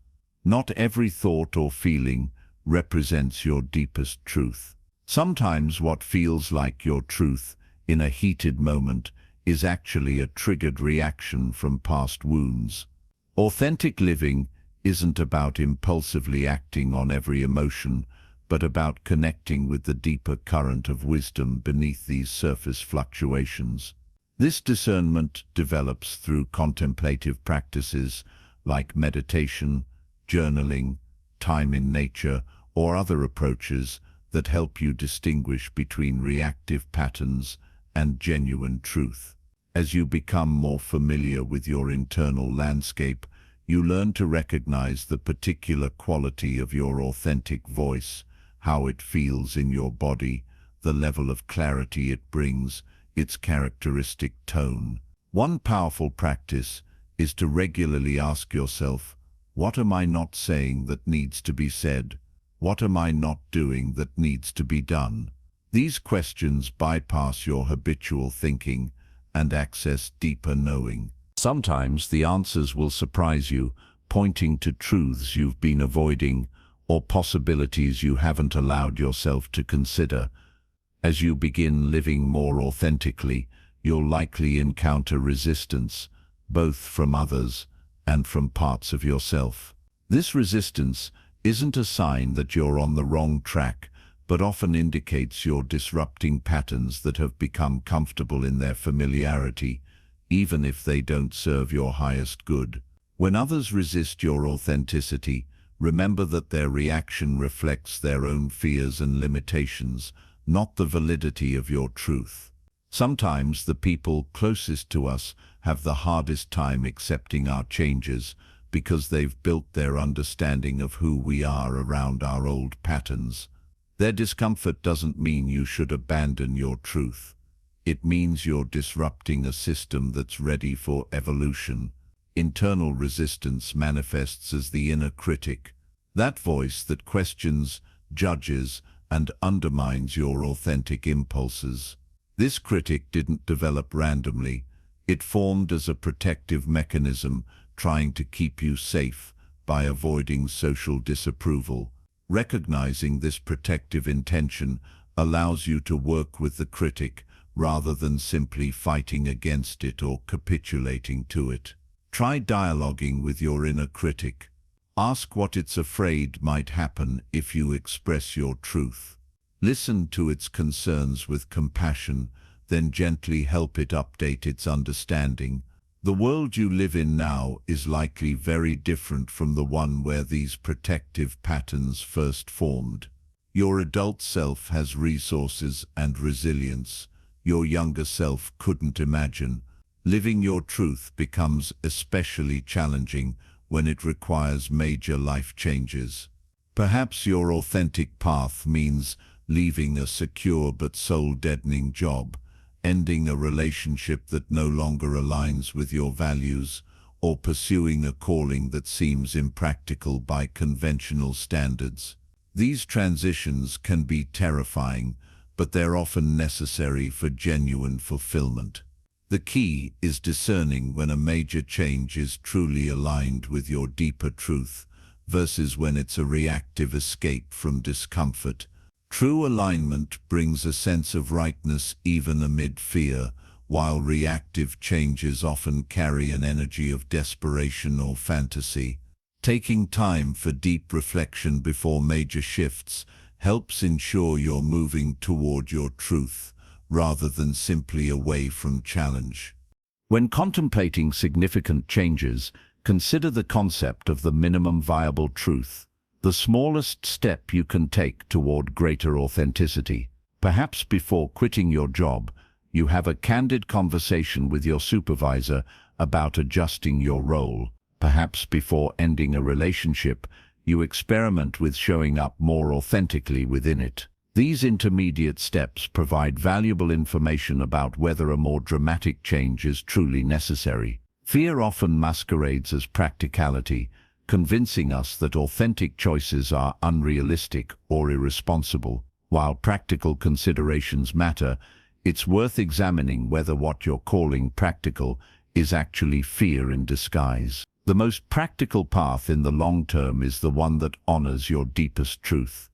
Not every thought or feeling represents your deepest truth. Sometimes what feels like your truth in a heated moment is actually a triggered reaction from past wounds. Authentic living isn't about impulsively acting on every emotion, but about connecting with the deeper current of wisdom beneath these surface fluctuations. This discernment develops through contemplative practices like meditation, journaling, time in nature, or other approaches that help you distinguish between reactive patterns and genuine truth. As you become more familiar with your internal landscape, you learn to recognize the particular quality of your authentic voice, how it feels in your body, the level of clarity it brings, its characteristic tone. One powerful practice is to regularly ask yourself, what am I not saying that needs to be said? What am I not doing that needs to be done? These questions bypass your habitual thinking and access deeper knowing. Sometimes the answers will surprise you, pointing to truths you've been avoiding or possibilities you haven't allowed yourself to consider. As you begin living more authentically, you'll likely encounter resistance, both from others and from parts of yourself. This resistance isn't a sign that you're on the wrong track, but often indicates you're disrupting patterns that have become comfortable in their familiarity, even if they don't serve your highest good. When others resist your authenticity, remember that their reaction reflects their own fears and limitations, not the validity of your truth. Sometimes the people closest to us have the hardest time accepting our changes because they've built their understanding of who we are around our old patterns. Their discomfort doesn't mean you should abandon your truth. It means you're disrupting a system that's ready for evolution. Internal resistance manifests as the inner critic, that voice that questions, judges, and undermines your authentic impulses. This critic didn't develop randomly. It formed as a protective mechanism, trying to keep you safe by avoiding social disapproval. Recognizing this protective intention allows you to work with the critic rather than simply fighting against it or capitulating to it. Try dialoguing with your inner critic. Ask what it's afraid might happen if you express your truth. Listen to its concerns with compassion, then gently help it update its understanding. The world you live in now is likely very different from the one where these protective patterns first formed. Your adult self has resources and resilience your younger self couldn't imagine. Living your truth becomes especially challenging when it requires major life changes. Perhaps your authentic path means leaving a secure but soul-deadening job, ending a relationship that no longer aligns with your values, or pursuing a calling that seems impractical by conventional standards. These transitions can be terrifying, but they're often necessary for genuine fulfillment. The key is discerning when a major change is truly aligned with your deeper truth versus when it's a reactive escape from discomfort. True alignment brings a sense of rightness even amid fear, while reactive changes often carry an energy of desperation or fantasy. Taking time for deep reflection before major shifts helps ensure you're moving toward your truth rather than simply away from challenge. When contemplating significant changes, consider the concept of the minimum viable truth, the smallest step you can take toward greater authenticity. Perhaps before quitting your job, you have a candid conversation with your supervisor about adjusting your role. Perhaps before ending a relationship, you experiment with showing up more authentically within it. These intermediate steps provide valuable information about whether a more dramatic change is truly necessary. Fear often masquerades as practicality, convincing us that authentic choices are unrealistic or irresponsible. While practical considerations matter, it's worth examining whether what you're calling practical is actually fear in disguise. The most practical path in the long term is the one that honors your deepest truth,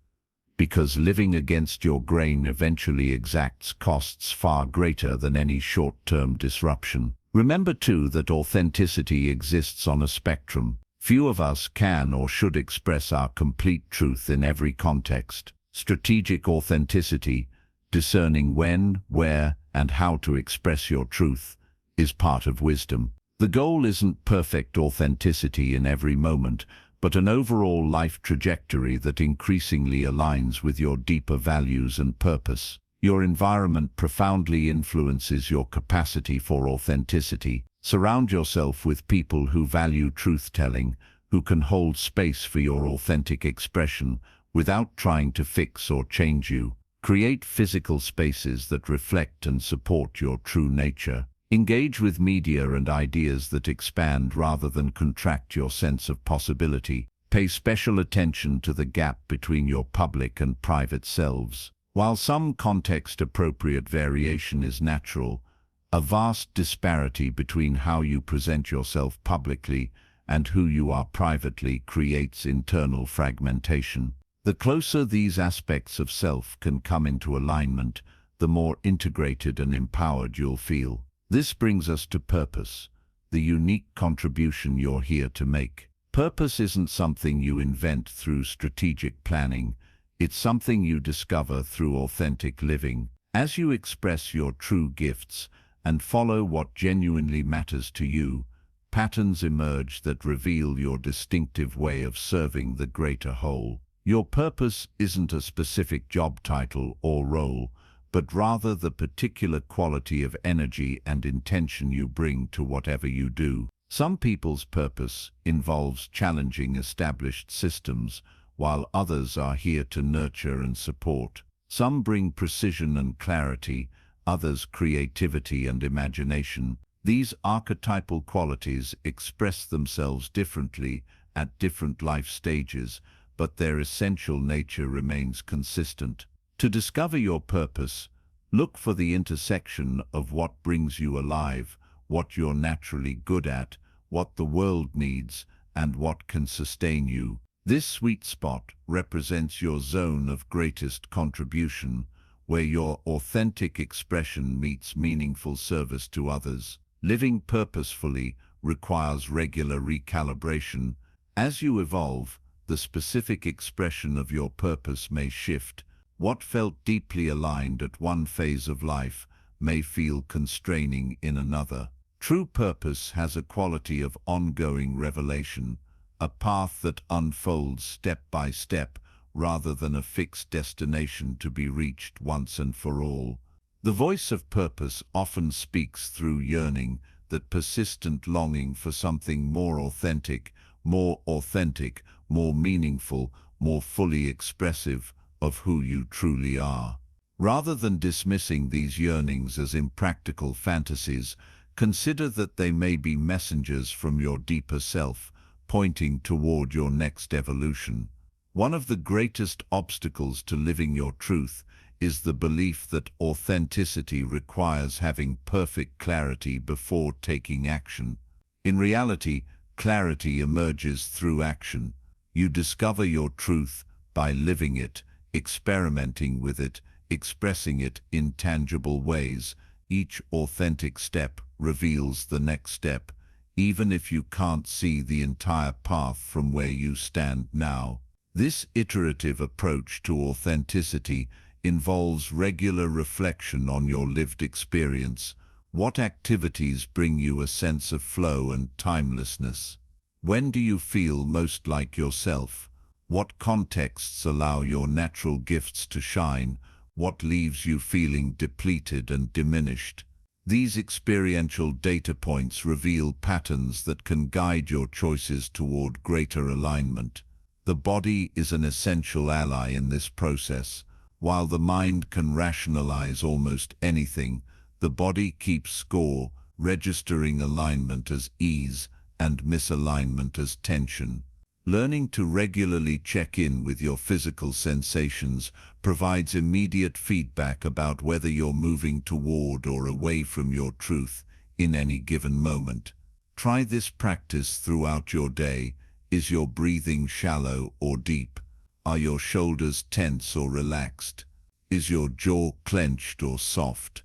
because living against your grain eventually exacts costs far greater than any short-term disruption. Remember too that authenticity exists on a spectrum. Few of us can or should express our complete truth in every context. Strategic authenticity, discerning when, where, and how to express your truth, is part of wisdom. The goal isn't perfect authenticity in every moment, but an overall life trajectory that increasingly aligns with your deeper values and purpose. Your environment profoundly influences your capacity for authenticity. Surround yourself with people who value truth-telling, who can hold space for your authentic expression without trying to fix or change you. Create physical spaces that reflect and support your true nature. Engage with media and ideas that expand rather than contract your sense of possibility. Pay special attention to the gap between your public and private selves. While some context-appropriate variation is natural, a vast disparity between how you present yourself publicly and who you are privately creates internal fragmentation. The closer these aspects of self can come into alignment, the more integrated and empowered you'll feel. This brings us to purpose, the unique contribution you're here to make. Purpose isn't something you invent through strategic planning. It's something you discover through authentic living. As you express your true gifts and follow what genuinely matters to you, patterns emerge that reveal your distinctive way of serving the greater whole. Your purpose isn't a specific job title or role, but rather the particular quality of energy and intention you bring to whatever you do. Some people's purpose involves challenging established systems, while others are here to nurture and support. Some bring precision and clarity, others creativity and imagination. These archetypal qualities express themselves differently at different life stages, but their essential nature remains consistent. To discover your purpose, look for the intersection of what brings you alive, what you're naturally good at, what the world needs, and what can sustain you. This sweet spot represents your zone of greatest contribution, where your authentic expression meets meaningful service to others. Living purposefully requires regular recalibration. As you evolve, the specific expression of your purpose may shift. What felt deeply aligned at one phase of life may feel constraining in another. True purpose has a quality of ongoing revelation, a path that unfolds step by step rather than a fixed destination to be reached once and for all. The voice of purpose often speaks through yearning, that persistent longing for something more authentic, more meaningful, more fully expressive of who you truly are. Rather than dismissing these yearnings as impractical fantasies, consider that they may be messengers from your deeper self, pointing toward your next evolution. One of the greatest obstacles to living your truth is the belief that authenticity requires having perfect clarity before taking action. In reality, clarity emerges through action. You discover your truth by living it, experimenting with it, expressing it in tangible ways. Each authentic step reveals the next step, even if you can't see the entire path from where you stand now. This iterative approach to authenticity involves regular reflection on your lived experience. What activities bring you a sense of flow and timelessness? When do you feel most like yourself? What contexts allow your natural gifts to shine? What leaves you feeling depleted and diminished? These experiential data points reveal patterns that can guide your choices toward greater alignment. The body is an essential ally in this process. While the mind can rationalize almost anything, the body keeps score, registering alignment as ease and misalignment as tension. Learning to regularly check in with your physical sensations provides immediate feedback about whether you're moving toward or away from your truth in any given moment. Try this practice throughout your day. Is your breathing shallow or deep? Are your shoulders tense or relaxed? Is your jaw clenched or soft?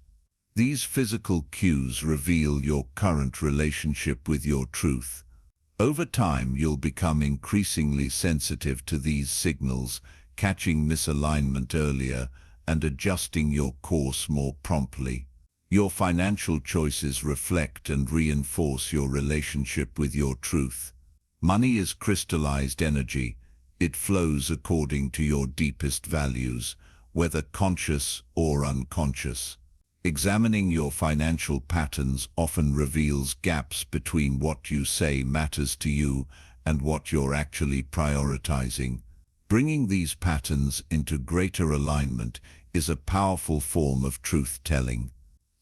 These physical cues reveal your current relationship with your truth. Over time, you'll become increasingly sensitive to these signals, catching misalignment earlier and adjusting your course more promptly. Your financial choices reflect and reinforce your relationship with your truth. Money is crystallized energy. It flows according to your deepest values, whether conscious or unconscious. Examining your financial patterns often reveals gaps between what you say matters to you and what you're actually prioritizing. Bringing these patterns into greater alignment is a powerful form of truth-telling.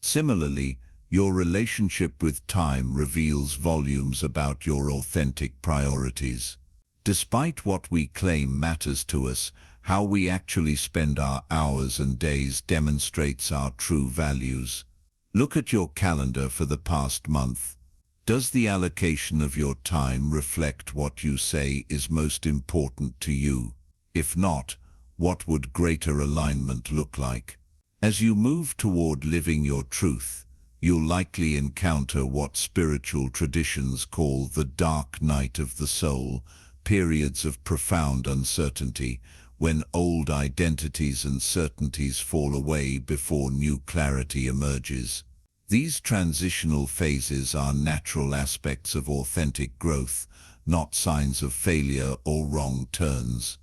Similarly, your relationship with time reveals volumes about your authentic priorities. Despite what we claim matters to us, how we actually spend our hours and days demonstrates our true values. Look at your calendar for the past month. Does the allocation of your time reflect what you say is most important to you? If not, what would greater alignment look like? As you move toward living your truth, you'll likely encounter what spiritual traditions call the dark night of the soul, periods of profound uncertainty, when old identities and certainties fall away before new clarity emerges. These transitional phases are natural aspects of authentic growth, not signs of failure or wrong turns.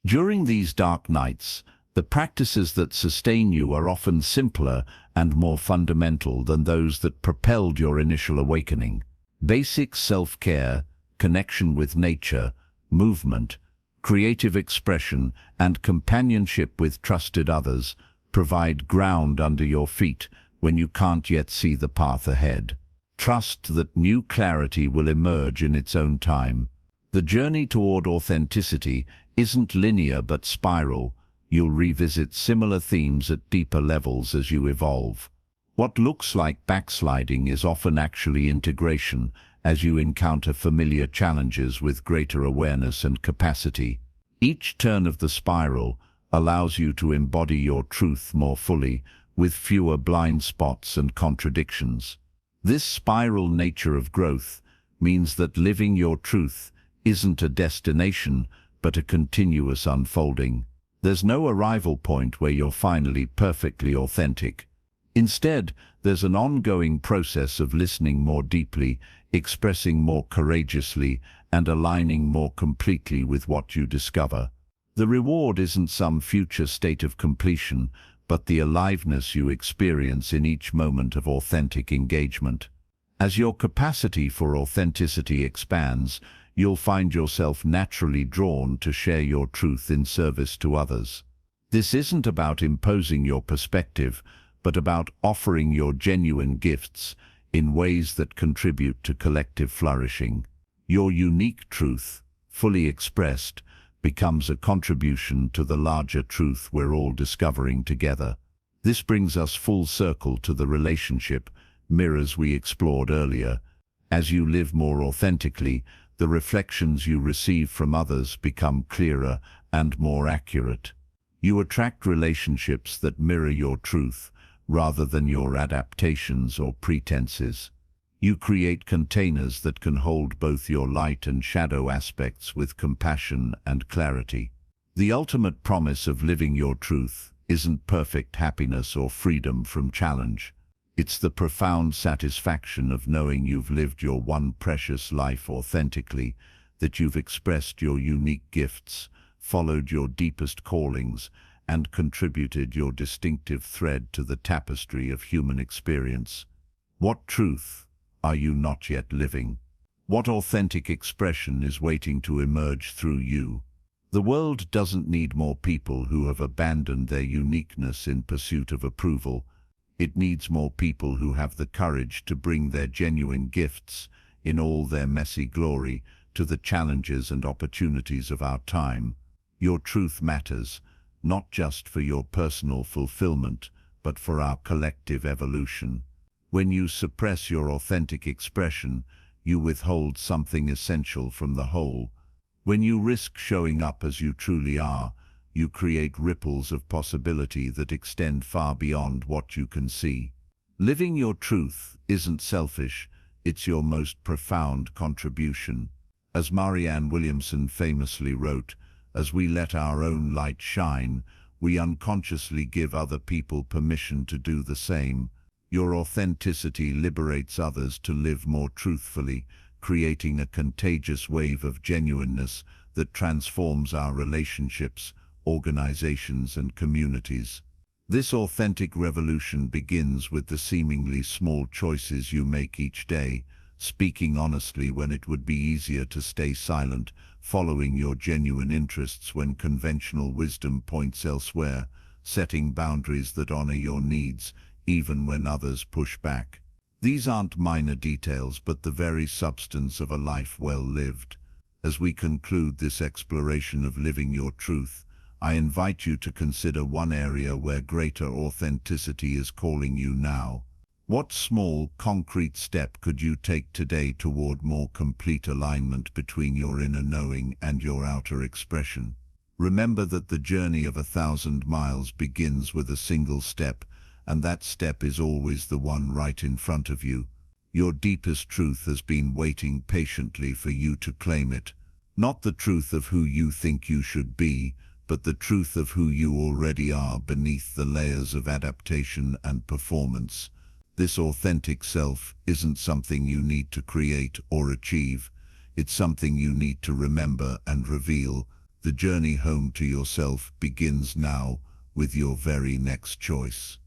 During these dark nights, the practices that sustain you are often simpler and more fundamental than those that propelled your initial awakening. Basic self-care, connection with nature, movement, creative expression, and companionship with trusted others provide ground under your feet when you can't yet see the path ahead. Trust that new clarity will emerge in its own time. The journey toward authenticity isn't linear but spiral. You'll revisit similar themes at deeper levels as you evolve. What looks like backsliding is often actually integration, as you encounter familiar challenges with greater awareness and capacity. Each turn of the spiral allows you to embody your truth more fully, with fewer blind spots and contradictions. This spiral nature of growth means that living your truth isn't a destination, but a continuous unfolding. There's no arrival point where you're finally perfectly authentic. Instead, there's an ongoing process of listening more deeply, expressing more courageously, and aligning more completely with what you discover. The reward isn't some future state of completion, but the aliveness you experience in each moment of authentic engagement. As your capacity for authenticity expands, you'll find yourself naturally drawn to share your truth in service to others. This isn't about imposing your perspective, but about offering your genuine gifts in ways that contribute to collective flourishing. Your unique truth, fully expressed, becomes a contribution to the larger truth we're all discovering together. This brings us full circle to the relationship mirrors we explored earlier. As you live more authentically, the reflections you receive from others become clearer and more accurate. You attract relationships that mirror your truth, rather than your adaptations or pretenses. You create containers that can hold both your light and shadow aspects with compassion and clarity. The ultimate promise of living your truth isn't perfect happiness or freedom from challenge. It's the profound satisfaction of knowing you've lived your one precious life authentically, that you've expressed your unique gifts, followed your deepest callings, and contributed your distinctive thread to the tapestry of human experience. What truth are you not yet living? What authentic expression is waiting to emerge through you? The world doesn't need more people who have abandoned their uniqueness in pursuit of approval. It needs more people who have the courage to bring their genuine gifts, in all their messy glory, to the challenges and opportunities of our time. Your truth matters, not just for your personal fulfillment, but for our collective evolution. When you suppress your authentic expression, you withhold something essential from the whole. When you risk showing up as you truly are, you create ripples of possibility that extend far beyond what you can see. Living your truth isn't selfish, it's your most profound contribution. As Marianne Williamson famously wrote, "As we let our own light shine, we unconsciously give other people permission to do the same." Your authenticity liberates others to live more truthfully, creating a contagious wave of genuineness that transforms our relationships, organizations, and communities. This authentic revolution begins with the seemingly small choices you make each day, speaking honestly when it would be easier to stay silent, following your genuine interests when conventional wisdom points elsewhere, setting boundaries that honor your needs, even when others push back. These aren't minor details, but the very substance of a life well lived. As we conclude this exploration of living your truth, I invite you to consider one area where greater authenticity is calling you now. What small, concrete step could you take today toward more complete alignment between your inner knowing and your outer expression? Remember that the journey of 1,000 miles begins with a single step, and that step is always the one right in front of you. Your deepest truth has been waiting patiently for you to claim it. Not the truth of who you think you should be, but the truth of who you already are beneath the layers of adaptation and performance. This authentic self isn't something you need to create or achieve. It's something you need to remember and reveal. The journey home to yourself begins now with your very next choice.